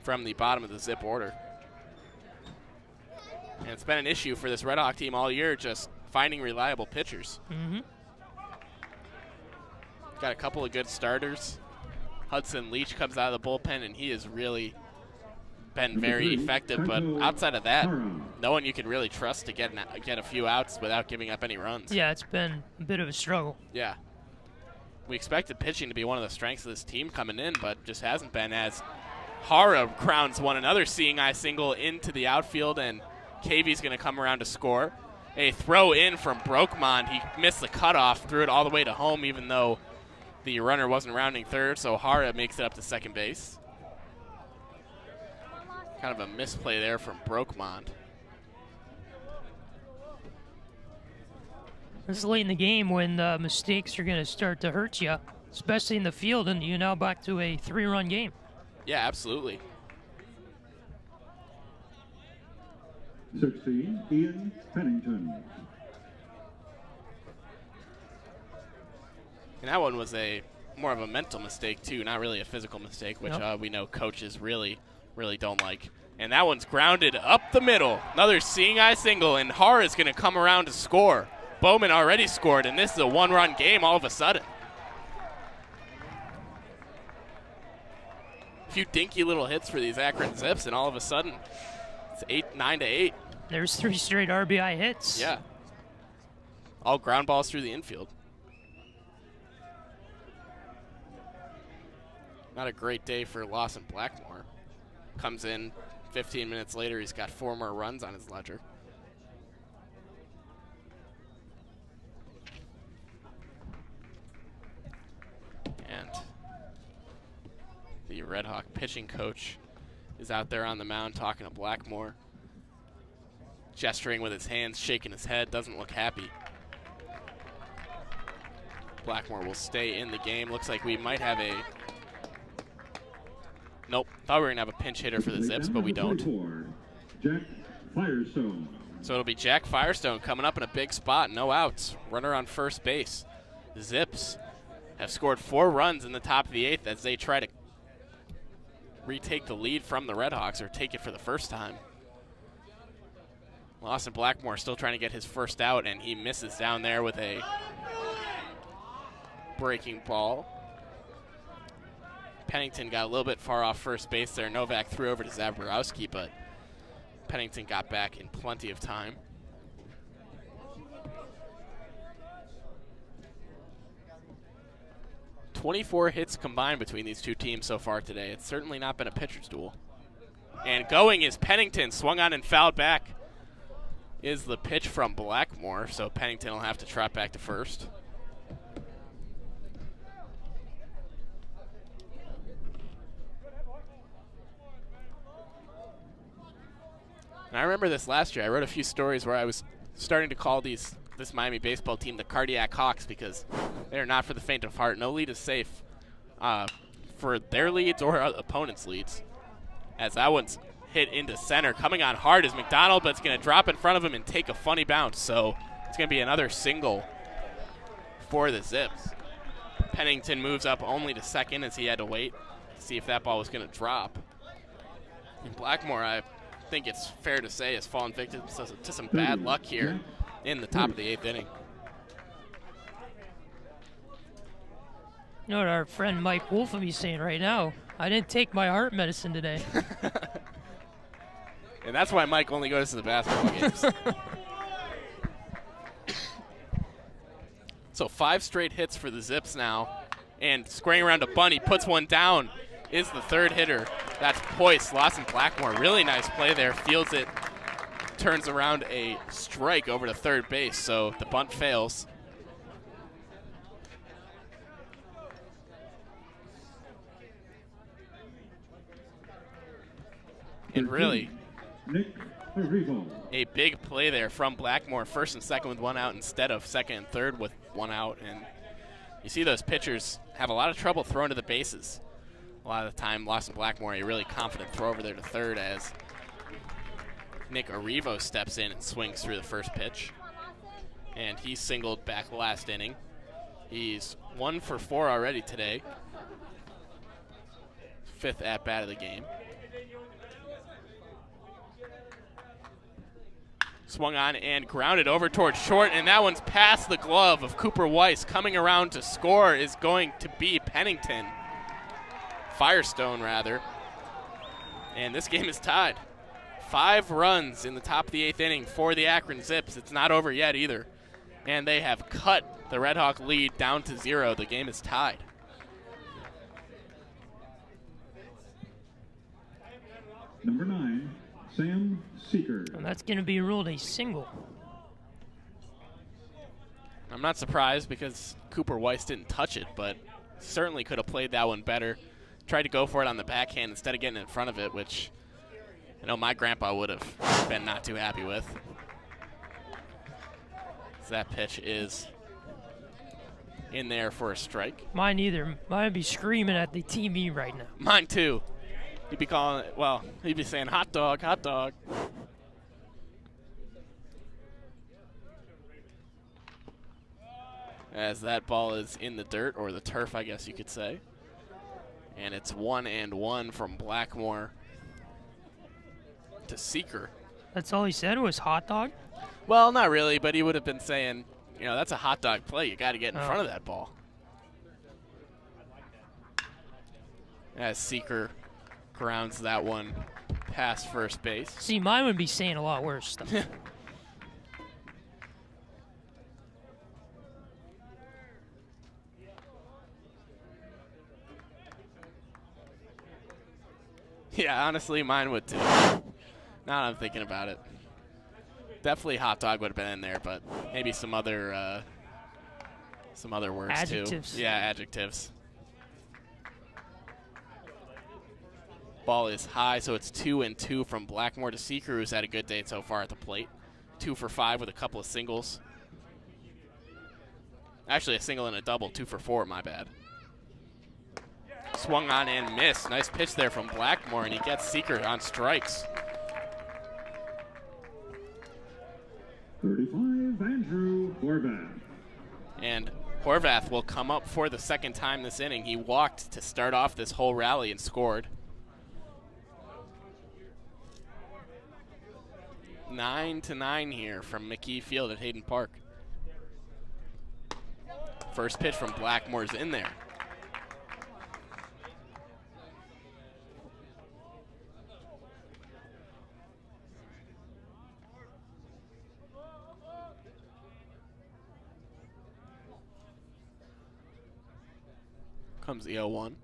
from the bottom of the Zip order. And it's been an issue for this RedHawk team all year, just finding reliable pitchers. Got a couple of good starters. Hudson Leach comes out of the bullpen, and he has really been very effective. But outside of that, no one you can really trust to get a few outs without giving up any runs. Yeah, it's been a bit of a struggle. Yeah. We expected pitching to be one of the strengths of this team coming in, but just hasn't been, as Hara crowns one another seeing eye single into the outfield, and Cavey's going to come around to score. A throw in from Brokmond. He missed the cutoff, threw it all the way to home, even though the runner wasn't rounding third, so Hara makes it up to second base. Kind of a misplay there from Brokmond. This is late in the game when mistakes are going to start to hurt you, especially in the field, and you're now back to a 3-run game. Yeah, absolutely. 16, Ian Pennington. And that one was more of a mental mistake too, not really a physical mistake, which we know coaches really really don't like. And that one's grounded up the middle. Another seeing eye single, and Har is going to come around to score. Bowman already scored, and this is a one-run game all of a sudden. A few dinky little hits for these Akron Zips, and all of a sudden it's 9-8. There's 3 straight RBI hits. Yeah. All ground balls through the infield. Not a great day for Lawson Blackmore. Comes in 15 minutes later, he's got 4 more runs on his ledger. And the Red Hawk pitching coach is out there on the mound talking to Blackmore. Gesturing with his hands, shaking his head, doesn't look happy. Blackmore will stay in the game. Looks like we might have a... Nope, thought we were going to have a pinch hitter for the Zips, but we don't. Jack Firestone. So it'll be Jack Firestone coming up in a big spot. No outs. Runner on first base. The Zips have scored 4 runs in the top of the 8th as they try to retake the lead from the RedHawks, or take it for the first time. Lawson Blackmore still trying to get his first out, and he misses down there with a breaking ball. Pennington got a little bit far off first base there. Novak threw over to Zaborowski, but Pennington got back in plenty of time. "24 hits combined between these two teams so far today. It's certainly not been a pitcher's duel. And going is Pennington, swung on and fouled back. Is the pitch from Blackmore, so Pennington will have to trot back to first. And I remember this last year. I wrote a few stories where I was starting to call this Miami baseball team the Cardiac Hawks, because they're not for the faint of heart. No lead is safe for their leads or opponents' leads. As that one's hit into center. Coming on hard is McDonald, but it's going to drop in front of him and take a funny bounce. So it's going to be another single for the Zips. Pennington moves up only to second as he had to wait to see if that ball was going to drop. And Blackmore, I think it's fair to say, has fallen victim to some bad luck here in the top of the 8th inning. You know what our friend Mike Wolf will be saying right now? I didn't take my heart medicine today. And that's why Mike only goes to the basketball games. So 5 straight hits for the Zips now. And squaring around to bunt, he puts one down, is the 3rd hitter. That's Poise, Lawson Blackmore. Really nice play there. Fields it, turns around a strike over to third base, so the bunt fails. And really, a big play there from Blackmore, first and second with 1 out instead of second and third with 1 out. And you see those pitchers have a lot of trouble throwing to the bases. A lot of the time, Lawson Blackmore, a really confident throw over there to third as Nick Arrivo steps in and swings through the first pitch. And he singled back last inning. He's 1 for 4 already today. 5th at-bat of the game. Swung on and grounded over towards short, and that one's past the glove of Cooper Weiss. Coming around to score is going to be Pennington. Firestone, rather. And this game is tied. 5 runs in the top of the 8th inning for the Akron Zips. It's not over yet either. And they have cut the Red Hawk lead down to 0. The game is tied. Number 9, Sam Seeker. And that's going to be ruled a single. I'm not surprised because Cooper Weiss didn't touch it, but certainly could have played that one better. Tried to go for it on the backhand instead of getting in front of it, which I know my grandpa would have been not too happy with. So that pitch is in there for a strike. Mine either. Mine would be screaming at the TV right now. Mine too. He'd be calling it, well, he'd be saying hot dog, hot dog. As that ball is in the dirt, or the turf, I guess you could say. And it's 1-1 from Blackmore. to Seeker. That's all he said was hot dog? Well, not really, but he would have been saying, you know, that's a hot dog play. You got to get in front of that ball. As Seeker grounds that one past first base. See, mine would be saying a lot worse stuff. Yeah, honestly, mine would too. Now that I'm thinking about it. Definitely hot dog would have been in there, but maybe some other words Adjectives. too. Yeah, adjectives. Ball is high, so it's 2-2 from Blackmore to Seeker, who's had a good day so far at the plate. 2 for 5 with a couple of singles. Actually, a single and a double. 2 for 4, my bad. Swung on and missed. Nice pitch there from Blackmore, and he gets Seeker on strikes. 35, Andrew Horvath. And Horvath will come up for the second time this inning. He walked to start off this whole rally and scored. 9-9 here from McKie Field at Hayden Park. First pitch from Blackmore's in there. Comes the 0-1.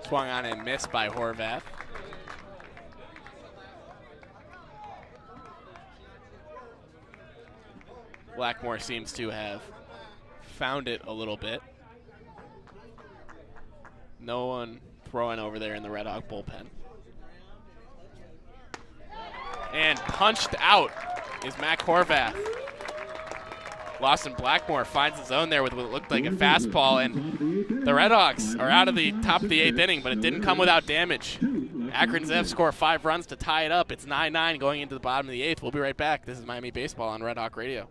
Swung on and missed by Horvath. Blackmore seems to have found it a little bit. No one throwing over there in the Red Hawk bullpen. And punched out is Mac Horvath. Lawson Blackmore finds his own there with what looked like a fastball, and the Red Hawks are out of the top of the 8th inning, but it didn't come without damage. Akron Zev score 5 runs to tie it up. It's 9-9 going into the bottom of the 8th. We'll be right back. This is Miami Baseball on Red Hawk Radio.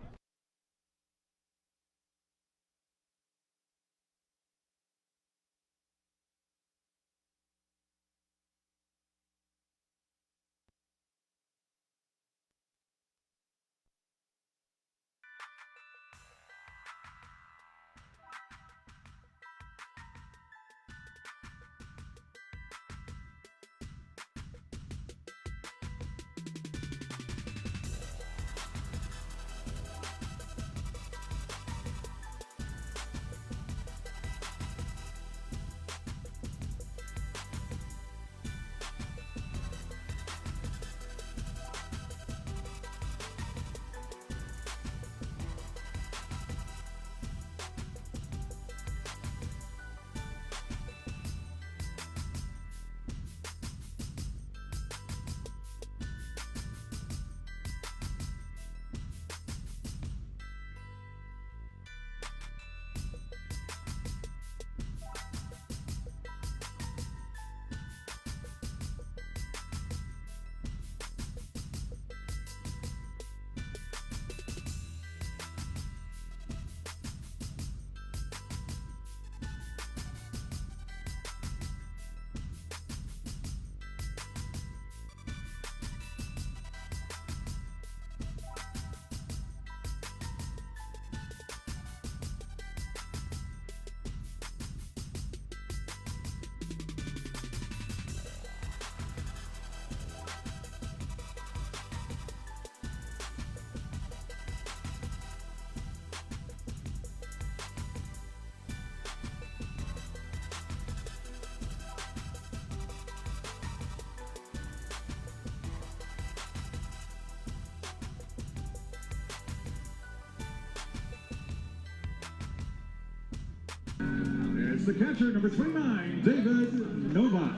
It's the catcher, number 29, David Novak.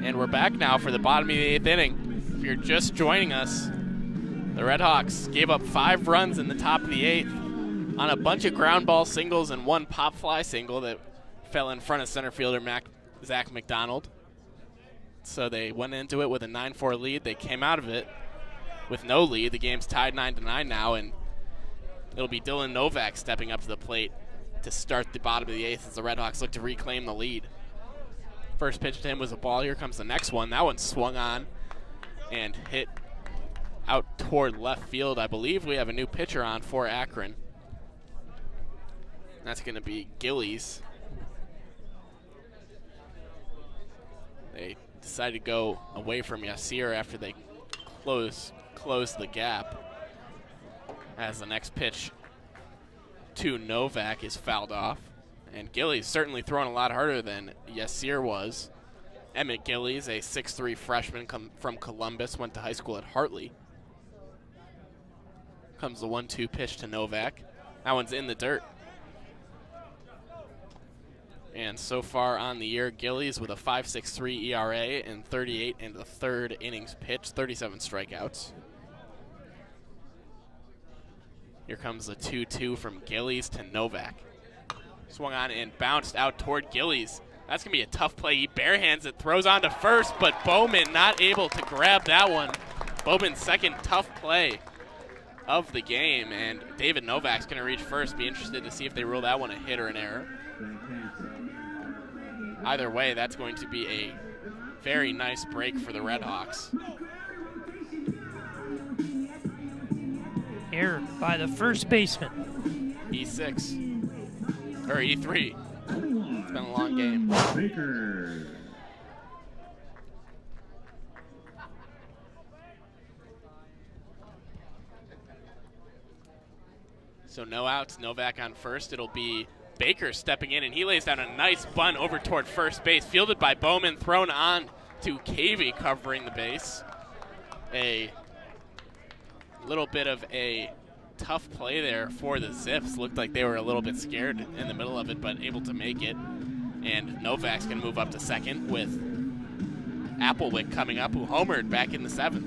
And we're back now for the bottom of the 8th inning. If you're just joining us, the Red Hawks gave up 5 runs in the top of the 8th on a bunch of ground ball singles and 1 pop fly single that fell in front of center fielder Zach McDonald. So they went into it with a 9-4 lead. They came out of it with no lead. The game's tied 9-9 now, and it'll be Dylan Novak stepping up to the plate to start the bottom of the 8th as the Red Hawks look to reclaim the lead. First pitch to him was a ball. Here comes the next one. That one swung on and hit out toward left field. I believe we have a new pitcher on for Akron. That's going to be Gillies. They decided to go away from Yasir after they closed the gap, as the next pitch to Novak is fouled off. And Gillies certainly throwing a lot harder than Yasir was. Emmett Gillies, a 6'3" freshman from Columbus, went to high school at Hartley. Comes the 1-2 pitch to Novak. That one's in the dirt. And so far on the year, Gillies with a 5.63 ERA and 38 and a third innings pitched, 37 strikeouts. Here comes the 2-2 from Gillies to Novak. Swung on and bounced out toward Gillies. That's going to be a tough play. He barehands it, throws on to first, but Bowman not able to grab that one. Bowman's second tough play of the game, and David Novak's going to reach first. Be interested to see if they rule that one a hit or an error. Either way, that's going to be a very nice break for the RedHawks. Error by the first baseman. E6, or E3. It's been a long game. Baker. So no outs, Novak on first. It'll be Baker stepping in, and he lays down a nice bunt over toward first base. Fielded by Bowman, thrown on to Cavey covering the base. A little bit of a tough play there for the Zips. Looked like they were a little bit scared in the middle of it, but able to make it. And Novak's going to move up to second with Applewick coming up, who homered back in the 7th.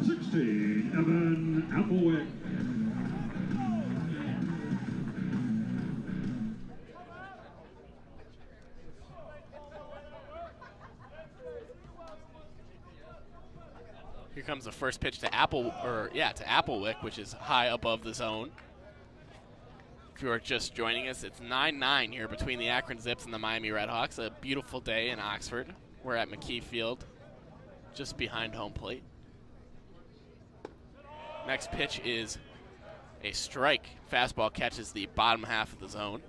60, Evan Applewick. Here comes the first pitch to Applewick, which is high above the zone. If you are just joining us, it's 9-9 here between the Akron Zips and the Miami RedHawks. A beautiful day in Oxford. We're at McKie Field, just behind home plate. Next pitch is a strike. Fastball catches the bottom half of the zone.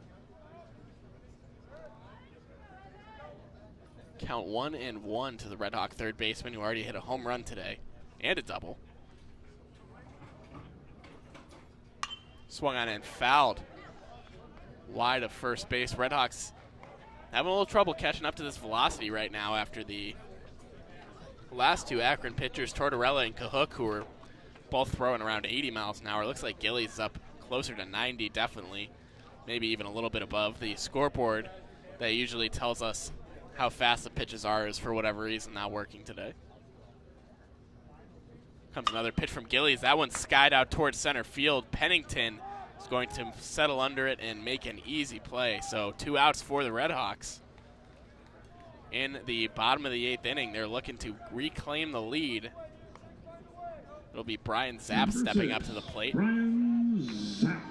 Count 1-1 to the RedHawk third baseman, who already hit a home run today and a double. Swung on and fouled wide of first base. RedHawks having a little trouble catching up to this velocity right now after the last two Akron pitchers, Tortorella and Cahook, who were both throwing around 80 miles an hour. Looks like Gillies is up closer to 90, definitely, maybe even a little bit above. The scoreboard that usually tells us how fast the pitches are is, for whatever reason, not working today. Comes another pitch from Gillies. That one's skied out towards center field. Pennington is going to settle under it and make an easy play. So 2 outs for the RedHawks. In the bottom of the 8th inning, they're looking to reclaim the lead. It'll be Brian Zapp stepping up to the plate. Brian Zapp.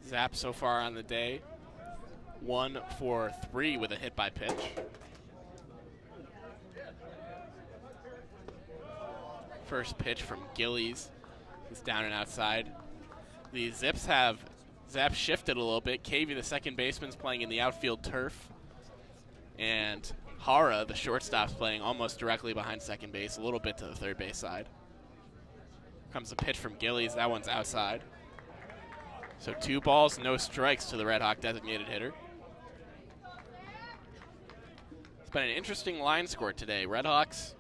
Zapp so far on the day, 1 for 3 with a hit by pitch. First pitch from Gillies is down and outside. The Zips have Zapp shifted a little bit. Cavey, the second baseman's playing in the outfield turf. And Hara, the shortstop's playing almost directly behind second base, a little bit to the third base side. Comes a pitch from Gillies. That one's outside. So 2 balls, no strikes to the RedHawk designated hitter. It's been an interesting line score today. RedHawks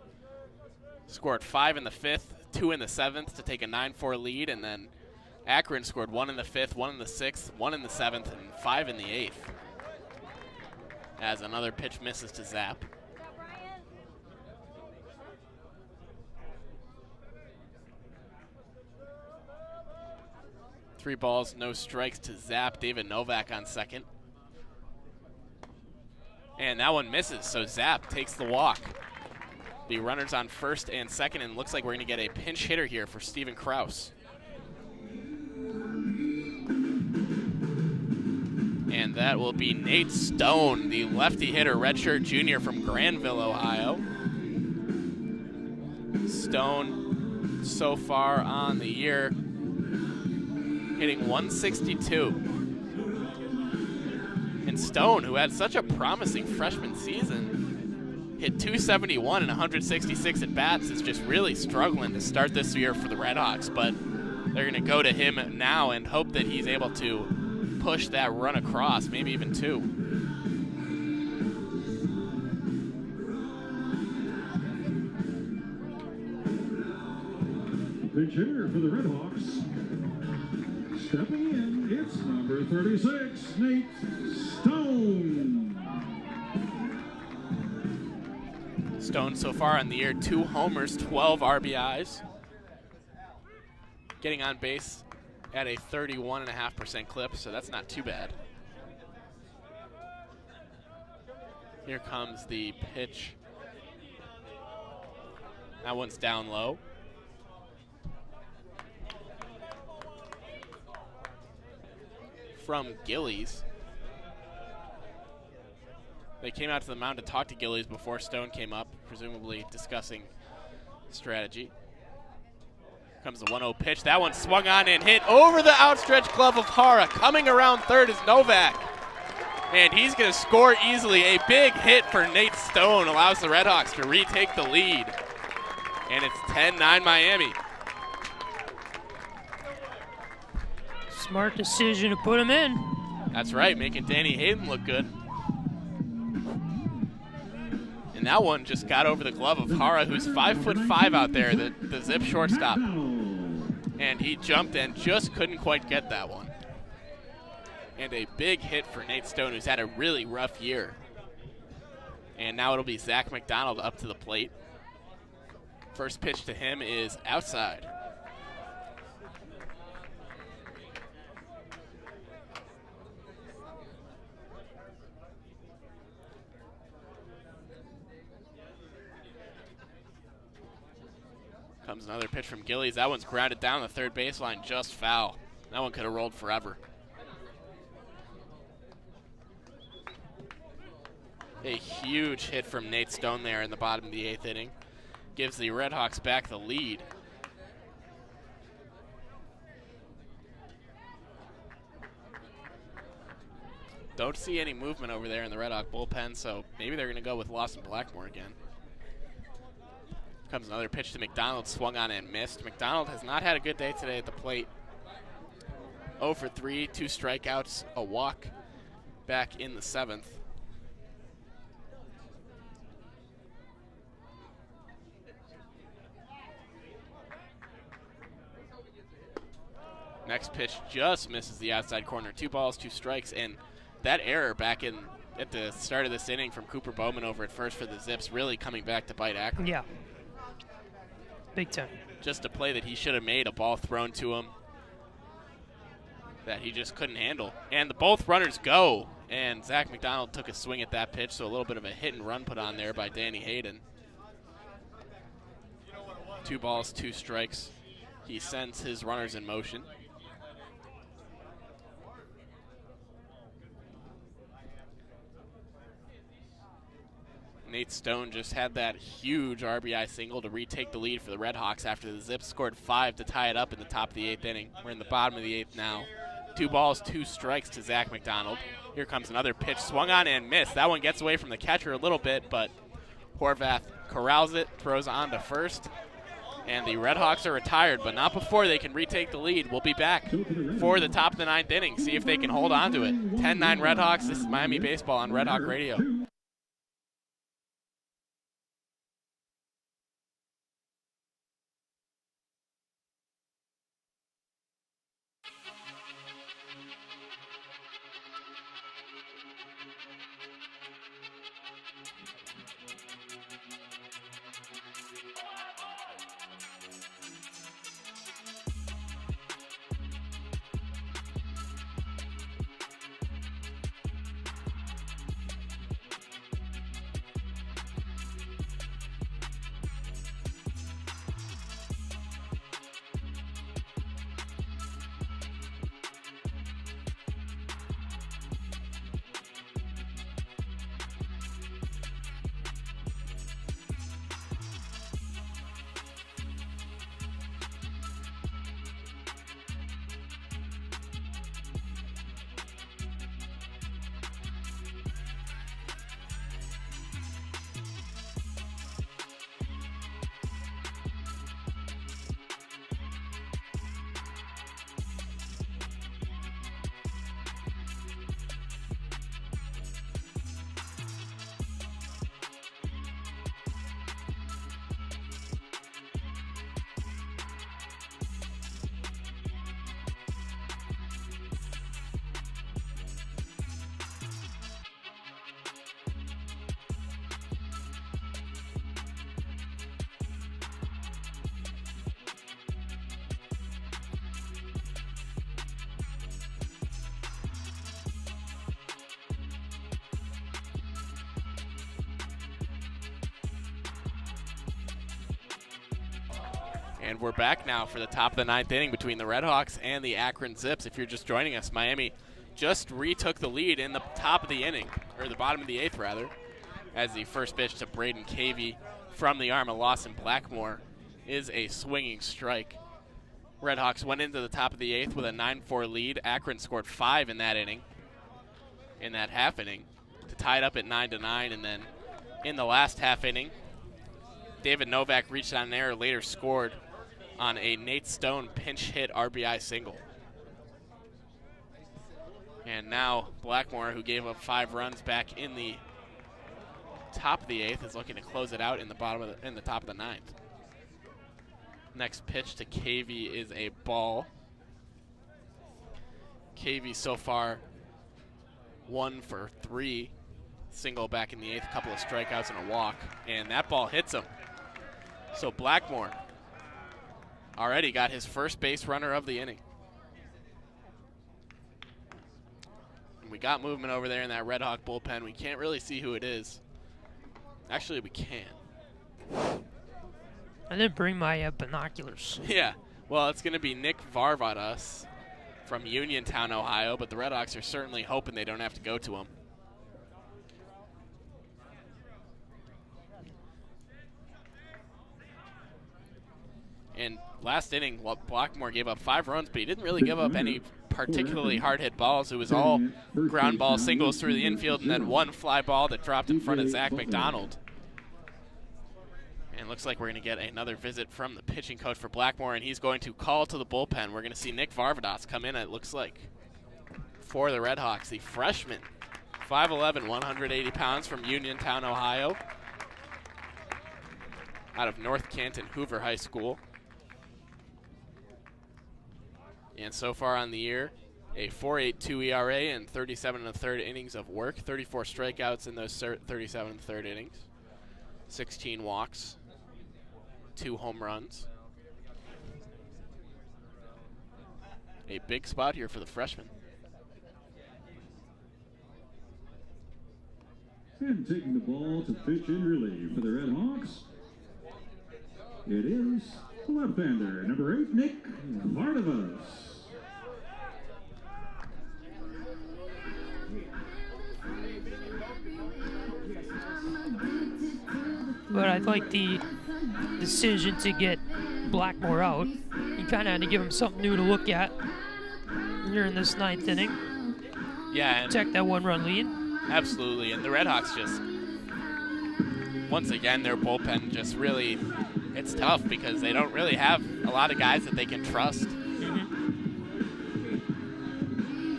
scored 5 in the 5th, 2 in the 7th to take a 9-4 lead, and then Akron scored 1 in the 5th, 1 in the 6th, 1 in the 7th, and 5 in the 8th. As another pitch misses to Zapp. Three balls, no strikes to Zapp. David Novak on second. And that one misses, so Zapp takes the walk. The runners on first and second, and looks like we're going to get a pinch hitter here for Steven Kraus. And that will be Nate Stone, the lefty hitter, redshirt junior from Granville, Ohio. Stone so far on the year hitting 162. And Stone, who had such a promising freshman season, hit 271 and 166 at-bats, is just really struggling to start this year for the RedHawks. But they're going to go to him now and hope that he's able to push that run across, maybe even two. Pinch hitter for the RedHawks. Stepping in, it's number 36, Nate Stone. Stone so far on the year, 2 homers, 12 RBIs. Getting on base at a 31.5% clip, so that's not too bad. Here comes the pitch. That one's down low. From Gillies. They came out to the mound to talk to Gillies before Stone came up, presumably discussing strategy. Comes the 1-0 pitch. That one swung on and hit over the outstretched glove of Hara. Coming around third is Novak. And he's going to score easily. A big hit for Nate Stone allows the RedHawks to retake the lead. And it's 10-9 Miami. Smart decision to put him in. That's right, making Danny Hayden look good. And that one just got over the glove of Hara, who's 5'5" out there, the Zip shortstop. And he jumped and just couldn't quite get that one. And a big hit for Nate Stone, who's had a really rough year. And now it'll be Zach McDonald up to the plate. First pitch to him is outside. Comes another pitch from Gillies. That one's grounded down the third baseline, just foul. That one could have rolled forever. A huge hit from Nate Stone there in the bottom of the 8th inning. Gives the RedHawks back the lead. Don't see any movement over there in the RedHawk bullpen, so maybe they're going to go with Lawson Blackmore again. Comes another pitch to McDonald, swung on and missed. McDonald has not had a good day today at the plate. 0 for 3, 2 strikeouts, a walk back in the 7th. Next pitch just misses the outside corner. 2 balls, 2 strikes, and that error back in at the start of this inning from Cooper Bowman over at first for the Zips really coming back to bite Akron. Yeah. Big time. Just a play that he should have made, a ball thrown to him that he just couldn't handle. And both runners go, and Zach McDonald took a swing at that pitch, so a little bit of a hit and run put on there by Danny Hayden. 2 balls, 2 strikes. He sends his runners in motion. Nate Stone just had that huge RBI single to retake the lead for the RedHawks after the Zips scored 5 to tie it up in the top of the 8th inning. We're in the bottom of the 8th now. 2 balls, 2 strikes to Zach McDonald. Here comes another pitch, swung on and missed. That one gets away from the catcher a little bit, but Horvath corrals it, throws on to first, and the RedHawks are retired, but not before they can retake the lead. We'll be back for the top of the 9th inning, see if they can hold on to it. 10-9 RedHawks. This is Miami Baseball on RedHawk Radio. And we're back now for the top of the 9th inning between the RedHawks and the Akron Zips. If you're just joining us, Miami just retook the lead in the top of the inning, or the bottom of the 8th rather, as the first pitch to Braden Cavey from the arm of Lawson Blackmore is a swinging strike. RedHawks went into the top of the 8th with a 9-4 lead. Akron scored 5 in that inning, in that half inning, to tie it up at 9-9. And then in the last half inning, David Novak reached on an error, later scored on a Nate Stone pinch hit RBI single. And now Blackmore, who gave up 5 runs back in the top of the 8th, is looking to close it out in the top of the 9th. Next pitch to Cavey is a ball. Cavey so far 1 for 3, single back in the 8th, couple of strikeouts and a walk, and that ball hits him. So Blackmore already got his first base runner of the inning. And we got movement over there in that RedHawk bullpen. We can't really see who it is. Actually, we can. I didn't bring my binoculars. Yeah, well, it's going to be Nick Varvadas from Uniontown, Ohio, but the RedHawks are certainly hoping they don't have to go to him. And last inning, Blackmore gave up 5 runs, but he didn't really give up any particularly hard-hit balls. It was all ground ball singles through the infield and then 1 fly ball that dropped in front of Zach McDonald. And it looks like we're going to get another visit from the pitching coach for Blackmore, and he's going to call to the bullpen. We're going to see Nick Varvadas come in, it looks like, for the RedHawks. The freshman, 5'11", 180 pounds from Uniontown, Ohio, out of North Canton Hoover High School. And so far on the year, a 4.82 ERA and 37 1/3 innings of work, 34 strikeouts in those 37 1/3 innings, 16 walks, 2 home runs. A big spot here for the freshman. And taking the ball to pitch in relief for the RedHawks, it is left-hander, number 8, Nick Varvadas. But I like the decision to get Blackmore out. You kind of had to give him something new to look at here in this 9th inning. Yeah, and Protect that 1-run lead. absolutely. And the RedHawks just, once again, their bullpen just really, it's tough because they don't really have a lot of guys that they can trust.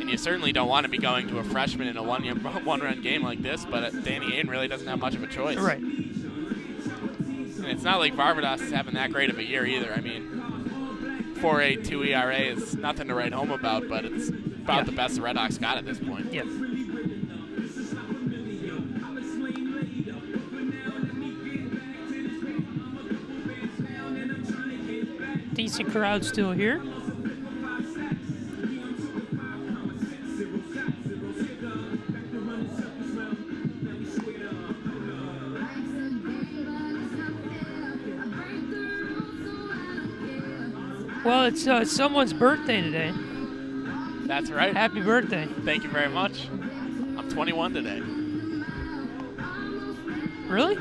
And you certainly don't want to be going to a freshman in a one-run game like this, but Danny Hayden really doesn't have much of a choice. Right. And it's not like Varvadas is having that great of a year either. I mean, 4.82 ERA is nothing to write home about, but it's about the best the RedHawks got at this point. Yep. Decent crowd still here. Well, it's someone's birthday today. That's right. Happy birthday. Thank you very much. I'm 21 today. Really?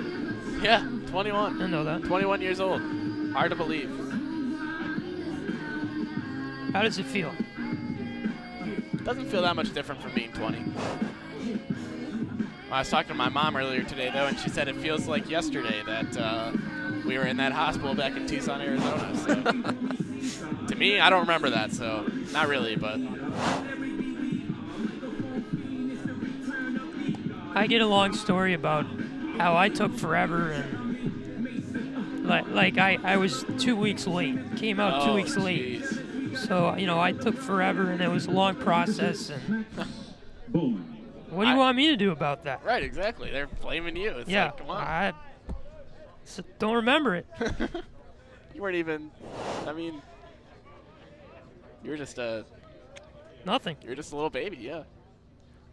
Yeah, 21. I didn't know that. 21 years old. Hard to believe. How does it feel? Doesn't feel that much different from being 20. I was talking to my mom earlier today, though, and she said it feels like yesterday that we were in that hospital back in Tucson, Arizona. So to me, I don't remember that, so not really, but. I get a long story about how I took forever and I was 2 weeks late. Came out 2 weeks late. Geez. So, I took forever and it was a long process. And what do you want me to do about that? Right, exactly. They're blaming you. It's like, come on. I don't remember it. You weren't even, I mean, you were just Nothing. you were just a little baby, yeah.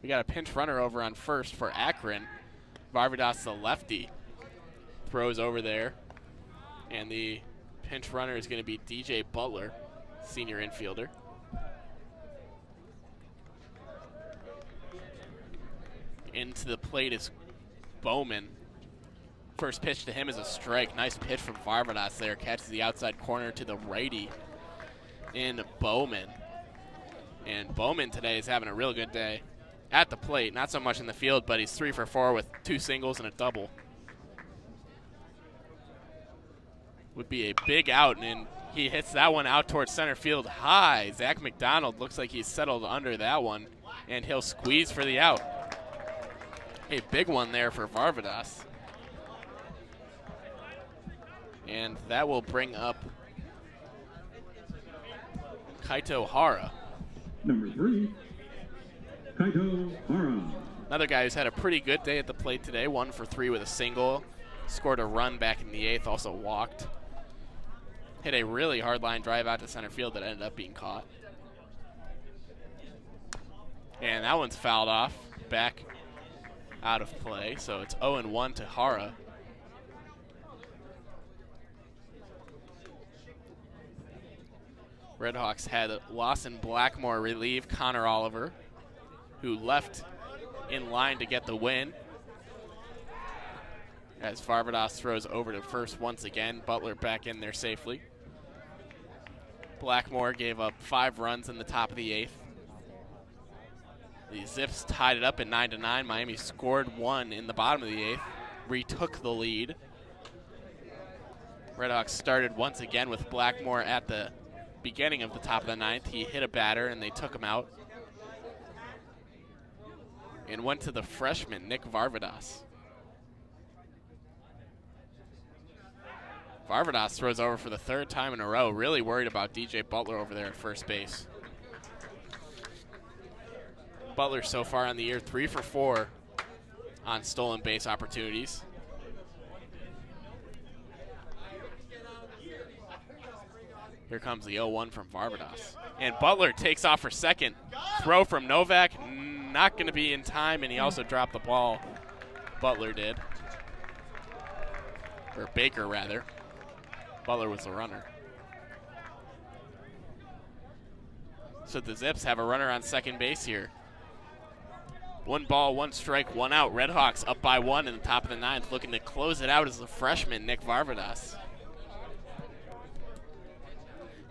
We got a pinch runner over on first for Akron. Varvadas, the lefty, throws over there. And the Pinch runner is going to be DJ Butler, senior infielder. Into the plate is Bowman. First pitch to him is a strike. Nice pitch from Varvadas there. Catches the outside corner to the righty in Bowman. And Bowman today is having a real good day at the plate. Not so much in the field, but he's 3 for 4 with 2 singles and a double. Would be a big out, and he hits that one out towards center field high. Zach McDonald looks like he's settled under that one, and he'll squeeze for the out. A big one there for Varvadas. And that will bring up Kaito Hara. Number 3, Kaito Hara. Another guy who's had a pretty good day at the plate today. 1 for 3 with a single. Scored a run back in the 8th, also walked. Hit a really hard line drive out to center field that ended up being caught. And that one's fouled off, back out of play. So it's 0-1 to Hara. Redhawks had Lawson Blackmore relieve Connor Oliver, who left in line to get the win. As Varvadas throws over to first once again, Butler back in there safely. Blackmore gave up 5 runs in the top of the 8th. The Zips tied it up at 9-9. Miami scored 1 in the bottom of the 8th, retook the lead. Redhawks started once again with Blackmore at the beginning of the top of the 9th. He hit a batter and they took him out. And went to the freshman, Nick Varvadas. Varvadas throws over for the 3rd time in a row. Really worried about DJ Butler over there at first base. Butler so far on the year 3 for 4 on stolen base opportunities. Here comes the 0-1 from Varvadas. And Butler takes off for second. Throw from Novak, not going to be in time, and he also dropped the ball. Butler did. Or Baker, rather. Butler was the runner. So the Zips have a runner on second base here. 1 ball, 1 strike, 1 out. Redhawks up by 1 in the top of the 9th. Looking to close it out as the freshman, Nick Varvadas.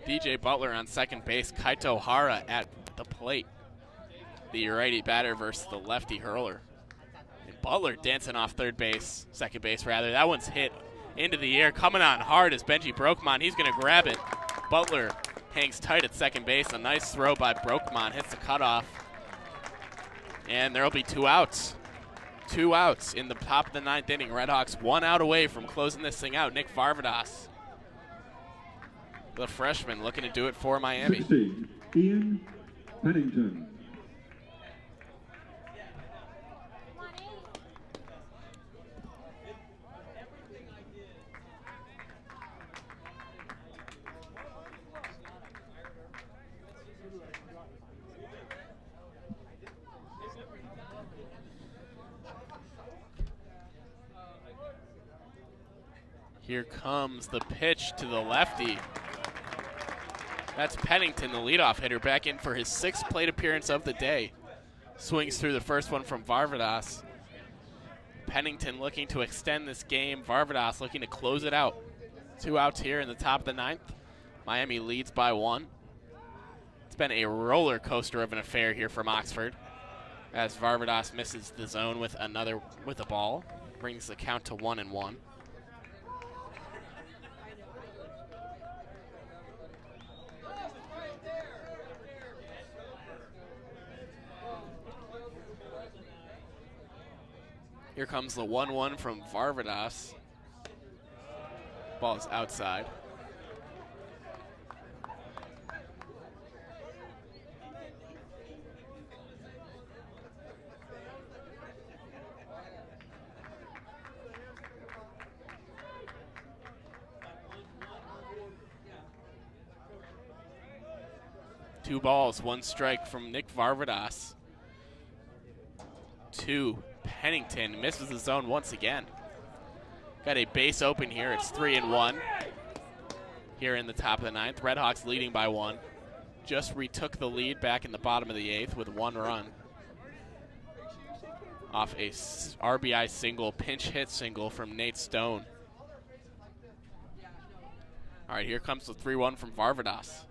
DJ Butler on second base. Kaito Hara at the plate. The righty batter versus the lefty hurler. And Butler dancing off second base rather. That one's hit into the air, coming on hard is Benji Brokman. He's going to grab it. Butler hangs tight at second base. A nice throw by Brokman, hits the cutoff. And there'll be 2 outs. 2 outs in the top of the 9th inning. Redhawks 1 out away from closing this thing out. Nick Varvadas, the freshman, looking to do it for Miami. 16, Ian Pennington. Here comes the pitch to the lefty. That's Pennington, the leadoff hitter, back in for his 6th plate appearance of the day. Swings through the first one from Varvadas. Pennington looking to extend this game. Varvadas looking to close it out. 2 outs here in the top of the 9th. Miami leads by 1. It's been a roller coaster of an affair here from Oxford, as Varvadas misses the zone with a ball. Brings the count to 1-1. Here comes the 1-1 from Varvadas. Ball is outside. Two balls, 1 strike from Nick Varvadas. 2. Pennington misses the zone once again. Got a base open here. It's 3-1. here in the top of the 9th. RedHawks leading by 1. Just retook the lead back in the bottom of the 8th with 1 run off a RBI single, pinch hit single from Nate Stone. All right, here comes the 3-1 from Varvadas.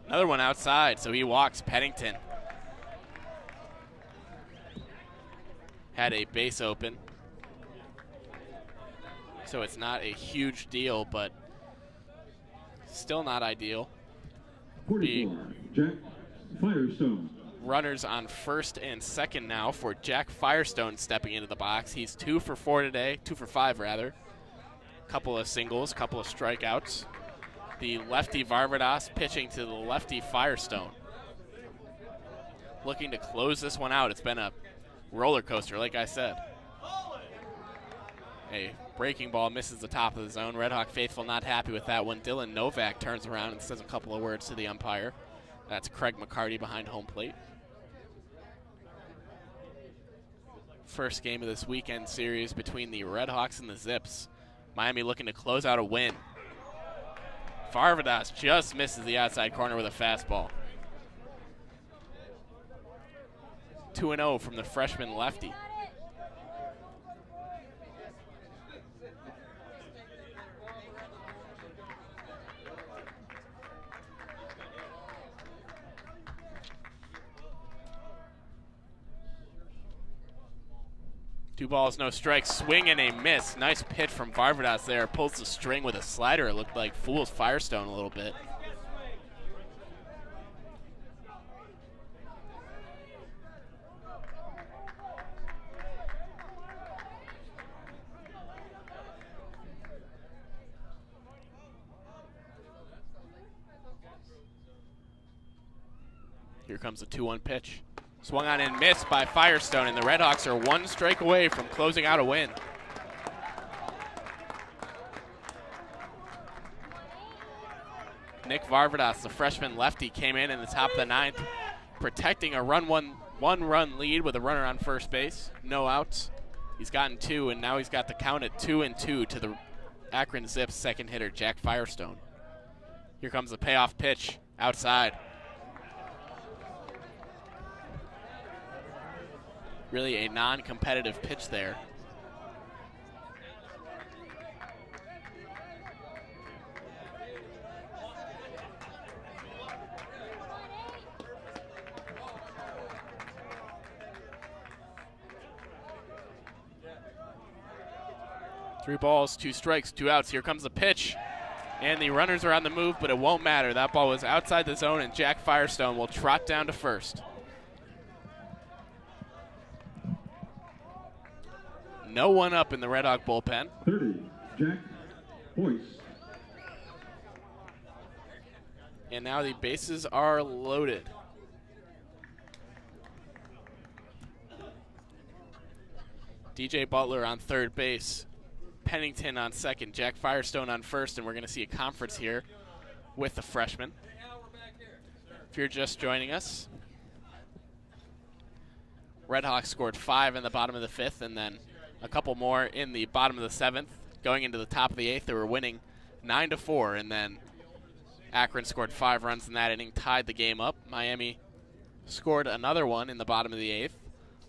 Another one outside, so he walks Pennington. Had a base open, so it's not a huge deal, but still not ideal. 44, Jack Firestone. Runners on first and second now for Jack Firestone stepping into the box. He's 2 for 4 today, 2 for 5 rather. Couple of singles, couple of strikeouts. The lefty Varvadas pitching to the lefty Firestone. Looking to close this one out. It's been a roller coaster, like I said. A breaking ball misses the top of the zone. RedHawk faithful not happy with that one. Dylan Novak turns around and says a couple of words to the umpire. That's Craig McCarty behind home plate. First game of this weekend series between the RedHawks and the Zips. Miami looking to close out a win. Varvadas just misses the outside corner with a fastball. 2-0 from the freshman lefty. Two balls, no strikes, swing and a miss. Nice pitch from Varvadas there. Pulls the string with a slider. It looked like fools Firestone a little bit. Here comes the 2-1 pitch. Swung on and missed by Firestone, and the RedHawks are 1 strike away from closing out a win. Nick Varvadas, the freshman lefty, came in the top of the 9th, protecting a one-run lead with a runner on first base. No outs. He's gotten 2, and now he's got the count at 2-2 to the Akron Zips second hitter, Jack Firestone. Here comes the payoff pitch outside. Really a non-competitive pitch there. Three balls, 2 strikes, 2 outs. Here comes the pitch. And the runners are on the move, but it won't matter. That ball was outside the zone, and Jack Firestone will trot down to first. No one up in the RedHawk bullpen. 30, Jack Boyce. And now the bases are loaded. DJ Butler on third base. Pennington on second. Jack Firestone on first. And we're going to see a conference here with the freshman. If you're just joining us, RedHawks scored 5 in the bottom of the 5th, and then a couple more in the bottom of the 7th. Going into the top of the 8th, they were winning 9-4, and then Akron scored 5 runs in that inning, tied the game up. Miami scored another one in the bottom of the 8th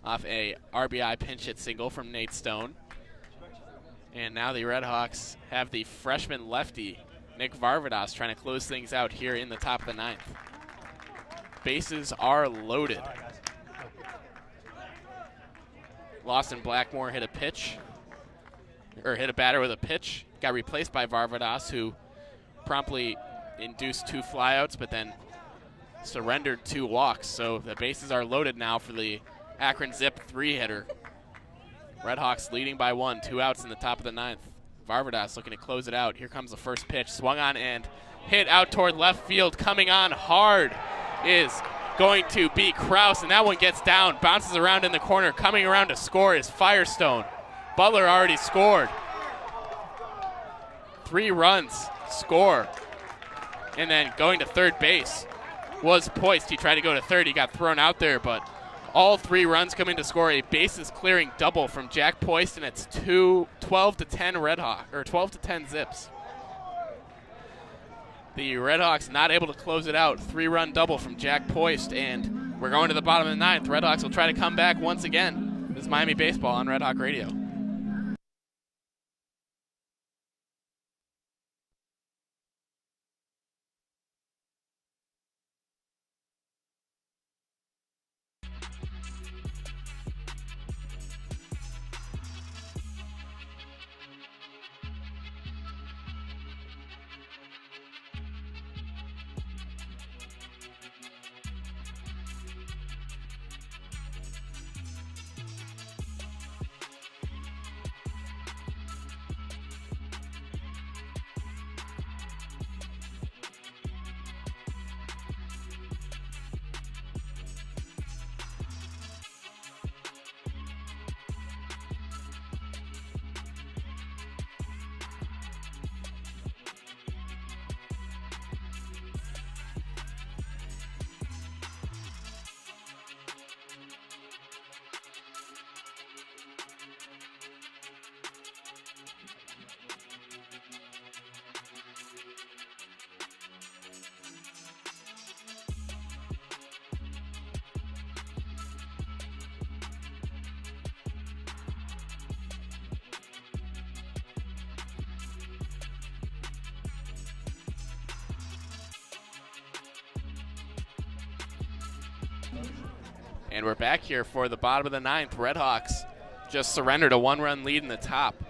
off a RBI pinch hit single from Nate Stone. And now the RedHawks have the freshman lefty, Nick Varvadas, trying to close things out here in the top of the 9th. Bases are loaded. Lawson Blackmore hit a batter with a pitch. Got replaced by Varvadas, who promptly induced 2 flyouts, but then surrendered 2 walks. So the bases are loaded now for the Akron Zip 3-hitter. RedHawks leading by 1, 2 outs in the top of the 9th. Varvadas looking to close it out. Here comes the first pitch, swung on and hit out toward left field. Coming on hard is going to be Kraus, and that one gets down, bounces around in the corner. Coming around to score is Firestone. Butler already scored. 3 runs, score. And then going to third base was Poist. He tried to go to third. He got thrown out there, but all 3 runs coming to score a bases clearing double from Jack Poist, and it's 12-10 RedHawk, or 12-10 Zips. The RedHawks not able to close it out. 3-run double from Jack Poist, and we're going to the bottom of the 9th. RedHawks will try to come back once again. This is Miami Baseball on Red Hawk Radio. And we're back here for the bottom of the 9th. RedHawks just surrendered a 1-run lead in the top.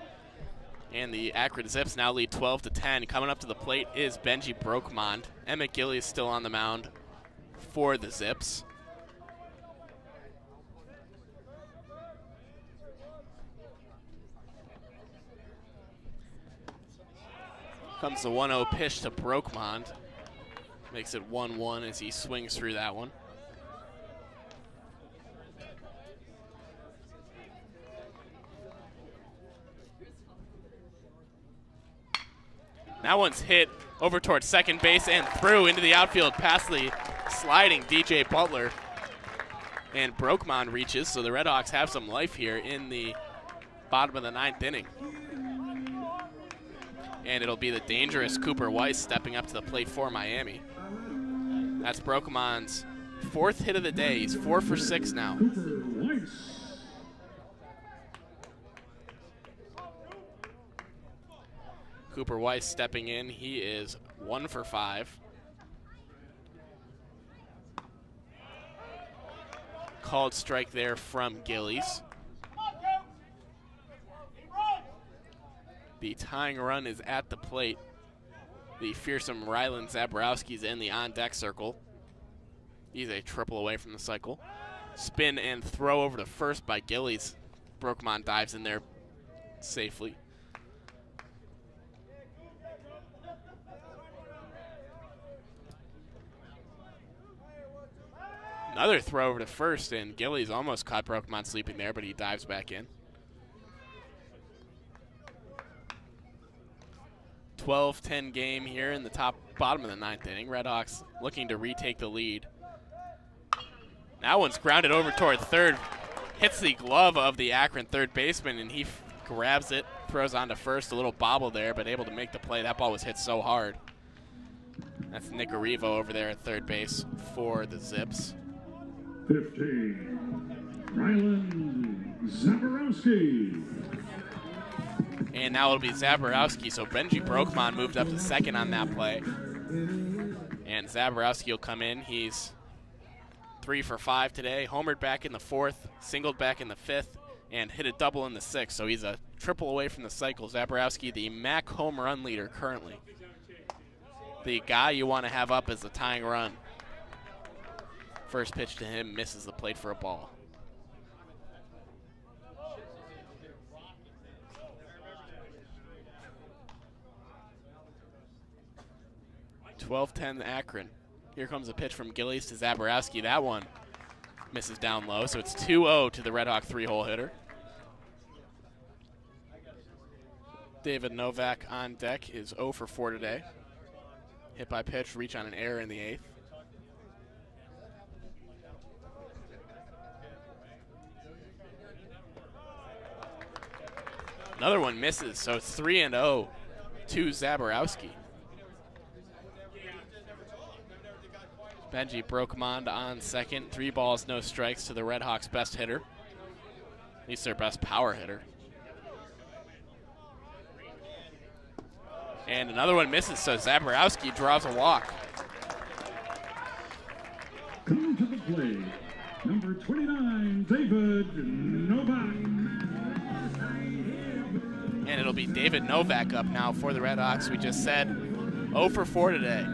And the Akron Zips now lead 12-10. Coming up to the plate is Benji Brokmond. And McKie is still on the mound for the Zips. Comes the 1-0 pitch to Brokmond. Makes it 1-1 as he swings through that one. That one's hit over towards second base and through into the outfield past the sliding DJ Butler. And Brokmond reaches, so the RedHawks have some life here in the bottom of the 9th inning. And it'll be the dangerous Cooper Weiss stepping up to the plate for Miami. That's Brokmond's 4th hit of the day. He's 4 for 6 now. Cooper Weiss. Cooper Weiss stepping in. He is 1 for 5. Called strike there from Gillies. The tying run is at the plate. The fearsome Rylan Zaborowski's in the on-deck circle. He's a triple away from the cycle. Spin and throw over to first by Gillies. Brokmond dives in there safely. Another throw over to first, and Gillies almost caught Brokmond sleeping there, but he dives back in. 12-10 game here in the bottom of the 9th inning. RedHawks looking to retake the lead. That one's grounded over toward third. Hits the glove of the Akron third baseman, and he grabs it, throws on to first. A little bobble there, but able to make the play. That ball was hit so hard. That's Nick Arrivo over there at third base for the Zips. 15, Rylan Zaborowski. And now it'll be Zaborowski, so Benji Brokmond moved up to second on that play. And Zaborowski will come in. He's 3 for 5 today. Homered back in the 4th, singled back in the 5th, and hit a double in the 6th. So he's a triple away from the cycle. Zaborowski, the MAC home run leader currently. The guy you want to have up is the tying run. First pitch to him misses the plate for a ball. (12-10) Akron. Here comes a pitch from Gillies to Zaborowski. That one misses down low, so it's 2-0 to the RedHawk 3-hole hitter. David Novak on deck is 0 for 4 today. Hit by pitch, reach on an error in the 8th. Another one misses, so it's 3-0 to Zaborowski. Benji Brokemond on second. 3 balls, no strikes to the RedHawks' best hitter. At least their best power hitter. And another one misses, so Zaborowski draws a walk. Coming to the plate, number 29, David Novak. And it'll be David Novak up now for the RedHawks. We just said 0 for 4 today.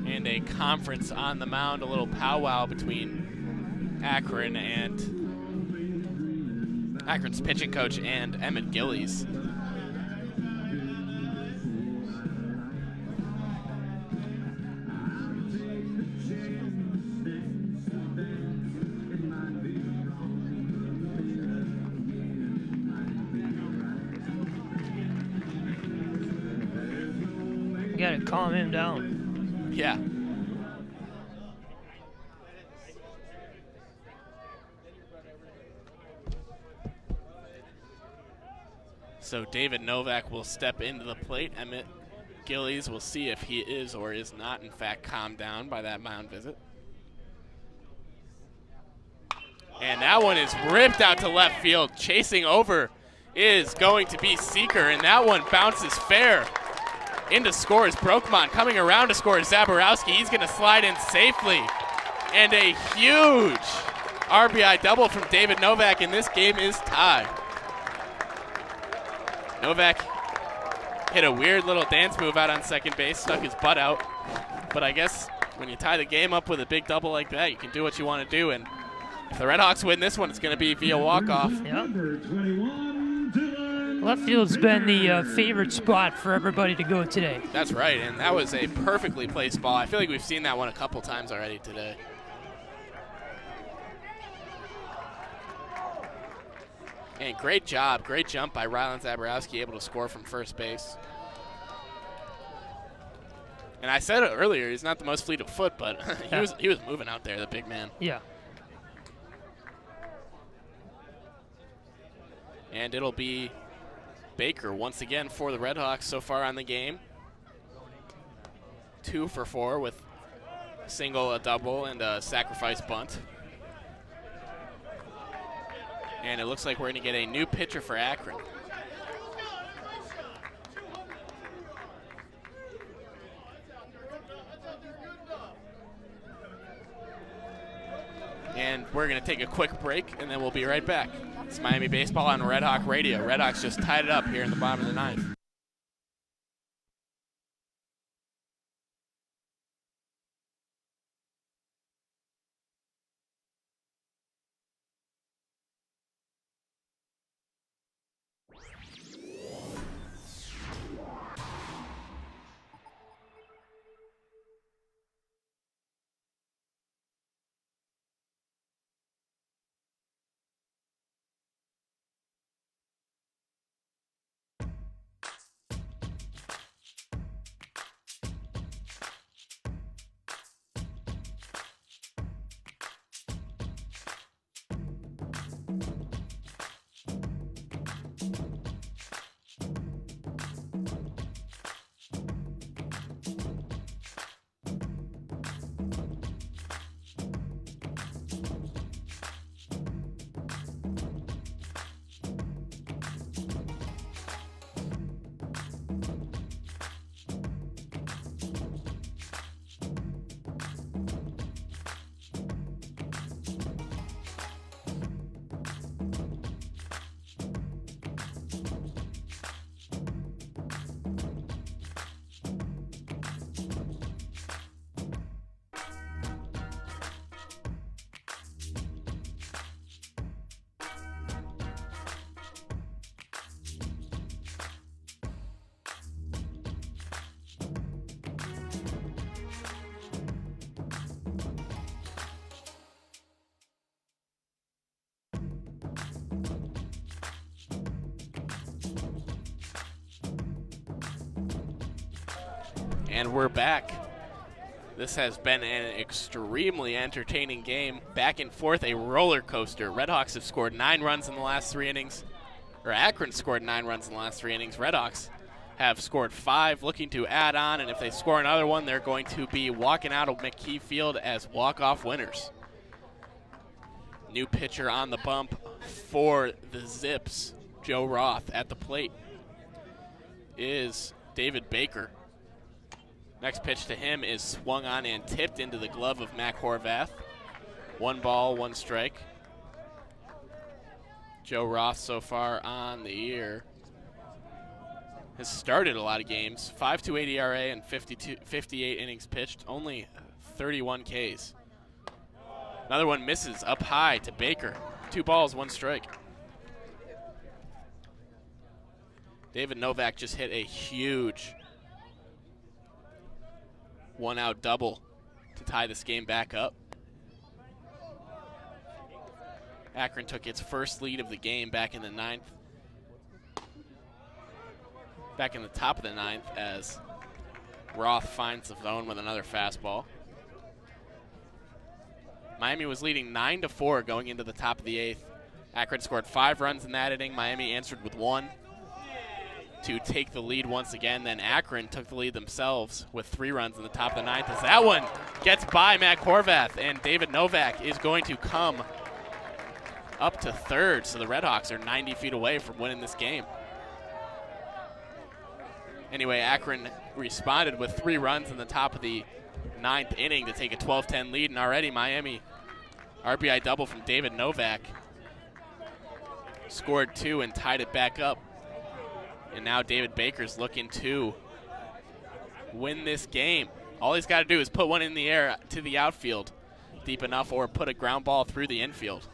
And a conference on the mound, a little powwow between Akron and Akron's pitching coach and Emmett Gillies. You gotta calm him down. Yeah. So David Novak will step into the plate. Emmett Gillies will see if he is or is not, in fact, calmed down by that mound visit. And that one is ripped out to left field. Chasing over is going to be Seeker, and that one bounces fair into scores. Brokemond coming around to score. Zaborowski, he's going to slide in safely. And a huge RBI double from David Novak, and this game is tied. Novak hit a weird little dance move out on second base, stuck his butt out. But I guess when you tie the game up with a big double like that, you can do what you want to do. And if the RedHawks win this one, it's going to be via walk-off. Yep. Left field's been the favorite spot for everybody to go today. That's right, and that was a perfectly placed ball. I feel like we've seen that one a couple times already today. And great job, great jump by Rylan Zaborowski, able to score from first base. And I said it earlier, he's not the most fleet of foot, but he was moving out there, the big man. Yeah. And it'll be Baker once again for the RedHawks so far on the game. 2 for 4 with a single, a double, and a sacrifice bunt. And it looks like we're going to get a new pitcher for Akron. And we're going to take a quick break, and then we'll be right back. It's Miami Baseball on Red Hawk Radio. Redhawks just tied it up here in the bottom of the ninth. And we're back. This has been an extremely entertaining game. Back and forth, a roller coaster. RedHawks have scored 9 runs in the last 3 innings. Or Akron scored 9 runs in the last 3 innings. RedHawks have scored 5, looking to add on, and if they score another one, they're going to be walking out of McKie Field as walk-off winners. New pitcher on the bump for the Zips, Joe Roth. At the plate is David Baker. Next pitch to him is swung on and tipped into the glove of Mac Horvath. 1 ball, 1 strike. Joe Roth so far on the year has started a lot of games. 5.28 ERA and 58 innings pitched, only 31 Ks. Another one misses up high to Baker. 2 balls, 1 strike. David Novak just hit a huge 1-out double to tie this game back up. Akron took its first lead of the game back in the 9th. Back in the top of the 9th as Roth finds the zone with another fastball. Miami was leading 9-4 going into the top of the 8th. Akron scored 5 runs in that inning. Miami answered with 1 to take the lead once again. Then Akron took the lead themselves with 3 runs in the top of the 9th as that one gets by Mac Horvath, and David Novak is going to come up to third, so the RedHawks are 90 feet away from winning this game. Anyway, Akron responded with 3 runs in the top of the 9th inning to take a 12-10 lead, and already Miami, RBI double from David Novak, scored 2 and tied it back up. And now David Baker's looking to win this game. All he's got to do is put one in the air to the outfield deep enough or put a ground ball through the infield.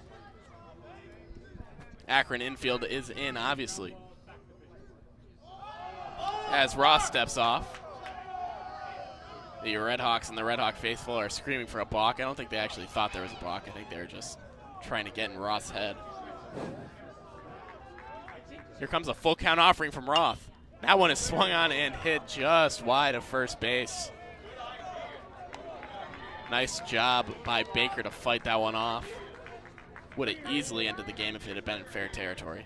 Akron infield is in, obviously. As Ross steps off, the RedHawks and the RedHawk faithful are screaming for a balk. I don't think they actually thought there was a balk. I think they were just trying to get in Ross' head. Here comes a full count offering from Roth. That one is swung on and hit just wide of first base. Nice job by Baker to fight that one off. Would have easily ended the game if it had been in fair territory.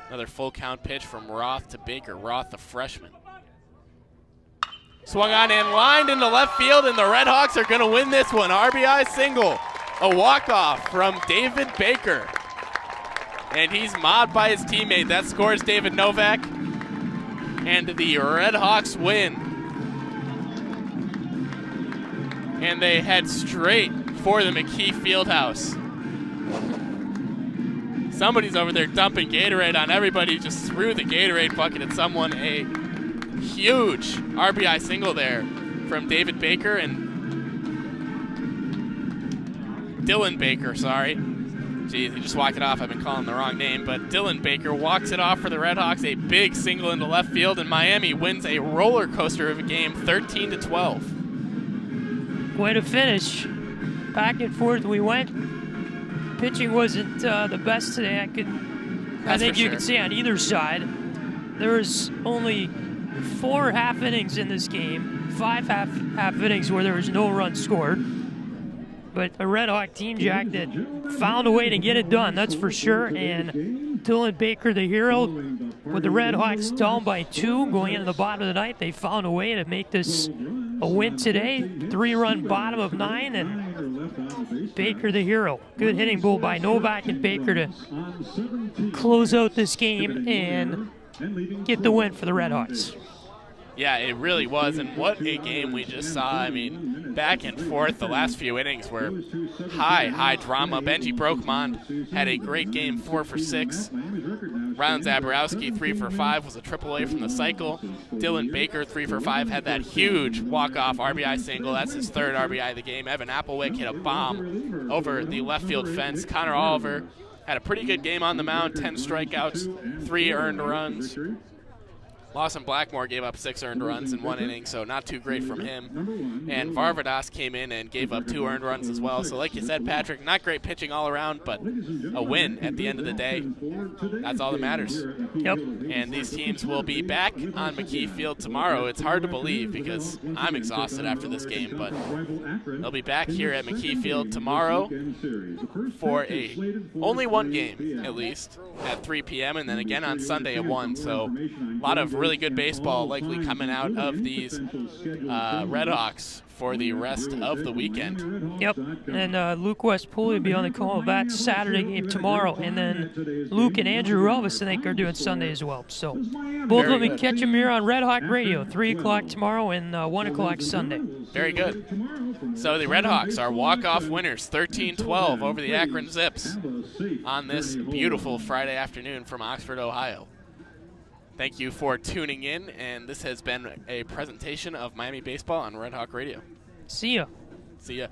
Another full count pitch from Roth to Baker. Roth, the freshman. Swung on and lined into left field, and the RedHawks are going to win this one. RBI single, a walk-off from David Baker. And he's mobbed by his teammate. That scores David Novak, and the RedHawks win. And they head straight for the McKie Fieldhouse. Somebody's over there dumping Gatorade on everybody. Just threw the Gatorade bucket at someone. A huge RBI single there from David Baker and Dylan Baker, sorry. Geez, he just walked it off. I've been calling the wrong name, but Dylan Baker walks it off for the RedHawks. A big single into left field, and Miami wins a roller coaster of a game, 13-12. Way to finish. Back and forth we went. Pitching wasn't the best today. I think you could see on either side. There was only 4 half innings in this game, 5 half innings where there was no run scored. But a RedHawk team, Jack, that found a way to get it done, that's for sure. And Dylan Baker, the hero, with the RedHawks down by 2 going into the bottom of the 9th, they found a way to make this a win today. 3-run bottom of 9, and Baker, the hero. Good hitting bull by Novak and Baker to close out this game and get the win for the RedHawks. Yeah, it really was, and what a game we just saw. I mean, back and forth, the last few innings were high drama. Benji Brokemond had a great game, 4 for 6. Ron Zaborowski, 3 for 5, was a AAA from the cycle. Dylan Baker, 3 for 5, had that huge walk-off RBI single. That's his 3rd RBI of the game. Evan Applewick hit a bomb over the left field fence. Connor Oliver had a pretty good game on the mound, 10 strikeouts, 3 earned runs. Lawson Blackmore gave up 6 earned runs in 1 inning, so not too great from him. And Varvadas came in and gave up 2 earned runs as well. So like you said, Patrick, not great pitching all around, but a win at the end of the day. That's all that matters. Yep. And these teams will be back on McKie Field tomorrow. It's hard to believe because I'm exhausted after this game, but they'll be back here at McKie Field tomorrow for only one game, at least, at 3 p.m., and then again on Sunday at 1. So a lot of really good baseball likely coming out of these RedHawks for the rest of the weekend. Yep, and Luke West Poley will be on the call of that Saturday game tomorrow, and then Luke and Andrew Relvis, I think, are doing Sunday as well. So both of them can catch them here on Red Hawk Radio, 3 o'clock tomorrow and 1 o'clock Sunday. Very good. So the RedHawks are walk-off winners, 13-12 over the Akron Zips on this beautiful Friday afternoon from Oxford, Ohio. Thank you for tuning in, and this has been a presentation of Miami Baseball on Red Hawk Radio. See ya. See ya.